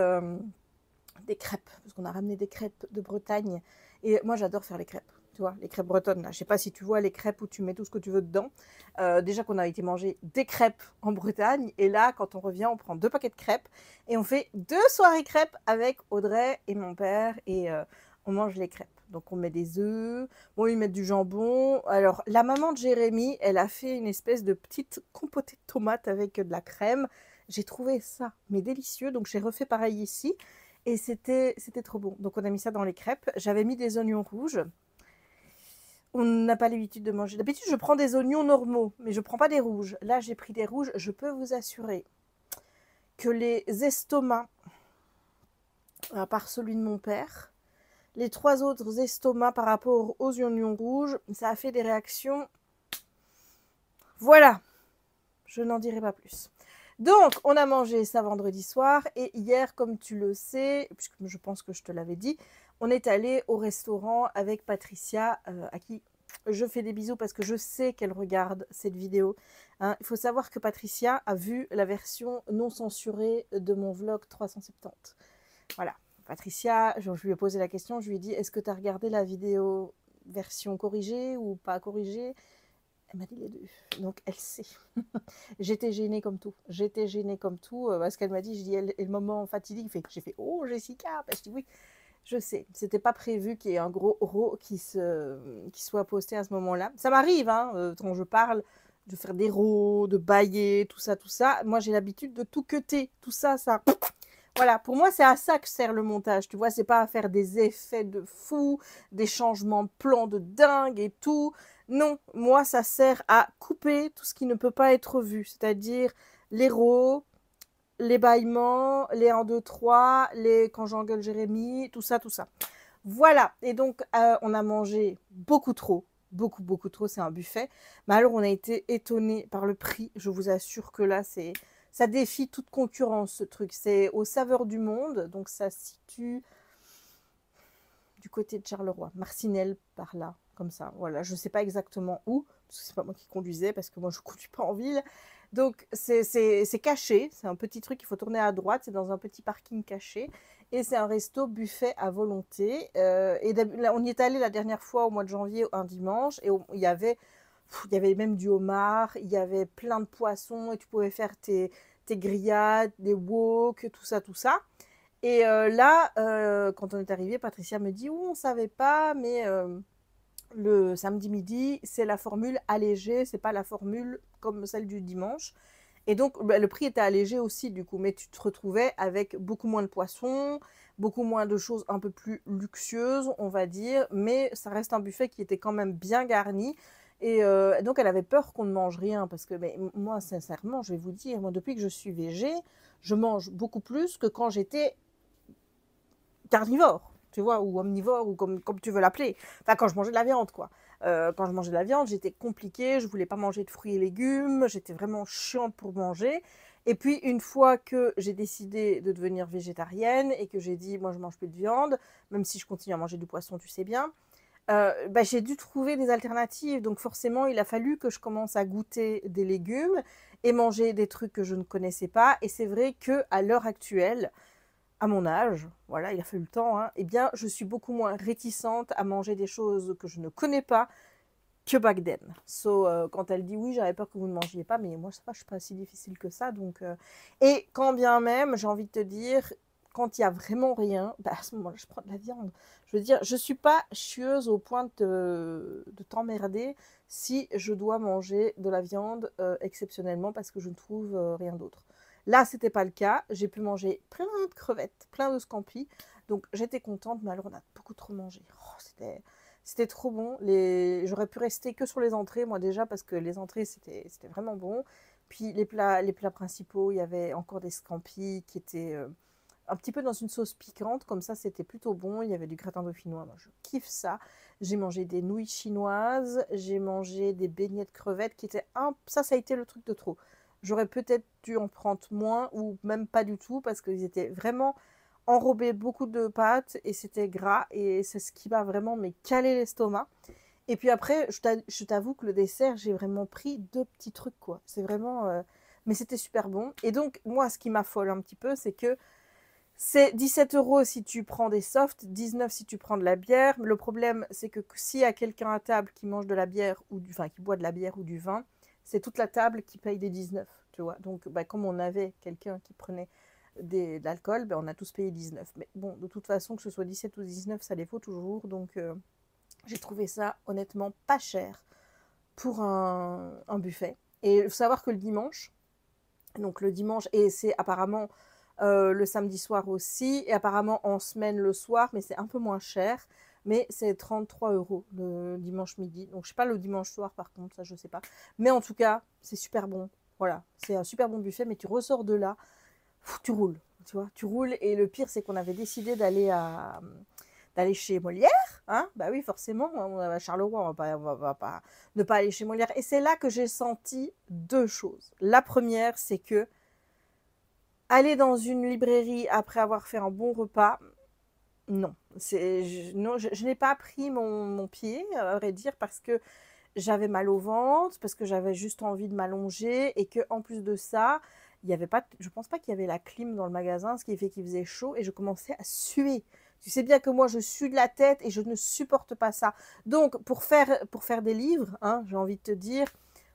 crêpes. Parce qu'on a ramené des crêpes de Bretagne. Et moi, j'adore faire les crêpes. Tu vois, les crêpes bretonnes. Là. Je ne sais pas si tu vois les crêpes où tu mets tout ce que tu veux dedans. Déjà qu'on a été manger des crêpes en Bretagne. Et là, quand on revient, on prend 2 paquets de crêpes. Et on fait 2 soirées crêpes avec Audrey et mon père. Et on mange les crêpes. Donc, on met des œufs. Bon, ils mettent du jambon. Alors, la maman de Jérémy, elle a fait une espèce de petite compotée de tomates avec de la crème. J'ai trouvé ça, mais délicieux. Donc, j'ai refait pareil ici. Et c'était trop bon. Donc, on a mis ça dans les crêpes. J'avais mis des oignons rouges. On n'a pas l'habitude de manger. D'habitude, je prends des oignons normaux, mais je prends pas des rouges. Là, j'ai pris des rouges. Je peux vous assurer que les estomacs, à part celui de mon père, les 3 autres estomacs par rapport aux oignons rouges, ça a fait des réactions. Voilà, je n'en dirai pas plus. Donc, on a mangé ça vendredi soir et hier, comme tu le sais, puisque je pense que je te l'avais dit, on est allé au restaurant avec Patricia, à qui je fais des bisous parce que je sais qu'elle regarde cette vidéo. Hein. Il faut savoir que Patricia a vu la version non censurée de mon vlog 370. Voilà. Patricia, je lui ai posé la question, je lui ai dit, est-ce que tu as regardé la vidéo version corrigée ou pas corrigée? Elle m'a dit les deux. Donc, elle sait. J'étais gênée comme tout. J'étais gênée comme tout. Parce qu'elle m'a dit, je dis, et le moment fatidique, j'ai fait, oh, Jessica. Ben, je dis, oui, je sais. C'était pas prévu qu'il y ait un gros raw qui soit posté à ce moment-là. Ça m'arrive, hein, quand je parle, de faire des raws, de bailler, tout ça, tout ça. Moi, j'ai l'habitude de tout cutter. Tout ça, ça... Voilà, pour moi, c'est à ça que sert le montage. Tu vois, c'est pas à faire des effets de fou, des changements de plan de dingue et tout. Non, moi, ça sert à couper tout ce qui ne peut pas être vu. C'est-à-dire les rots, les bâillements, les 1, 2, 3, les quand j'engueule Jérémy, tout ça, tout ça. Voilà, et donc, on a mangé beaucoup trop. Beaucoup, beaucoup trop, c'est un buffet. Mais alors, on a été étonnés par le prix. Je vous assure que là, c'est... Ça défie toute concurrence, ce truc. C'est aux Saveurs du Monde. Donc, ça se situe du côté de Charleroi. Marcinelle, par là, comme ça. Voilà, je ne sais pas exactement où, parce que c'est pas moi qui conduisais, parce que moi, je ne conduis pas en ville. Donc, c'est caché. C'est un petit truc, il faut tourner à droite. C'est dans un petit parking caché. Et c'est un resto buffet à volonté. Et là, on y est allé la dernière fois au mois de janvier, un dimanche. Et il y avait même du homard, il y avait plein de poissons et tu pouvais faire tes grillades, des wok, tout ça, tout ça. Et là, quand on est arrivé, Patricia me dit, oh, on ne savait pas, mais le samedi midi, c'est la formule allégée, c'est pas la formule comme celle du dimanche. Et donc, bah, le prix était allégé aussi, du coup, mais tu te retrouvais avec beaucoup moins de poissons, beaucoup moins de choses un peu plus luxueuses, on va dire, mais ça reste un buffet qui était quand même bien garni. Et donc, elle avait peur qu'on ne mange rien, parce que mais, moi, sincèrement, je vais vous dire, moi, depuis que je suis végé, je mange beaucoup plus que quand j'étais carnivore, tu vois, ou omnivore, ou comme tu veux l'appeler. Enfin, quand je mangeais de la viande, quoi. Quand je mangeais de la viande, j'étais compliquée, je voulais pas manger de fruits et légumes, j'étais vraiment chiante pour manger. Et puis, une fois que j'ai décidé de devenir végétarienne et que j'ai dit, moi, je mange plus de viande, même si je continue à manger du poisson, tu sais bien, bah, j'ai dû trouver des alternatives. Donc, forcément, il a fallu que je commence à goûter des légumes et manger des trucs que je ne connaissais pas. Et c'est vrai qu'à l'heure actuelle, à mon âge, voilà, il a fallu le temps, hein, eh bien, je suis beaucoup moins réticente à manger des choses que je ne connais pas que back then. Quand elle dit oui, j'avais peur que vous ne mangiez pas, mais moi, ça va, je suis pas si difficile que ça. Donc, et quand bien même, j'ai envie de te dire, quand il y a vraiment rien, bah, à ce moment-là, je prends de la viande. Je veux dire, je suis pas chieuse au point de t'emmerder si je dois manger de la viande exceptionnellement parce que je ne trouve rien d'autre. Là, c'était pas le cas. J'ai pu manger plein de crevettes, plein de scampi. Donc, j'étais contente, mais alors on a beaucoup trop mangé. Oh, c'était trop bon. J'aurais pu rester que sur les entrées, moi déjà, parce que les entrées, c'était vraiment bon. Puis les plats principaux, il y avait encore des scampis qui étaient un petit peu dans une sauce piquante. Comme ça, c'était plutôt bon. Il y avait du gratin dauphinois. Moi, je kiffe ça. J'ai mangé des nouilles chinoises. J'ai mangé des beignets de crevettes qui étaient ça a été le truc de trop. J'aurais peut-être dû en prendre moins ou même pas du tout parce qu'ils étaient vraiment enrobés beaucoup de pâtes et c'était gras et c'est ce qui m'a vraiment calé l'estomac. Et puis après, je t'avoue que le dessert, j'ai vraiment pris 2 petits trucs quoi. C'est vraiment... Mais c'était super bon. Et donc, moi, ce qui m'affole un petit peu, c'est que c'est 17 € si tu prends des softs, 19 si tu prends de la bière. Le problème, c'est que s'il y a quelqu'un à table qui mange de la bière ou qui boit de la bière ou du vin, c'est toute la table qui paye des 19, tu vois. Donc, bah, comme on avait quelqu'un qui prenait de l'alcool, bah, on a tous payé 19. Mais bon, de toute façon, que ce soit 17 ou 19, ça les vaut toujours. Donc, j'ai trouvé ça honnêtement pas cher pour un buffet. Et il faut savoir que le dimanche, et c'est apparemment le samedi soir aussi, et apparemment en semaine le soir, mais c'est un peu moins cher. mais c'est 33 € le dimanche midi. Donc, je sais pas le dimanche soir, par contre, ça, je sais pas. Mais en tout cas, c'est super bon. Voilà, c'est un super bon buffet, mais tu ressors de là, tu roules, tu vois, tu roules. Et le pire, c'est qu'on avait décidé d'aller chez Molière, hein. Bah oui, forcément, on va à Charleroi, on va pas ne pas aller chez Molière. Et c'est là que j'ai senti deux choses. La première, c'est que aller dans une librairie après avoir fait un bon repas, non. Je n'ai pas pris mon pied, à vrai dire, parce que j'avais mal au ventre, parce que j'avais juste envie de m'allonger et que en plus de ça, il y avait pas, je pense pas qu'il y avait la clim dans le magasin, ce qui fait qu'il faisait chaud et je commençais à suer. Tu sais bien que moi, je sue de la tête et je ne supporte pas ça. Donc, pour faire des livres, hein, j'ai envie de te dire,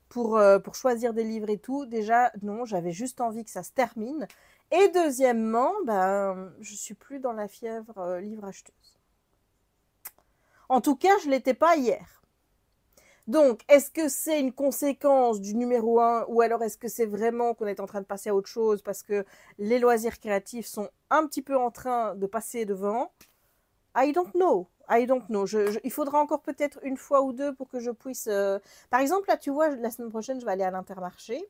pour choisir des livres et tout, déjà, non, j'avais juste envie que ça se termine. Et deuxièmement, ben, je suis plus dans la fièvre livre acheteuse. En tout cas, je ne l'étais pas hier. Donc, est-ce que c'est une conséquence du numéro 1 ou alors est-ce que c'est vraiment qu'on est en train de passer à autre chose parce que les loisirs créatifs sont un petit peu en train de passer devant? I don't know. I don't know. Il faudra encore peut-être une fois ou deux pour que je puisse... Par exemple, là, tu vois, la semaine prochaine, je vais aller à l'Intermarché.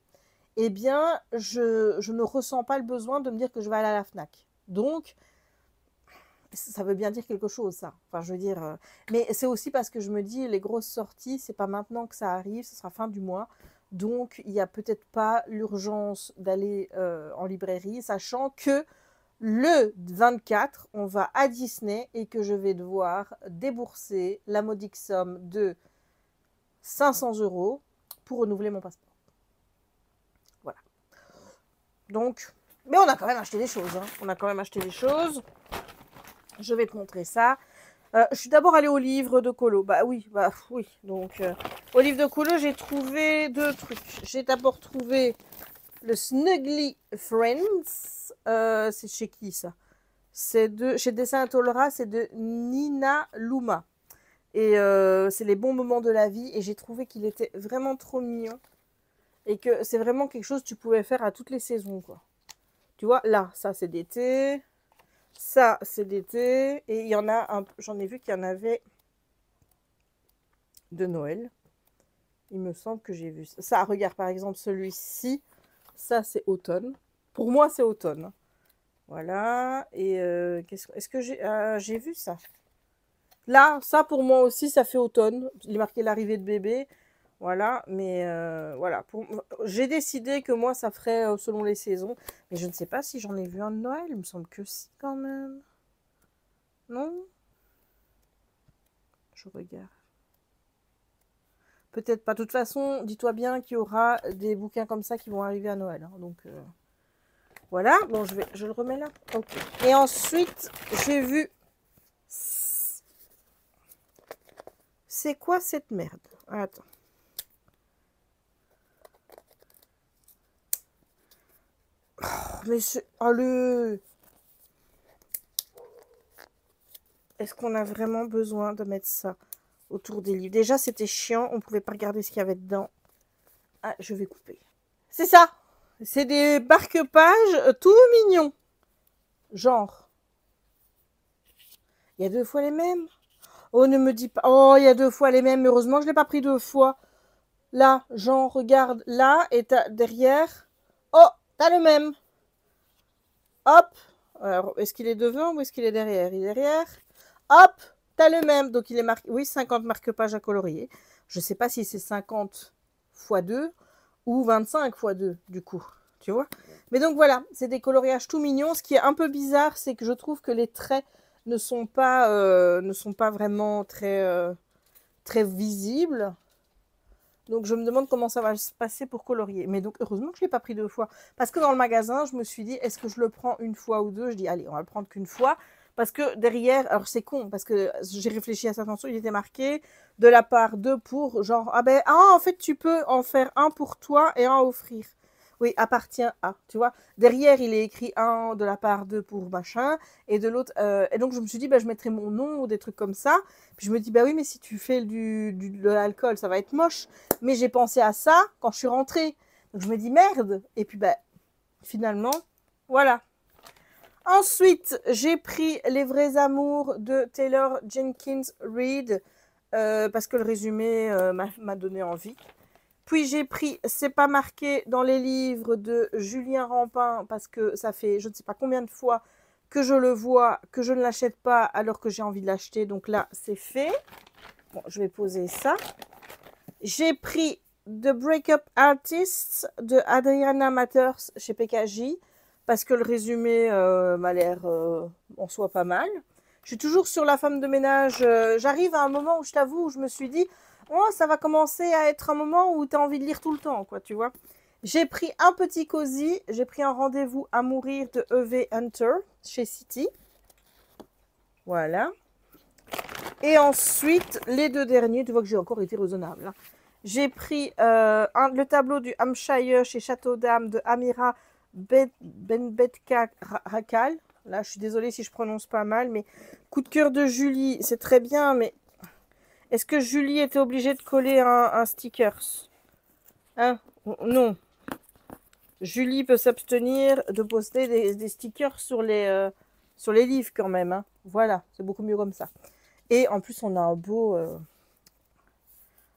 Eh bien, je ne ressens pas le besoin de me dire que je vais aller à la FNAC. Donc, ça veut bien dire quelque chose, ça. Enfin, je veux dire... mais c'est aussi parce que je me dis, les grosses sorties, c'est pas maintenant que ça arrive, ce sera fin du mois. Donc, il n'y a peut-être pas l'urgence d'aller en librairie, sachant que le 24, on va à Disney et que je vais devoir débourser la modique somme de 500 € pour renouveler mon passeport. Voilà. Donc, mais on a quand même acheté des choses. Hein. On a quand même acheté des choses. Je vais te montrer ça. Je suis d'abord allée au livre de colo. Bah oui. Donc, au livre de colo, j'ai trouvé deux trucs. J'ai d'abord trouvé le Snuggly Friends. C'est chez qui ça? C'est chez Dessin Tolera, c'est de Nina Luma. Et c'est les bons moments de la vie. Et j'ai trouvé qu'il était vraiment trop mignon. Et que c'est vraiment quelque chose que tu pouvais faire à toutes les saisons, quoi. Tu vois, là, ça c'est d'été. Ça, c'est d'été. Et il y en a j'en ai vu qu'il y en avait de Noël. Il me semble que j'ai vu ça. Ça, regarde, par exemple, celui-ci. Ça, c'est automne. Pour moi, c'est automne. Voilà. Et est-ce que j'ai vu ça? Là, ça, pour moi aussi, ça fait automne. Il est marqué l'arrivée de bébé. Voilà. Mais voilà. J'ai décidé que moi, ça ferait selon les saisons. Mais je ne sais pas si j'en ai vu un de Noël. Il me semble que si, quand même. Non? Je regarde. Peut-être pas. De toute façon, dis-toi bien qu'il y aura des bouquins comme ça qui vont arriver à Noël. Hein. Donc, voilà. Bon, je le remets là. Ok. Et ensuite, j'ai vu... C'est quoi cette merde? Attends. Oh, mais c'est... Allez! Est-ce qu'on a vraiment besoin de mettre ça autour des livres? Déjà, c'était chiant. On ne pouvait pas regarder ce qu'il y avait dedans. Ah, je vais couper. C'est ça. C'est des marque-pages tout mignons. Genre. Il y a deux fois les mêmes. Oh, ne me dis pas. Oh, il y a deux fois les mêmes. Heureusement que je ne l'ai pas pris deux fois. Là, genre, regarde. Là, et derrière. Oh, t'as le même. Hop. Alors, est-ce qu'il est devant ou est-ce qu'il est derrière? Il est derrière. Hop, t'as le même. Donc, il est marqué, oui, 50 marque-pages à colorier. Je ne sais pas si c'est 50 x 2 ou 25 x 2, du coup. Tu vois? Mais donc, voilà, c'est des coloriages tout mignons. Ce qui est un peu bizarre, c'est que je trouve que les traits ne sont pas vraiment très visibles. Donc, je me demande comment ça va se passer pour colorier. Mais donc, heureusement que je ne l'ai pas pris deux fois. Parce que dans le magasin, je me suis dit, est-ce que je le prends une fois ou deux? Je dis, allez, on va le prendre qu'une fois. Parce que derrière, alors c'est con, parce que j'ai réfléchi à cette attention, il était marqué de la part de pour, genre, en fait, tu peux en faire un pour toi et un offrir. Oui, appartient à, tu vois. Derrière, il est écrit un de la part de pour machin, et de l'autre. Et donc, je me suis dit, je mettrai mon nom ou des trucs comme ça. Puis je me dis, oui, mais si tu fais de l'alcool, ça va être moche. Mais j'ai pensé à ça quand je suis rentrée. Donc, je me dis, merde. Et puis, finalement, voilà. Ensuite, j'ai pris Les vrais amours de Taylor Jenkins Reid parce que le résumé m'a donné envie. Puis j'ai pris C'est pas marqué dans les livres de Julien Rampin parce que ça fait je ne sais pas combien de fois que je le vois, que je ne l'achète pas alors que j'ai envie de l'acheter. Donc là, c'est fait. Bon, je vais poser ça. J'ai pris The Breakup Artists de Adriana Matters chez PKJ parce que le résumé m'a l'air en soi pas mal. Je suis toujours sur La femme de ménage. J'arrive à un moment où je t'avoue, où je me suis dit, oh, ça va commencer à être un moment où tu as envie de lire tout le temps, quoi, tu vois. J'ai pris un petit cosy, j'ai pris un rendez-vous à mourir de E.V. Hunter chez City. Voilà. Et ensuite, les deux derniers, tu vois que j'ai encore été raisonnable. Hein. J'ai pris le tableau du Hampshire chez Château d'Âme de Amira Benbetka Rakal. Là, je suis désolée si je prononce pas mal, mais coup de cœur de Julie, c'est très bien, mais est-ce que Julie était obligée de coller un sticker? Hein? Non. Julie peut s'abstenir de poster des stickers sur les livres quand même. Hein. Voilà, c'est beaucoup mieux comme ça. Et en plus, on a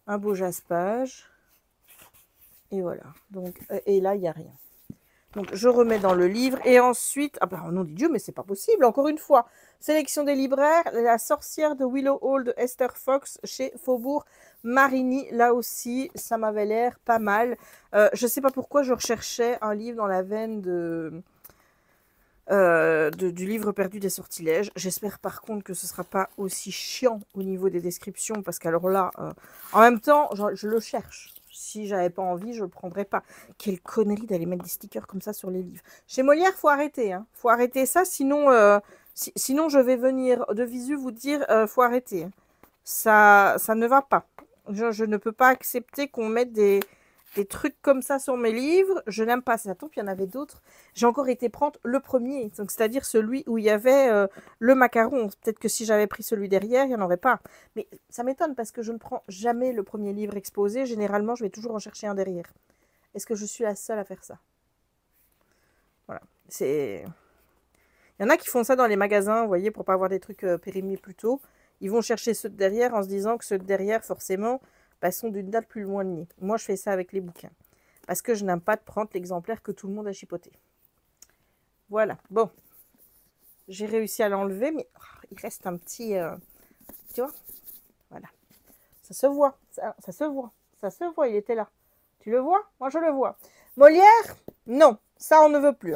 un beau jaspage. Et voilà. Donc, et là, il n'y a rien. Donc, je remets dans le livre. Et ensuite, ah ben, nom de Dieu, mais c'est pas possible. Encore une fois, sélection des libraires. La sorcière de Willow Hall de Esther Fox chez Faubourg Marigny. Là aussi, ça m'avait l'air pas mal. Je ne sais pas pourquoi je recherchais un livre dans la veine du livre perdu des sortilèges. J'espère par contre que ce ne sera pas aussi chiant au niveau des descriptions, parce qu'alors là, en même temps, je le cherche. Si j'avais pas envie, je le prendrais pas. Quelle connerie d'aller mettre des stickers comme ça sur les livres. Chez Molière, faut arrêter. Hein. Faut arrêter ça, sinon, sinon je vais venir de visu vous dire, faut arrêter. Hein. Ça ne va pas. Je ne peux pas accepter qu'on mette des trucs comme ça sur mes livres. Je n'aime pas ça. Tant qu'il y en avait d'autres. J'ai encore été prendre le premier, donc c'est-à-dire celui où il y avait le macaron. Peut-être que si j'avais pris celui derrière, il n'y en aurait pas. Mais ça m'étonne parce que je ne prends jamais le premier livre exposé. Généralement, je vais toujours en chercher un derrière. Est-ce que je suis la seule à faire ça? Voilà. Il y en a qui font ça dans les magasins, vous voyez, pour pas avoir des trucs périmés plus tôt. Ils vont chercher ceux de derrière en se disant que ceux de derrière, forcément, bah, sont d'une date plus éloignée. Moi, je fais ça avec les bouquins. Parce que je n'aime pas de prendre l'exemplaire que tout le monde a chipoté. Voilà. Bon. J'ai réussi à l'enlever, mais il reste un petit... tu vois? Voilà. Ça se voit. Ça se voit. Ça se voit, il était là. Tu le vois? Moi, je le vois. Molière? Non. Ça, on ne veut plus.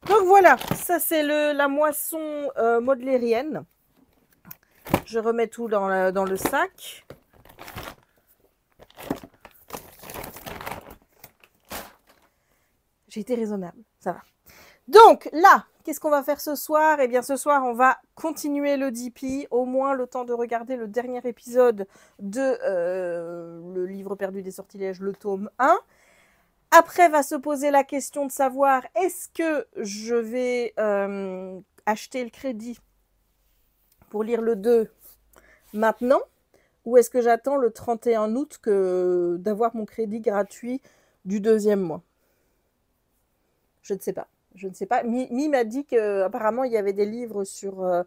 Donc, voilà. Ça, c'est la moisson modlérienne. Je remets tout dans le sac. J'ai été raisonnable. Ça va. Donc, là, qu'est-ce qu'on va faire ce soir? Eh bien, ce soir, on va continuer le DP, au moins le temps de regarder le dernier épisode de Le livre perdu des sortilèges, le tome 1. Après, va se poser la question de savoir, est-ce que je vais acheter le crédit pour lire le 2 maintenant, ou est-ce que j'attends le 31 août d'avoir mon crédit gratuit du deuxième mois? Je ne sais pas. Je ne sais pas. Mi m'a dit qu'apparemment, il y avait des livres sur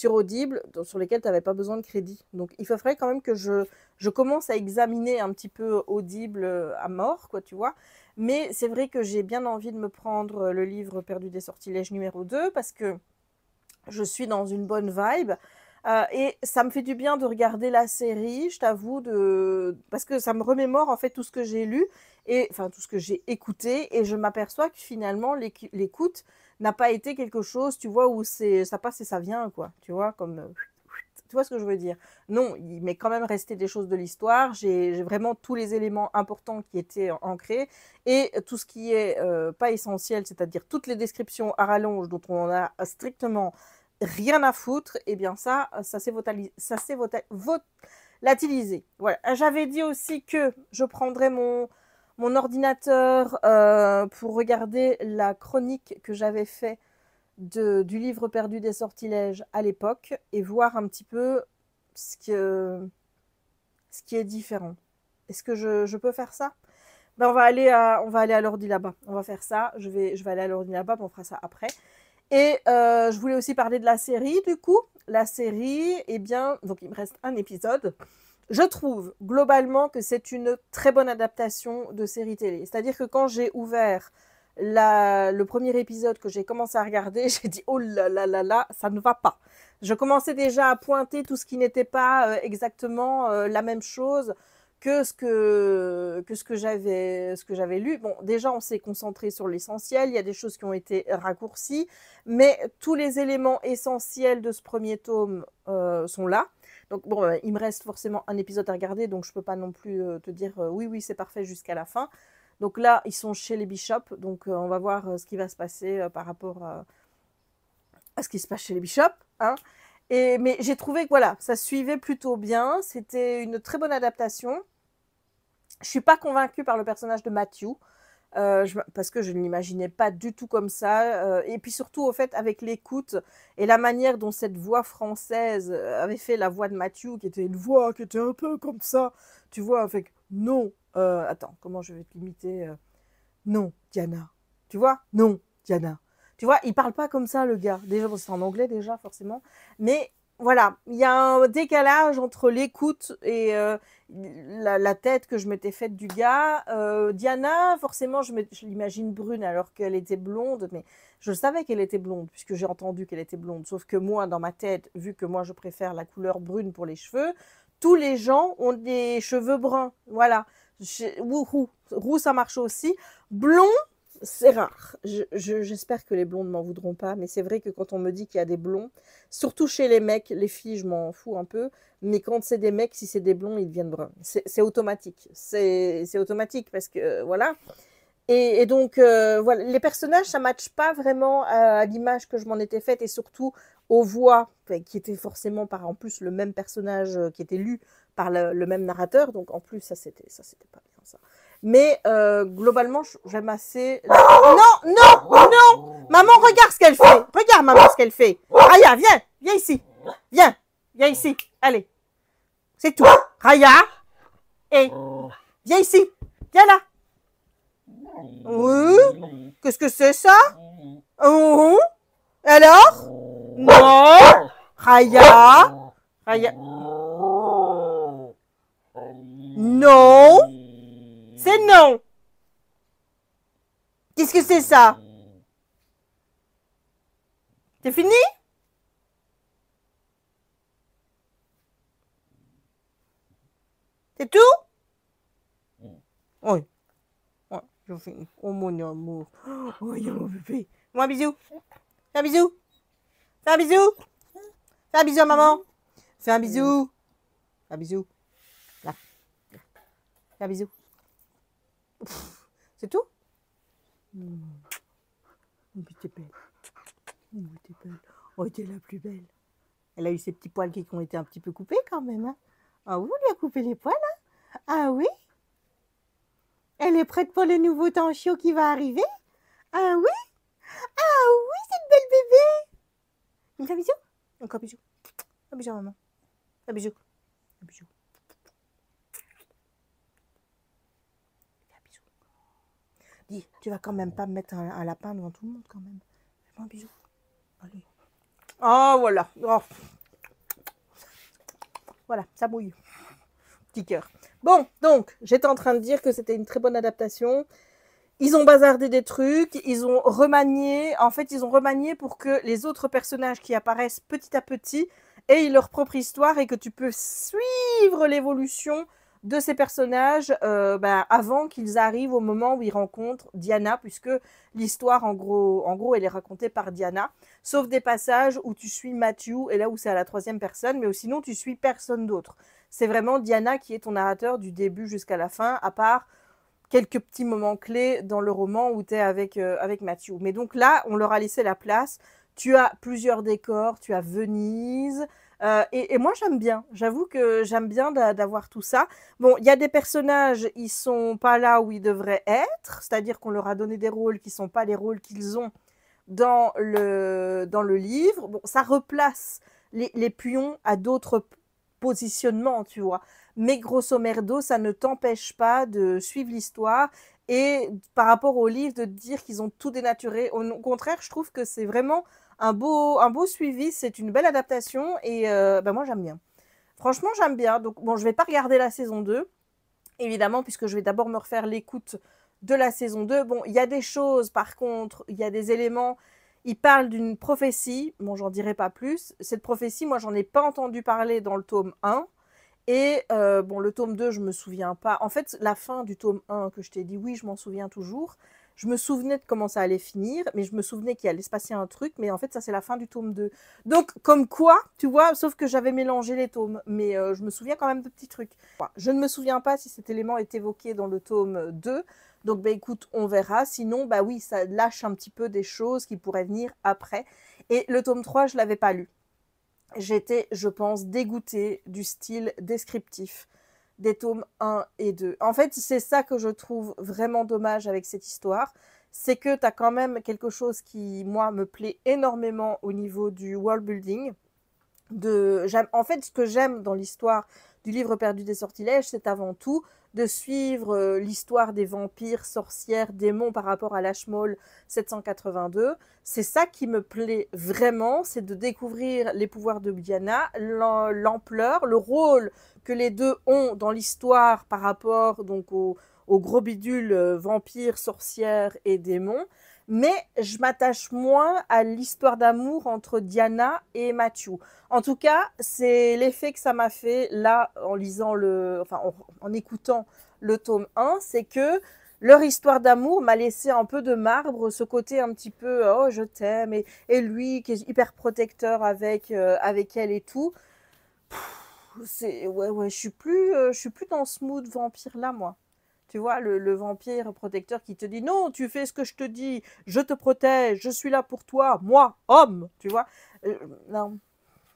Audible sur lesquels tu n'avais pas besoin de crédit. Donc, il faudrait quand même que je commence à examiner un petit peu Audible à mort, quoi, tu vois. Mais c'est vrai que j'ai bien envie de me prendre le livre perdu des sortilèges numéro 2 parce que je suis dans une bonne vibe. Et ça me fait du bien de regarder la série, je t'avoue, parce que ça me remémore en fait tout ce que j'ai lu, et enfin tout ce que j'ai écouté, et je m'aperçois que finalement l'écoute n'a pas été quelque chose, tu vois, où ça passe et ça vient, quoi, tu vois, comme... Tu vois ce que je veux dire? Non, il m'est quand même resté des choses de l'histoire, j'ai vraiment tous les éléments importants qui étaient ancrés, et tout ce qui est pas essentiel, c'est-à-dire toutes les descriptions à rallonge dont on a strictement rien à foutre, et eh bien ça s'est volatilisé. Voilà. J'avais dit aussi que je prendrais mon ordinateur pour regarder la chronique que j'avais fait du livre perdu des sortilèges à l'époque et voir un petit peu ce qui est différent. Est-ce que je peux faire ça? Ben, on va aller à l'ordi là-bas. On va faire ça. Je vais aller à l'ordi là-bas, on fera ça après. Et je voulais aussi parler de la série, du coup. La série, eh bien, donc il me reste un épisode. Je trouve globalement que c'est une très bonne adaptation de série télé. C'est-à-dire que quand j'ai ouvert le premier épisode que j'ai commencé à regarder, j'ai dit oh là là là là, ça ne va pas. Je commençais déjà à pointer tout ce qui n'était pas exactement la même chose que ce que j'avais lu. Bon, déjà on s'est concentré sur l'essentiel, il y a des choses qui ont été raccourcies, mais tous les éléments essentiels de ce premier tome sont là. Donc bon, il me reste forcément un épisode à regarder, donc je peux pas non plus te dire oui, oui, c'est parfait jusqu'à la fin. Donc là, ils sont chez les Bishop, donc on va voir ce qui va se passer par rapport à ce qui se passe chez les Bishop. Hein. Mais j'ai trouvé que voilà, ça suivait plutôt bien, c'était une très bonne adaptation. Je suis pas convaincue par le personnage de Matthew. Parce que je ne l'imaginais pas du tout comme ça. Et puis surtout, au fait, avec l'écoute et la manière dont cette voix française avait fait la voix de Matthew, qui était une voix qui était un peu comme ça, tu vois, avec non, attends, comment je vais te limiter non, Diana. Tu vois? Non, Diana. Tu vois, il parle pas comme ça, le gars. Déjà, bon, c'est en anglais, déjà, forcément. Mais voilà, il y a un décalage entre l'écoute et la tête que je m'étais faite du gars. Diana, forcément, je l'imagine brune alors qu'elle était blonde, mais je savais qu'elle était blonde, puisque j'ai entendu qu'elle était blonde. Sauf que moi, dans ma tête, vu que moi, je préfère la couleur brune pour les cheveux, tous les gens ont des cheveux bruns. Voilà. Roux, ça marche aussi. Blond, c'est rare. J'espère que les blondes ne m'en voudront pas, mais c'est vrai que quand on me dit qu'il y a des blonds, surtout chez les mecs, les filles, je m'en fous un peu, mais quand c'est des mecs, si c'est des blonds, ils deviennent bruns. C'est automatique. C'est automatique parce que, voilà. Et donc, voilà, les personnages, ça ne matche pas vraiment à l'image que je m'en étais faite et surtout aux voix, qui étaient forcément par en plus le même personnage qui était lu par le même narrateur. Donc, en plus, ça, c'était pas bien, ça. Mais globalement, j'aime assez... Non, non, non! Maman, regarde ce qu'elle fait! Regarde, maman, ce qu'elle fait! Raya, viens ici! Viens ici! Allez! C'est tout! Raya! Viens ici! Viens là! Oui? Qu'est-ce que c'est ça? Alors? Non! Raya! Non! C'est non! Qu'est-ce que c'est ça? C'est fini? C'est tout? Oui. Ouais, je finis. Oh mon amour. Oh, il y a mon bébé. Moi, un bisou. Fais un bisou. Fais un bisou. Fais un bisou à maman. Fais un bisou. Un bisou. Là. Fais un bisou. C'est tout? Oh, t'es belle. Oh, t'es belle. Oh, t'es la plus belle. Elle a eu ses petits poils qui ont été un petit peu coupés quand même. Hein. Ah oui, on lui a coupé les poils. Hein. Ah oui? Elle est prête pour le nouveau Tanchio qui va arriver? Ah oui? Ah oui, c'est une belle bébé. Il me fait un bisou? Encore un bisou. Un bisou, maman. Un bisou. Un bisou. Un bisou. Dis, tu vas quand même pas me mettre un lapin devant tout le monde quand même. Fais-moi un bisou. Allez. Oh, voilà. Oh. Voilà, ça mouille. Petit cœur. Bon, donc, j'étais en train de dire que c'était une très bonne adaptation. Ils ont bazardé des trucs, ils ont remanié. En fait, ils ont remanié pour que les autres personnages qui apparaissent petit à petit aient leur propre histoire et que tu peux suivre l'évolution de ces personnages avant qu'ils arrivent au moment où ils rencontrent Diana, puisque l'histoire, en gros, elle est racontée par Diana, sauf des passages où tu suis Matthew, et là où c'est à la troisième personne, mais sinon tu suis personne d'autre. C'est vraiment Diana qui est ton narrateur du début jusqu'à la fin, à part quelques petits moments clés dans le roman où tu es avec Matthew. Mais donc là, on leur a laissé la place. Tu as plusieurs décors, tu as Venise. Et moi, j'aime bien. J'avoue que j'aime bien d'avoir tout ça. Bon, il y a des personnages, ils sont pas là où ils devraient être. C'est-à-dire qu'on leur a donné des rôles qui sont pas les rôles qu'ils ont dans le livre. Bon, ça replace les pions à d'autres positionnements, tu vois. Mais grosso merdo, ça ne t'empêche pas de suivre l'histoire et par rapport au livre, de dire qu'ils ont tout dénaturé. Au contraire, je trouve que c'est vraiment un beau suivi, c'est une belle adaptation et bah, moi j'aime bien. Franchement, j'aime bien. Donc bon, je vais pas regarder la saison 2, évidemment, puisque je vais d'abord me refaire l'écoute de la saison 2. Bon, il y a des choses, par contre, il y a des éléments. Il parle d'une prophétie. Bon, j'en dirai pas plus. Cette prophétie, moi, j'en ai pas entendu parler dans le tome 1. Et bon, le tome 2, je me souviens pas. En fait, la fin du tome 1 que je t'ai dit, oui, je m'en souviens toujours. Je me souvenais de comment ça allait finir, mais je me souvenais qu'il allait se passer un truc, mais en fait, ça, c'est la fin du tome 2. Donc, comme quoi, tu vois, sauf que j'avais mélangé les tomes, mais je me souviens quand même de petits trucs. Je ne me souviens pas si cet élément est évoqué dans le tome 2, donc, bah, écoute, on verra. Sinon, bah oui, ça lâche un petit peu des choses qui pourraient venir après. Et le tome 3, je ne l'avais pas lu. J'étais, je pense, dégoûtée du style descriptif des tomes 1 et 2. En fait, c'est ça que je trouve vraiment dommage avec cette histoire, c'est que tu as quand même quelque chose qui, moi, me plaît énormément au niveau du world building. En fait, ce que j'aime dans l'histoire du livre perdu des sortilèges, c'est avant tout de suivre l'histoire des vampires, sorcières, démons par rapport à l'Ashmole 782. C'est ça qui me plaît vraiment, c'est de découvrir les pouvoirs de Diana, l'ampleur, le rôle que les deux ont dans l'histoire par rapport donc aux gros bidules vampires, sorcières et démons. Mais je m'attache moins à l'histoire d'amour entre Diana et Matthew. En tout cas, c'est l'effet que ça m'a fait là en lisant en écoutant le tome 1, c'est que leur histoire d'amour m'a laissé un peu de marbre, ce côté un petit peu oh je t'aime et lui qui est hyper protecteur avec elle et tout. Ouais, je suis plus dans ce mood vampire là moi. Tu vois, le vampire protecteur qui te dit non, tu fais ce que je te dis, je te protège, je suis là pour toi, moi, homme, tu vois. Non,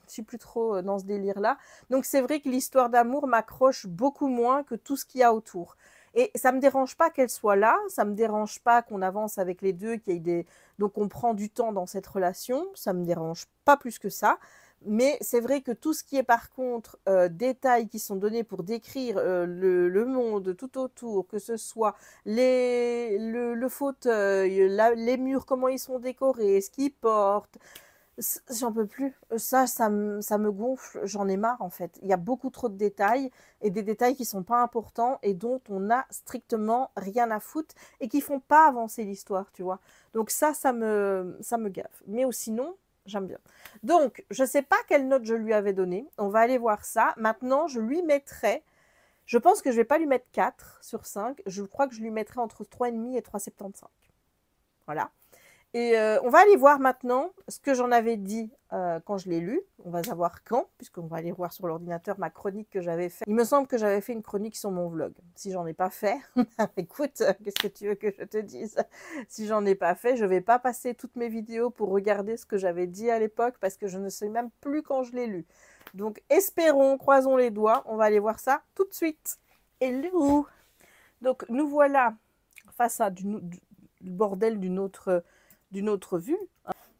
je suis plus trop dans ce délire-là. Donc c'est vrai que l'histoire d'amour m'accroche beaucoup moins que tout ce qu'il y a autour. Et ça me dérange pas qu'elle soit là, ça me dérange pas qu'on avance avec les deux, donc on prend du temps dans cette relation, ça me dérange pas plus que ça. Mais c'est vrai que tout ce qui est par contre détails qui sont donnés pour décrire le monde tout autour, que ce soit le fauteuil, les murs, comment ils sont décorés, ce qu'ils portent, j'en peux plus. Ça me gonfle, j'en ai marre en fait. Il y a beaucoup trop de détails et des détails qui sont pas importants et dont on n'a strictement rien à foutre et qui font pas avancer l'histoire, tu vois. Donc ça me gave. Mais sinon, j'aime bien. Donc, je sais pas quelle note je lui avais donnée. On va aller voir ça. Maintenant, je lui mettrai, je pense que je vais pas lui mettre 4 sur 5. Je crois que je lui mettrai entre 3,5 et 3,75. Voilà. Et on va aller voir maintenant ce que j'en avais dit quand je l'ai lu. On va savoir quand, puisqu'on va aller voir sur l'ordinateur ma chronique que j'avais faite. Il me semble que j'avais fait une chronique sur mon vlog. Si j'en ai pas fait, écoute, qu'est-ce que tu veux que je te dise? Si j'en ai pas fait, je vais pas passer toutes mes vidéos pour regarder ce que j'avais dit à l'époque, parce que je ne sais même plus quand je l'ai lu. Donc espérons, croisons les doigts, on va aller voir ça tout de suite. Hello! Donc nous voilà face à du bordel d'une autre vue.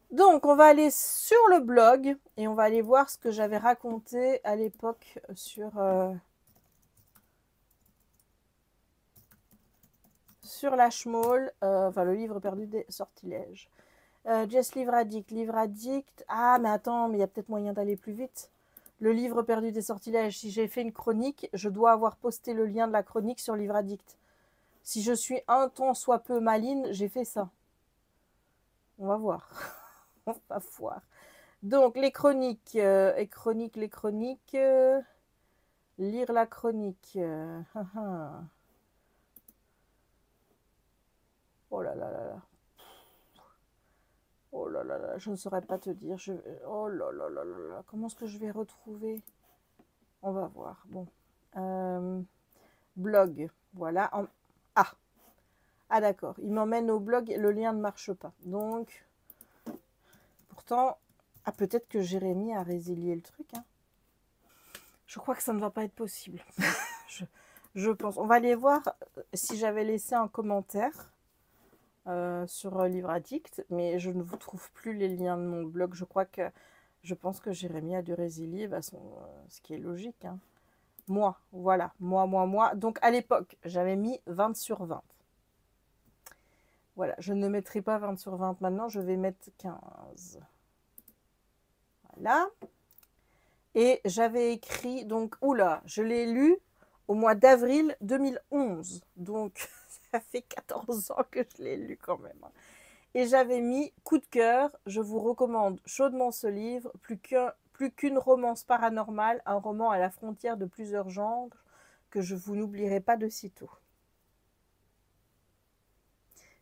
Donc, on va aller sur le blog et on va aller voir ce que j'avais raconté à l'époque sur l'Ashmole, enfin le livre perdu des sortilèges. Jess Livre Addict. Ah, mais attends, mais il y a peut-être moyen d'aller plus vite. Le livre perdu des sortilèges. Si j'ai fait une chronique, je dois avoir posté le lien de la chronique sur Livre Addict. Si je suis un tant soit peu maligne, j'ai fait ça. On va voir. On va voir. Donc, les chroniques. Lire la chronique. Oh là là là là. Oh là là là, je ne saurais pas te dire. Oh là là là là là. Comment est-ce que je vais retrouver? On va voir. Bon. Blog. Voilà. Ah d'accord. Il m'emmène au blog. Le lien ne marche pas. Donc... Pourtant, peut-être que Jérémy a résilié le truc. Hein. Je crois que ça ne va pas être possible. je pense. On va aller voir si j'avais laissé un commentaire sur Livre Addict, mais je ne vous trouve plus les liens de mon blog. Je pense que Jérémy a dû résilier, ce qui est logique. Hein. Moi, voilà. Moi. Donc, à l'époque, j'avais mis 20 sur 20. Voilà, je ne mettrai pas 20 sur 20 maintenant, je vais mettre 15. Voilà. Et j'avais écrit, donc, oula, je l'ai lu au mois d'avril 2011. Donc, ça fait 14 ans que je l'ai lu quand même. Et j'avais mis coup de cœur, je vous recommande chaudement ce livre, plus qu'une romance paranormale, un roman à la frontière de plusieurs genres que je vous n'oublierai pas de sitôt.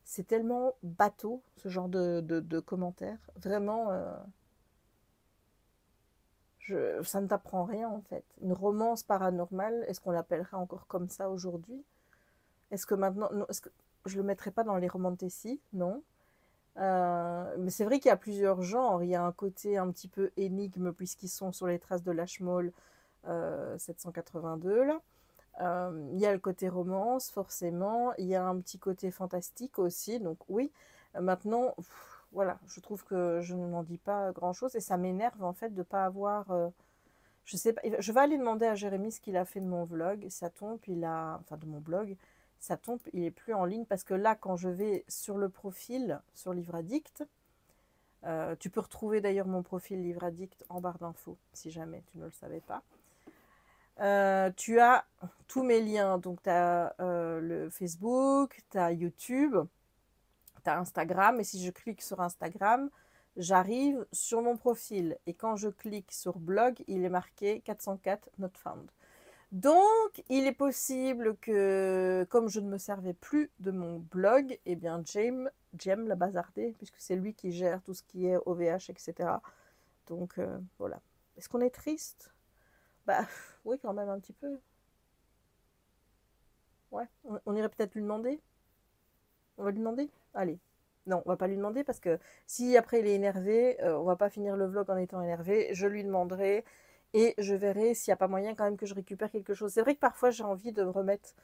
C'est tellement bateau, ce genre de commentaires. Vraiment, ça ne t'apprend rien en fait. Une romance paranormale, est-ce qu'on l'appellerait encore comme ça aujourd'hui? Est-ce que maintenant, est-ce que je le mettrais pas dans les romans de Tessie? Non. Mais c'est vrai qu'il y a plusieurs genres. Il y a un côté un petit peu énigme puisqu'ils sont sur les traces de Lashmole 782 là. Il y a le côté romance forcément. Il y a un petit côté fantastique aussi. Donc oui. Maintenant, voilà, je trouve que je n'en dis pas grand-chose et ça m'énerve en fait de ne pas avoir. Je sais pas. Je vais aller demander à Jérémy ce qu'il a fait de mon vlog. Ça tombe, enfin de mon blog. Ça tombe, il est plus en ligne parce que là, quand je vais sur le profil, sur Livre Addict, tu peux retrouver d'ailleurs mon profil Livre Addict en barre d'infos, si jamais tu ne le savais pas. Tu as tous mes liens, donc tu as le Facebook, tu as YouTube, tu as Instagram, et si je clique sur Instagram, j'arrive sur mon profil. Et quand je clique sur blog, il est marqué 404 not found. Donc, il est possible que, comme je ne me servais plus de mon blog, eh bien, James l'a bazardé, puisque c'est lui qui gère tout ce qui est OVH, etc. Donc, voilà. Est-ce qu'on est triste? Bah, oui, quand même un petit peu. Ouais, on irait peut-être lui demander. On va lui demander? Allez. Non, on va pas lui demander parce que si après il est énervé, on va pas finir le vlog en étant énervé. Je lui demanderai et je verrai s'il n'y a pas moyen quand même que je récupère quelque chose. C'est vrai que parfois j'ai envie de me remettre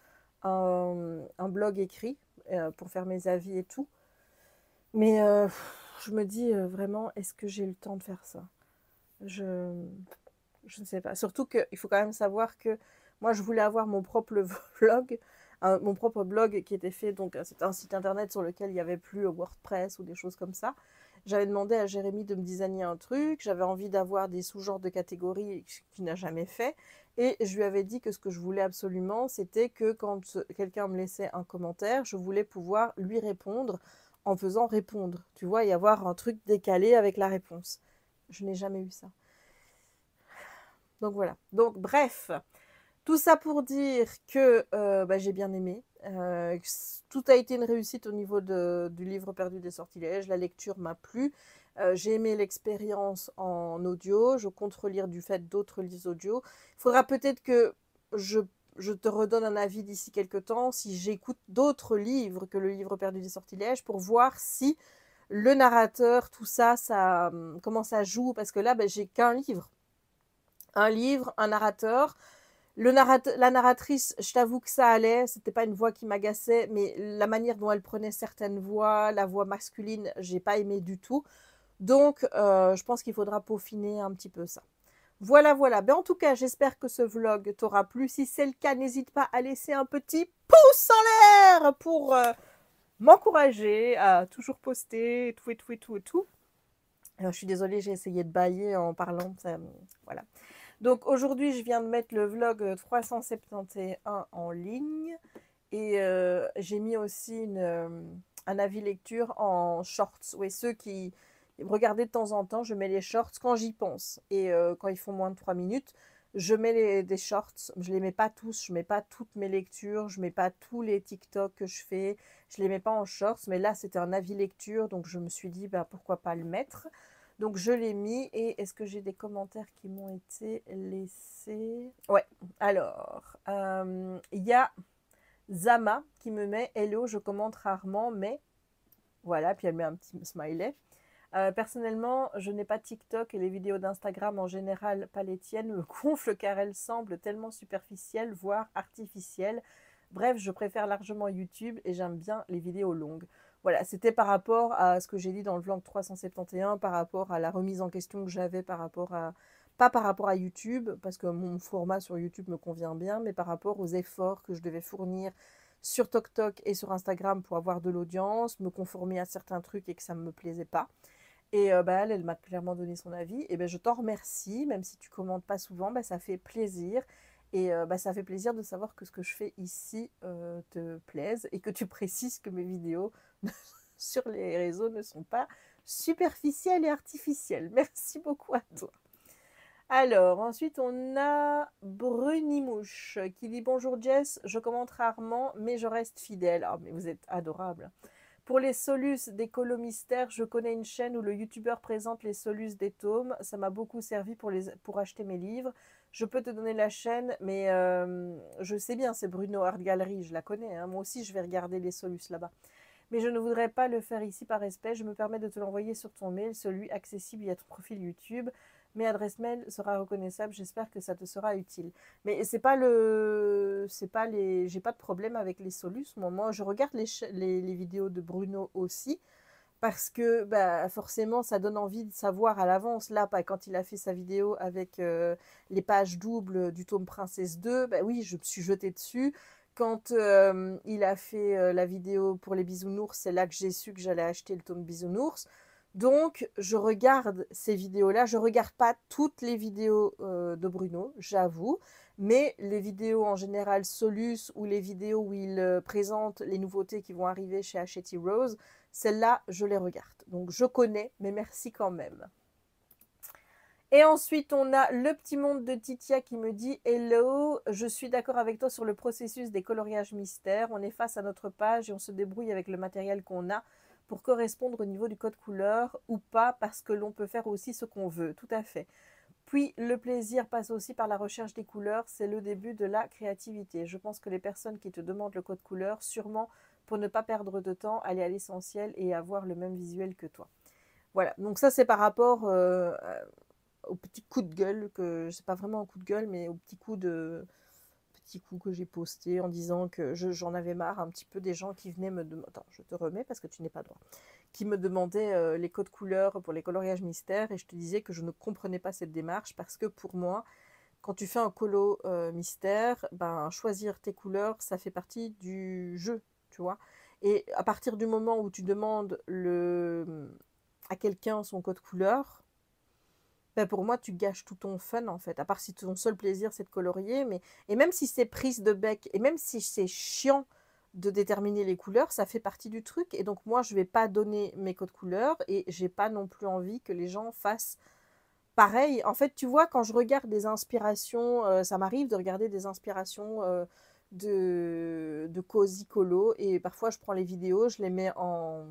un blog écrit pour faire mes avis et tout. Mais je me dis vraiment, est-ce que j'ai le temps de faire ça? Je ne sais pas. Surtout qu'il faut quand même savoir que moi, je voulais avoir mon propre vlog, mon propre blog qui était fait. Donc, c'est un site internet sur lequel il n'y avait plus WordPress ou des choses comme ça. J'avais demandé à Jérémy de me designer un truc. J'avais envie d'avoir des sous-genres de catégories qu'il n'a jamais fait. Et je lui avais dit que ce que je voulais absolument, c'était que quand quelqu'un me laissait un commentaire, je voulais pouvoir lui répondre en faisant répondre. Tu vois, y avoir un truc décalé avec la réponse. Je n'ai jamais eu ça. Donc voilà. Donc bref, tout ça pour dire que j'ai bien aimé. Tout a été une réussite au niveau du livre perdu des sortilèges. La lecture m'a plu. J'ai aimé l'expérience en audio. Je compte relire du fait d'autres livres audio. Il faudra peut-être que je te redonne un avis d'ici quelques temps si j'écoute d'autres livres que le livre perdu des sortilèges pour voir si le narrateur, tout ça, comment ça joue. Parce que là, j'ai qu'un livre. Un livre, un narrateur. La narratrice, je t'avoue que ça allait, c'était pas une voix qui m'agaçait, mais la manière dont elle prenait certaines voix, la voix masculine, j'ai pas aimé du tout. Donc, je pense qu'il faudra peaufiner un petit peu ça. Voilà, voilà. Ben, en tout cas, j'espère que ce vlog t'aura plu. Si c'est le cas, n'hésite pas à laisser un petit pouce en l'air pour m'encourager à toujours poster, tout. Alors, je suis désolée, j'ai essayé de bailler en parlant. Ça, voilà. Donc aujourd'hui, je viens de mettre le vlog 371 en ligne et j'ai mis aussi un avis lecture en shorts. Oui, ceux qui regardez de temps en temps, je mets les shorts quand j'y pense. Et quand ils font moins de 3 minutes, je mets des shorts. Je ne les mets pas tous, je ne mets pas toutes mes lectures, je ne mets pas tous les TikTok que je fais. Je ne les mets pas en shorts, mais là, c'était un avis lecture, donc je me suis dit, pourquoi pas le mettre. Donc je l'ai mis et est-ce que j'ai des commentaires qui m'ont été laissés? Ouais, alors, il y a Zama qui me met « Hello, je commente rarement, mais… » Voilà, puis elle met un petit smiley. Personnellement, je n'ai pas TikTok et les vidéos d'Instagram en général, pas les tiennes, me gonflent car elles semblent tellement superficielles, voire artificielles. Bref, je préfère largement YouTube et j'aime bien les vidéos longues. Voilà, c'était par rapport à ce que j'ai dit dans le vlog 371, par rapport à la remise en question que j'avais par rapport à… Pas par rapport à YouTube, parce que mon format sur YouTube me convient bien, mais par rapport aux efforts que je devais fournir sur TokTok et sur Instagram pour avoir de l'audience, me conformer à certains trucs et que ça ne me plaisait pas. Et bah, elle m'a clairement donné son avis. Et ben, je t'en remercie, même si tu commentes pas souvent, bah, ça fait plaisir. Et bah, ça fait plaisir de savoir que ce que je fais ici te plaise et que tu précises que mes vidéos sur les réseaux ne sont pas superficielles et artificielles. Merci beaucoup à toi. Alors, ensuite, on a Brunimouche qui dit: Bonjour Jess, je commente rarement, mais je reste fidèle. Ah, mais vous êtes adorable. Pour les solus des colomystères, je connais une chaîne où le youtubeur présente les solus des tomes. Ça m'a beaucoup servi pour acheter mes livres. Je peux te donner la chaîne, mais je sais bien, c'est Bruno Art Gallery, je la connais. Hein. Moi aussi, je vais regarder les solus là-bas. Mais je ne voudrais pas le faire ici par respect. Je me permets de te l'envoyer sur ton mail, celui accessible via ton profil YouTube. Mes adresses mail sera reconnaissable. J'espère que ça te sera utile. Mais c'est pas les, j'ai pas de problème avec les solus. Moi, je regarde les vidéos de Bruno aussi parce que bah, forcément, ça donne envie de savoir à l'avance. Là, quand il a fait sa vidéo avec les pages doubles du tome Princesse 2, bah oui, je me suis jetée dessus. Quand il a fait la vidéo pour les bisounours, c'est là que j'ai su que j'allais acheter le tome bisounours. Donc, je regarde ces vidéos-là. Je ne regarde pas toutes les vidéos de Bruno, j'avoue, mais les vidéos en général Solus ou les vidéos où il présente les nouveautés qui vont arriver chez Hachette Rose, celles-là, je les regarde. Donc, je connais, mais merci quand même. Et ensuite, on a le petit monde de Titia qui me dit: Hello, je suis d'accord avec toi sur le processus des coloriages mystères. On est face à notre page et on se débrouille avec le matériel qu'on a pour correspondre au niveau du code couleur ou pas, parce que l'on peut faire aussi ce qu'on veut. Tout à fait. Puis, le plaisir passe aussi par la recherche des couleurs. C'est le début de la créativité. Je pense que les personnes qui te demandent le code couleur, sûrement pour ne pas perdre de temps, aller à l'essentiel et avoir le même visuel que toi. Voilà, donc ça c'est par rapport au petit coup de gueule, que c'est pas vraiment un coup de gueule, mais au petit coup que j'ai posté en disant que j'en avais marre un petit peu des gens qui venaient me demander, attends, je te remets parce que tu n'es pas droit, qui me demandaient les codes couleurs pour les coloriages mystères, et je te disais que je ne comprenais pas cette démarche parce que pour moi, quand tu fais un colo mystère, ben, choisir tes couleurs, ça fait partie du jeu, tu vois. Et à partir du moment où tu demandes à quelqu'un son code couleur, ben pour moi, tu gâches tout ton fun, en fait. À part si ton seul plaisir, c'est de colorier. Et même si c'est prise de bec, et même si c'est chiant de déterminer les couleurs, ça fait partie du truc. Et donc, moi, je ne vais pas donner mes codes couleurs. Et j'ai pas non plus envie que les gens fassent pareil. En fait, tu vois, quand je regarde des inspirations, ça m'arrive de regarder des inspirations de Cozy Colo. Et parfois, je prends les vidéos, je les mets en...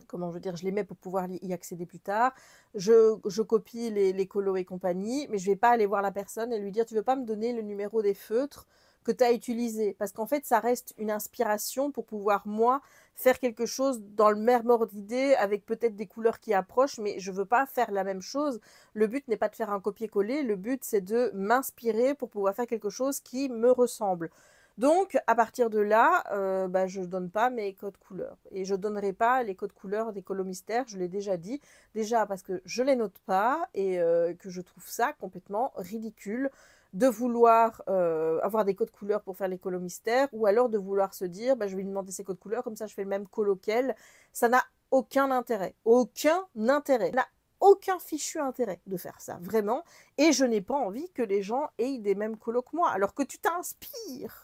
Comment je veux dire, je les mets pour pouvoir y accéder plus tard. Je copie les colos et compagnie, mais je ne vais pas aller voir la personne et lui dire: tu ne veux pas me donner le numéro des feutres que tu as utilisé? Parce qu'en fait, ça reste une inspiration pour pouvoir, moi, faire quelque chose dans le même ordre d'idée, avec peut-être des couleurs qui approchent, mais je ne veux pas faire la même chose. Le but n'est pas de faire un copier-coller, le but c'est de m'inspirer pour pouvoir faire quelque chose qui me ressemble. Donc, à partir de là, bah, je ne donne pas mes codes couleurs. Et je ne donnerai pas les codes couleurs des colos mystères, je l'ai déjà dit. Déjà parce que je ne les note pas et que je trouve ça complètement ridicule de vouloir avoir des codes couleurs pour faire les colos mystères, ou alors de vouloir se dire: bah, je vais lui demander ses codes couleurs, comme ça je fais le même colo qu'elle. Ça n'a aucun intérêt. Aucun intérêt. Ça n'a aucun fichu intérêt de faire ça, vraiment. Et je n'ai pas envie que les gens aient des mêmes colos que moi, alors que tu t'inspires.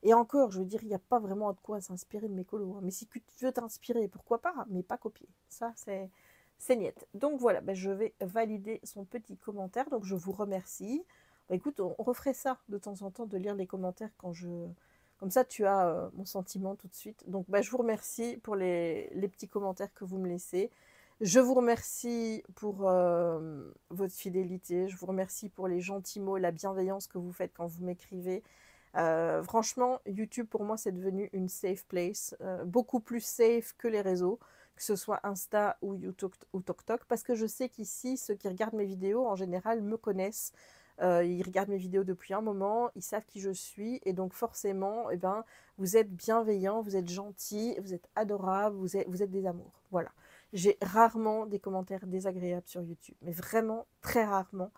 Et encore, je veux dire, il n'y a pas vraiment de quoi s'inspirer de mes colos. Hein. Mais si tu veux t'inspirer, pourquoi pas, mais pas copier. Ça, c'est niette. Donc voilà, ben, je vais valider son petit commentaire. Donc je vous remercie. Ben, écoute, on referait ça de temps en temps, de lire les commentaires quand je... Comme ça, tu as mon sentiment tout de suite. Donc ben, je vous remercie pour les petits commentaires que vous me laissez. Je vous remercie pour votre fidélité. Je vous remercie pour les gentils mots, la bienveillance que vous faites quand vous m'écrivez. Franchement, YouTube pour moi c'est devenu une safe place, beaucoup plus safe que les réseaux, que ce soit Insta ou YouTube ou TokTok, parce que je sais qu'ici ceux qui regardent mes vidéos en général me connaissent, ils regardent mes vidéos depuis un moment, ils savent qui je suis, et donc forcément, eh ben, vous êtes bienveillants, vous êtes gentils, vous êtes adorables, vous êtes des amours. Voilà. J'ai rarement des commentaires désagréables sur YouTube, mais vraiment très rarement.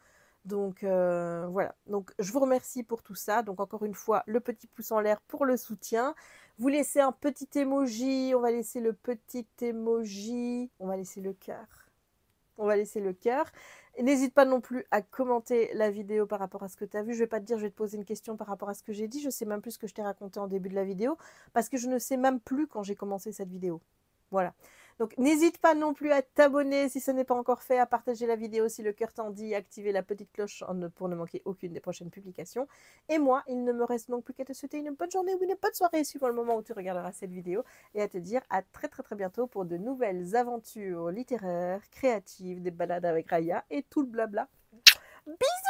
Donc voilà, donc je vous remercie pour tout ça. Donc encore une fois, le petit pouce en l'air pour le soutien. Vous laissez un petit emoji, on va laisser le petit emoji, on va laisser le cœur. On va laisser le cœur. N'hésite pas non plus à commenter la vidéo par rapport à ce que tu as vu. Je vais pas te dire, je vais te poser une question par rapport à ce que j'ai dit. Je sais même plus ce que je t'ai raconté en début de la vidéo parce que je ne sais même plus quand j'ai commencé cette vidéo. Voilà. Donc, n'hésite pas non plus à t'abonner si ce n'est pas encore fait, à partager la vidéo si le cœur t'en dit, à activer la petite cloche pour ne manquer aucune des prochaines publications. Et moi, il ne me reste donc plus qu'à te souhaiter une bonne journée ou une bonne soirée suivant le moment où tu regarderas cette vidéo et à te dire à très très très bientôt pour de nouvelles aventures littéraires, créatives, des balades avec Raya et tout le blabla. Bisous!